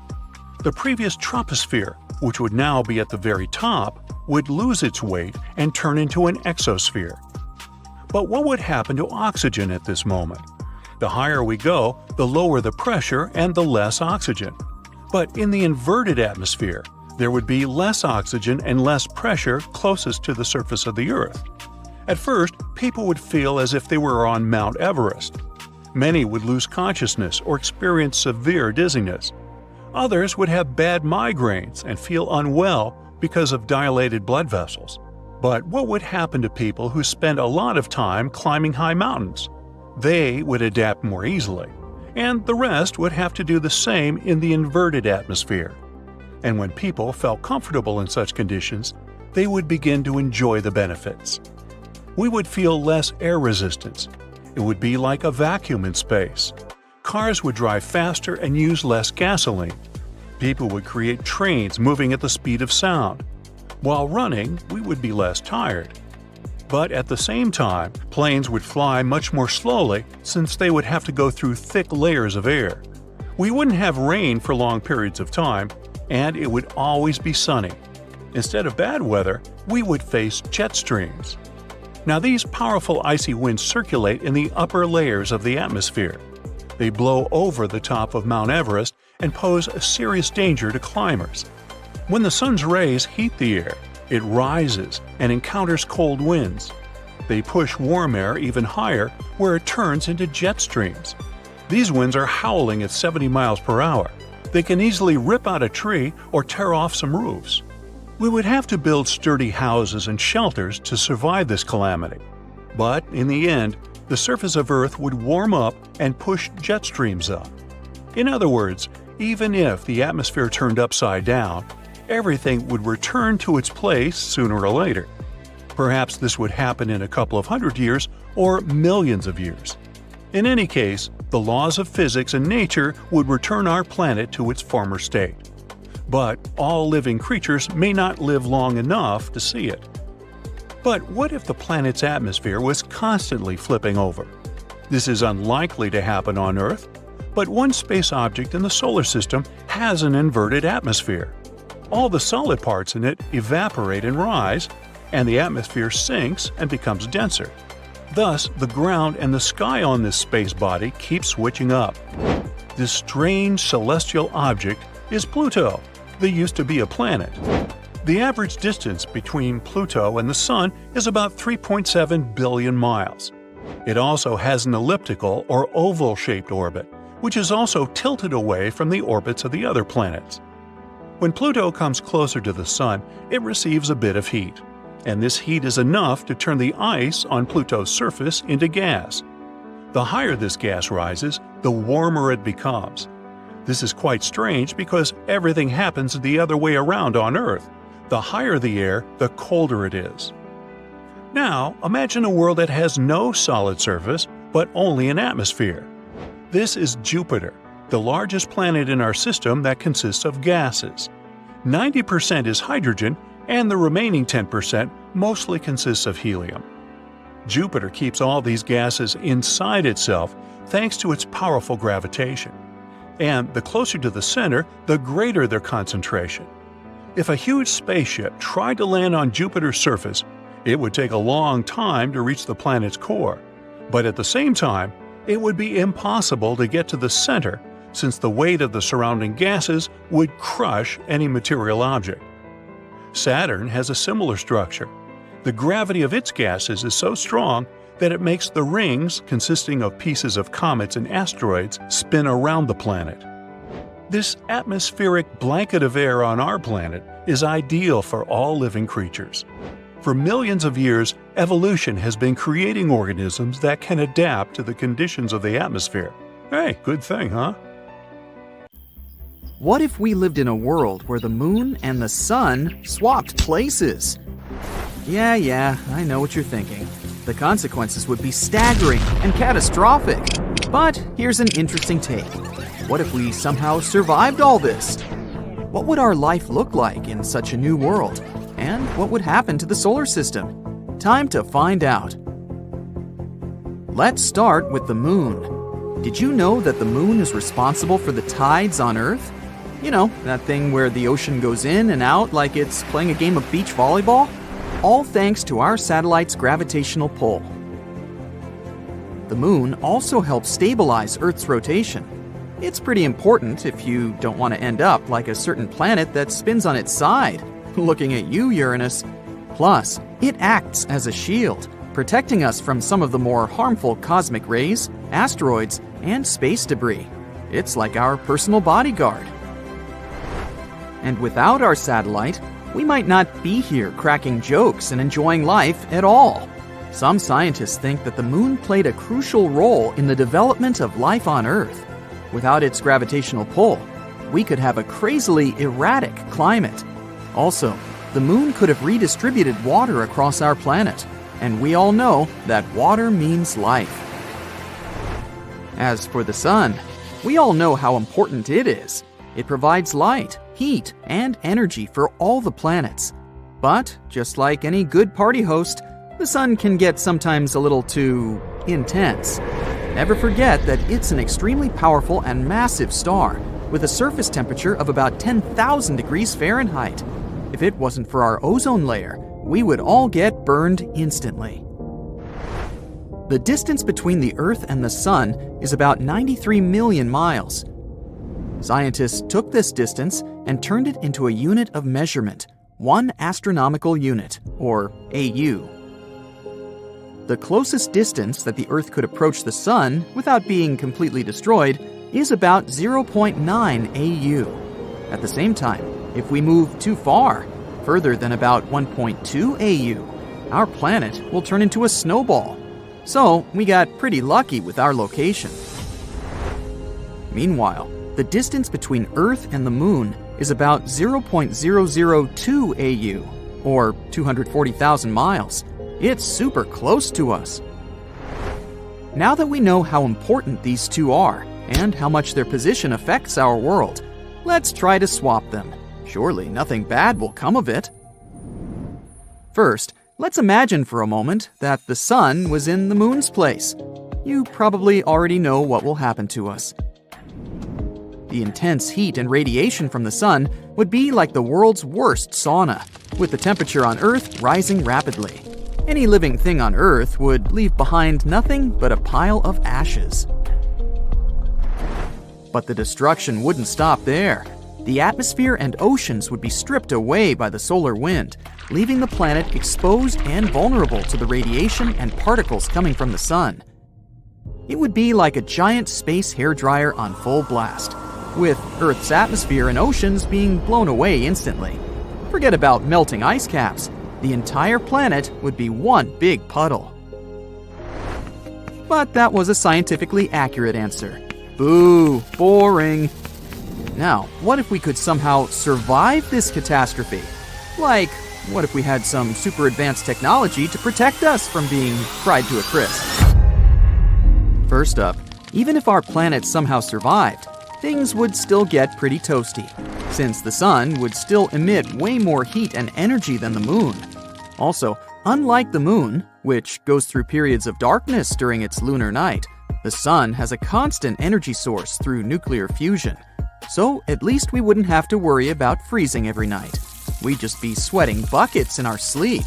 The previous troposphere, which would now be at the very top, would lose its weight and turn into an exosphere. But what would happen to oxygen at this moment? The higher we go, the lower the pressure and the less oxygen. But in the inverted atmosphere, there would be less oxygen and less pressure closest to the surface of the Earth. At first, people would feel as if they were on Mount Everest. Many would lose consciousness or experience severe dizziness. Others would have bad migraines and feel unwell because of dilated blood vessels. But what would happen to people who spend a lot of time climbing high mountains? They would adapt more easily, and the rest would have to do the same in the inverted atmosphere. And when people felt comfortable in such conditions, they would begin to enjoy the benefits. We would feel less air resistance. It would be like a vacuum in space. Cars would drive faster and use less gasoline. People would create trains moving at the speed of sound. While running, we would be less tired. But at the same time, planes would fly much more slowly since they would have to go through thick layers of air. We wouldn't have rain for long periods of time, and it would always be sunny. Instead of bad weather, we would face jet streams. Now these powerful icy winds circulate in the upper layers of the atmosphere. They blow over the top of Mount Everest and pose a serious danger to climbers. When the sun's rays heat the air, it rises and encounters cold winds. They push warm air even higher, where it turns into jet streams. These winds are howling at 70 miles per hour. They can easily rip out a tree or tear off some roofs. We would have to build sturdy houses and shelters to survive this calamity. But in the end, the surface of Earth would warm up and push jet streams up. In other words, even if the atmosphere turned upside down, everything would return to its place sooner or later. Perhaps this would happen in a couple of hundred years or millions of years. In any case, the laws of physics and nature would return our planet to its former state. But all living creatures may not live long enough to see it. But what if the planet's atmosphere was constantly flipping over? This is unlikely to happen on Earth, but one space object in the solar system has an inverted atmosphere. All the solid parts in it evaporate and rise, and the atmosphere sinks and becomes denser. Thus, the ground and the sky on this space body keep switching up. This strange celestial object is Pluto, that used to be a planet. The average distance between Pluto and the Sun is about 3.7 billion miles. It also has an elliptical or oval-shaped orbit, which is also tilted away from the orbits of the other planets. When Pluto comes closer to the Sun, it receives a bit of heat, and this heat is enough to turn the ice on Pluto's surface into gas. The higher this gas rises, the warmer it becomes. This is quite strange because everything happens the other way around on Earth. The higher the air, the colder it is. Now, imagine a world that has no solid surface, but only an atmosphere. This is Jupiter, the largest planet in our system that consists of gases. 90% is hydrogen, and the remaining 10% mostly consists of helium. Jupiter keeps all these gases inside itself thanks to its powerful gravitation. And the closer to the center, the greater their concentration. If a huge spaceship tried to land on Jupiter's surface, it would take a long time to reach the planet's core. But at the same time, it would be impossible to get to the center since the weight of the surrounding gases would crush any material object. Saturn has a similar structure. The gravity of its gases is so strong that it makes the rings, consisting of pieces of comets and asteroids, spin around the planet. This atmospheric blanket of air on our planet is ideal for all living creatures. For millions of years, evolution has been creating organisms that can adapt to the conditions of the atmosphere. Hey, good thing, huh? What if we lived in a world where the moon and the sun swapped places? Yeah, I know what you're thinking. The consequences would be staggering and catastrophic. But here's an interesting take. What if we somehow survived all this? What would our life look like in such a new world? And what would happen to the solar system? Time to find out. Let's start with the moon. Did you know that the moon is responsible for the tides on Earth? You know, that thing where the ocean goes in and out like it's playing a game of beach volleyball? All thanks to our satellite's gravitational pull. The moon also helps stabilize Earth's rotation. It's pretty important if you don't want to end up like a certain planet that spins on its side. Looking at you, Uranus. Plus, it acts as a shield, protecting us from some of the more harmful cosmic rays, asteroids, and space debris. It's like our personal bodyguard. And without our satellite, we might not be here cracking jokes and enjoying life at all. Some scientists think that the moon played a crucial role in the development of life on Earth. Without its gravitational pull, we could have a crazily erratic climate. Also, the moon could have redistributed water across our planet, and we all know that water means life. As for the sun, we all know how important it is. It provides light, heat, and energy for all the planets. But, just like any good party host, the sun can get sometimes a little too intense. Never forget that it's an extremely powerful and massive star, with a surface temperature of about 10,000 degrees Fahrenheit. If it wasn't for our ozone layer, we would all get burned instantly. The distance between the Earth and the Sun is about 93 million miles. Scientists took this distance and turned it into a unit of measurement, 1 astronomical unit, or AU. The closest distance that the Earth could approach the Sun without being completely destroyed is about 0.9 AU. At the same time, if we move too far, further than about 1.2 AU, our planet will turn into a snowball. So we got pretty lucky with our location. Meanwhile, the distance between Earth and the Moon is about 0.002 AU, or 240,000 miles. It's super close to us. Now that we know how important these two are, and how much their position affects our world, let's try to swap them. Surely nothing bad will come of it. First, let's imagine for a moment that the Sun was in the Moon's place. you probably already know what will happen to us. The intense heat and radiation from the sun would be like the world's worst sauna, with the temperature on Earth rising rapidly. Any living thing on Earth would leave behind nothing but a pile of ashes. But the destruction wouldn't stop there. The atmosphere and oceans would be stripped away by the solar wind, leaving the planet exposed and vulnerable to the radiation and particles coming from the sun. It would be like a giant space hairdryer on full blast, with Earth's atmosphere and oceans being blown away instantly. Forget about melting ice caps. The entire planet would be one big puddle. But that was a scientifically accurate answer. Boo, boring. Now, what if we could somehow survive this catastrophe? Like, what if we had some super advanced technology to protect us from being fried to a crisp? First up, even if our planet somehow survived, things would still get pretty toasty, since the sun would still emit way more heat and energy than the moon. Also, unlike the moon, which goes through periods of darkness during its lunar night, the sun has a constant energy source through nuclear fusion. So at least we wouldn't have to worry about freezing every night. We'd just be sweating buckets in our sleep.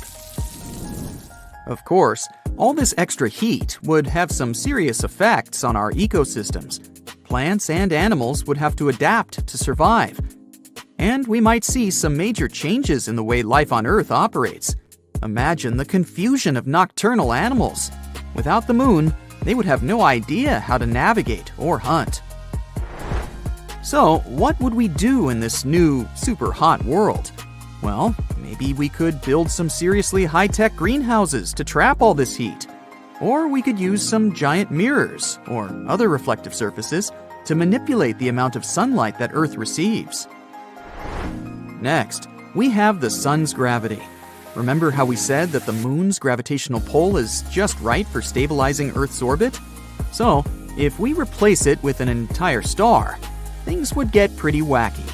Of course, all this extra heat would have some serious effects on our ecosystems. Plants and animals would have to adapt to survive. And we might see some major changes in the way life on Earth operates. Imagine the confusion of nocturnal animals. Without the moon, they would have no idea how to navigate or hunt. So, what would we do in this new, super hot world? Well, maybe we could build some seriously high-tech greenhouses to trap all this heat. Or we could use some giant mirrors or other reflective surfaces to manipulate the amount of sunlight that Earth receives. Next, we have the sun's gravity. Remember how we said that the moon's gravitational pull is just right for stabilizing Earth's orbit? So, if we replace it with an entire star, things would get pretty wacky.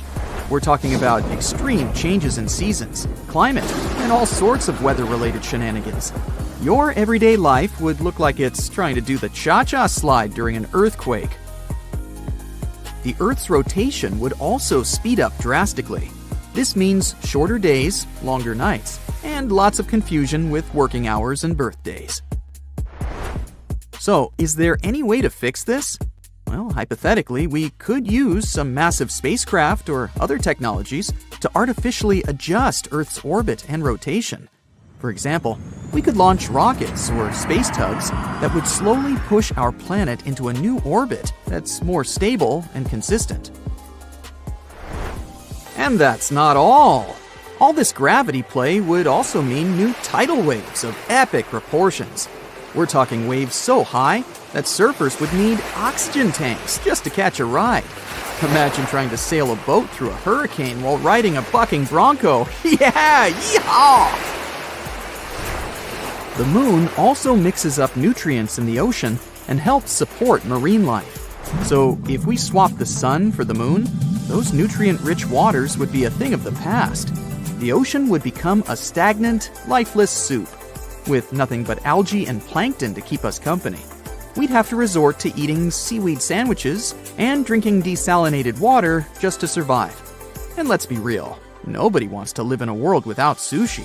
We're talking about extreme changes in seasons, climate, and all sorts of weather-related shenanigans. Your everyday life would look like it's trying to do the cha-cha slide during an earthquake. The Earth's rotation would also speed up drastically. This means shorter days, longer nights, and lots of confusion with working hours and birthdays. So, is there any way to fix this? Well, hypothetically, we could use some massive spacecraft or other technologies to artificially adjust Earth's orbit and rotation. For example, we could launch rockets or space tugs that would slowly push our planet into a new orbit that's more stable and consistent. And that's not all. All this gravity play would also mean new tidal waves of epic proportions. We're talking waves so high that surfers would need oxygen tanks just to catch a ride. Imagine trying to sail a boat through a hurricane while riding a bucking bronco. Yeah, yeehaw! The moon also mixes up nutrients in the ocean and helps support marine life. So if we swap the sun for the moon, those nutrient-rich waters would be a thing of the past. The ocean would become a stagnant, lifeless soup, with nothing but algae and plankton to keep us company. We'd have to resort to eating seaweed sandwiches and drinking desalinated water just to survive. And let's be real, nobody wants to live in a world without sushi.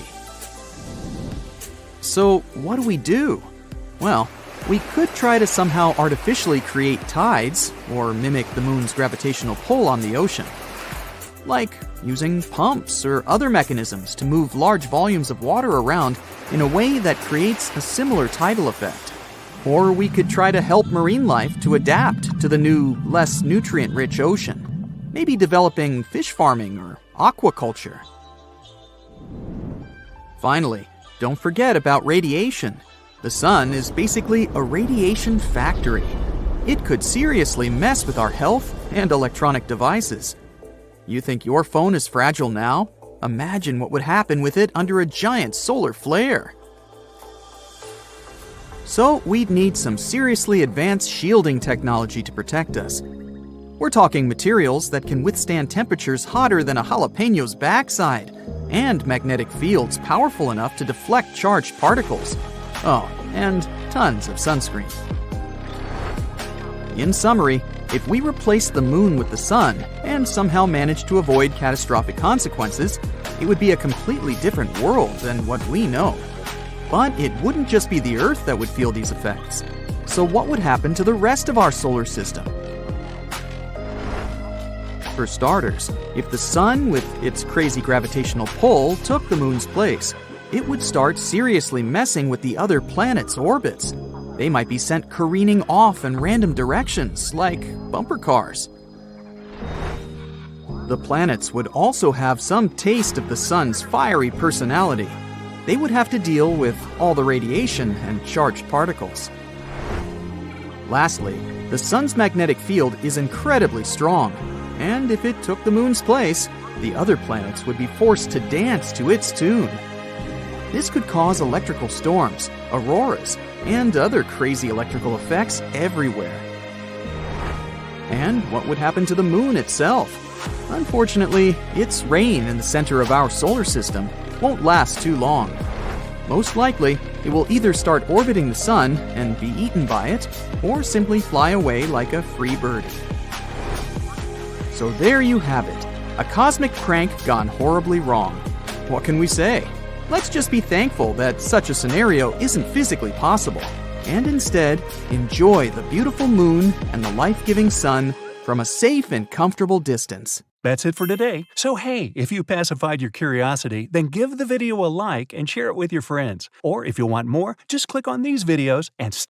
So what do we do? Well, we could try to somehow artificially create tides or mimic the moon's gravitational pull on the ocean. Like using pumps or other mechanisms to move large volumes of water around in a way that creates a similar tidal effect. Or we could try to help marine life to adapt to the new, less nutrient-rich ocean. Maybe developing fish farming or aquaculture. Finally, don't forget about radiation. The sun is basically a radiation factory. It could seriously mess with our health and electronic devices. You think your phone is fragile now? Imagine what would happen with it under a giant solar flare. So we'd need some seriously advanced shielding technology to protect us. We're talking materials that can withstand temperatures hotter than a jalapeno's backside, and magnetic fields powerful enough to deflect charged particles. Oh, and tons of sunscreen. In summary, if we replaced the moon with the sun and somehow managed to avoid catastrophic consequences, it would be a completely different world than what we know. But it wouldn't just be the Earth that would feel these effects. So what would happen to the rest of our solar system? For starters, if the sun, with its crazy gravitational pull, took the moon's place, it would start seriously messing with the other planets' orbits. They might be sent careening off in random directions, like bumper cars. The planets would also have some taste of the sun's fiery personality. They would have to deal with all the radiation and charged particles. Lastly, the sun's magnetic field is incredibly strong, and if it took the moon's place, the other planets would be forced to dance to its tune. This could cause electrical storms, auroras, and other crazy electrical effects everywhere. And what would happen to the moon itself? Unfortunately, its reign in the center of our solar system won't last too long. Most likely, it will either start orbiting the sun and be eaten by it, or simply fly away like a free bird. So there you have it, a cosmic prank gone horribly wrong. What can we say? Let's just be thankful that such a scenario isn't physically possible, and instead enjoy the beautiful moon and the life-giving sun from a safe and comfortable distance. That's it for today. So hey, if you pacified your curiosity, then give the video a like and share it with your friends. Or if you want more, just click on these videos and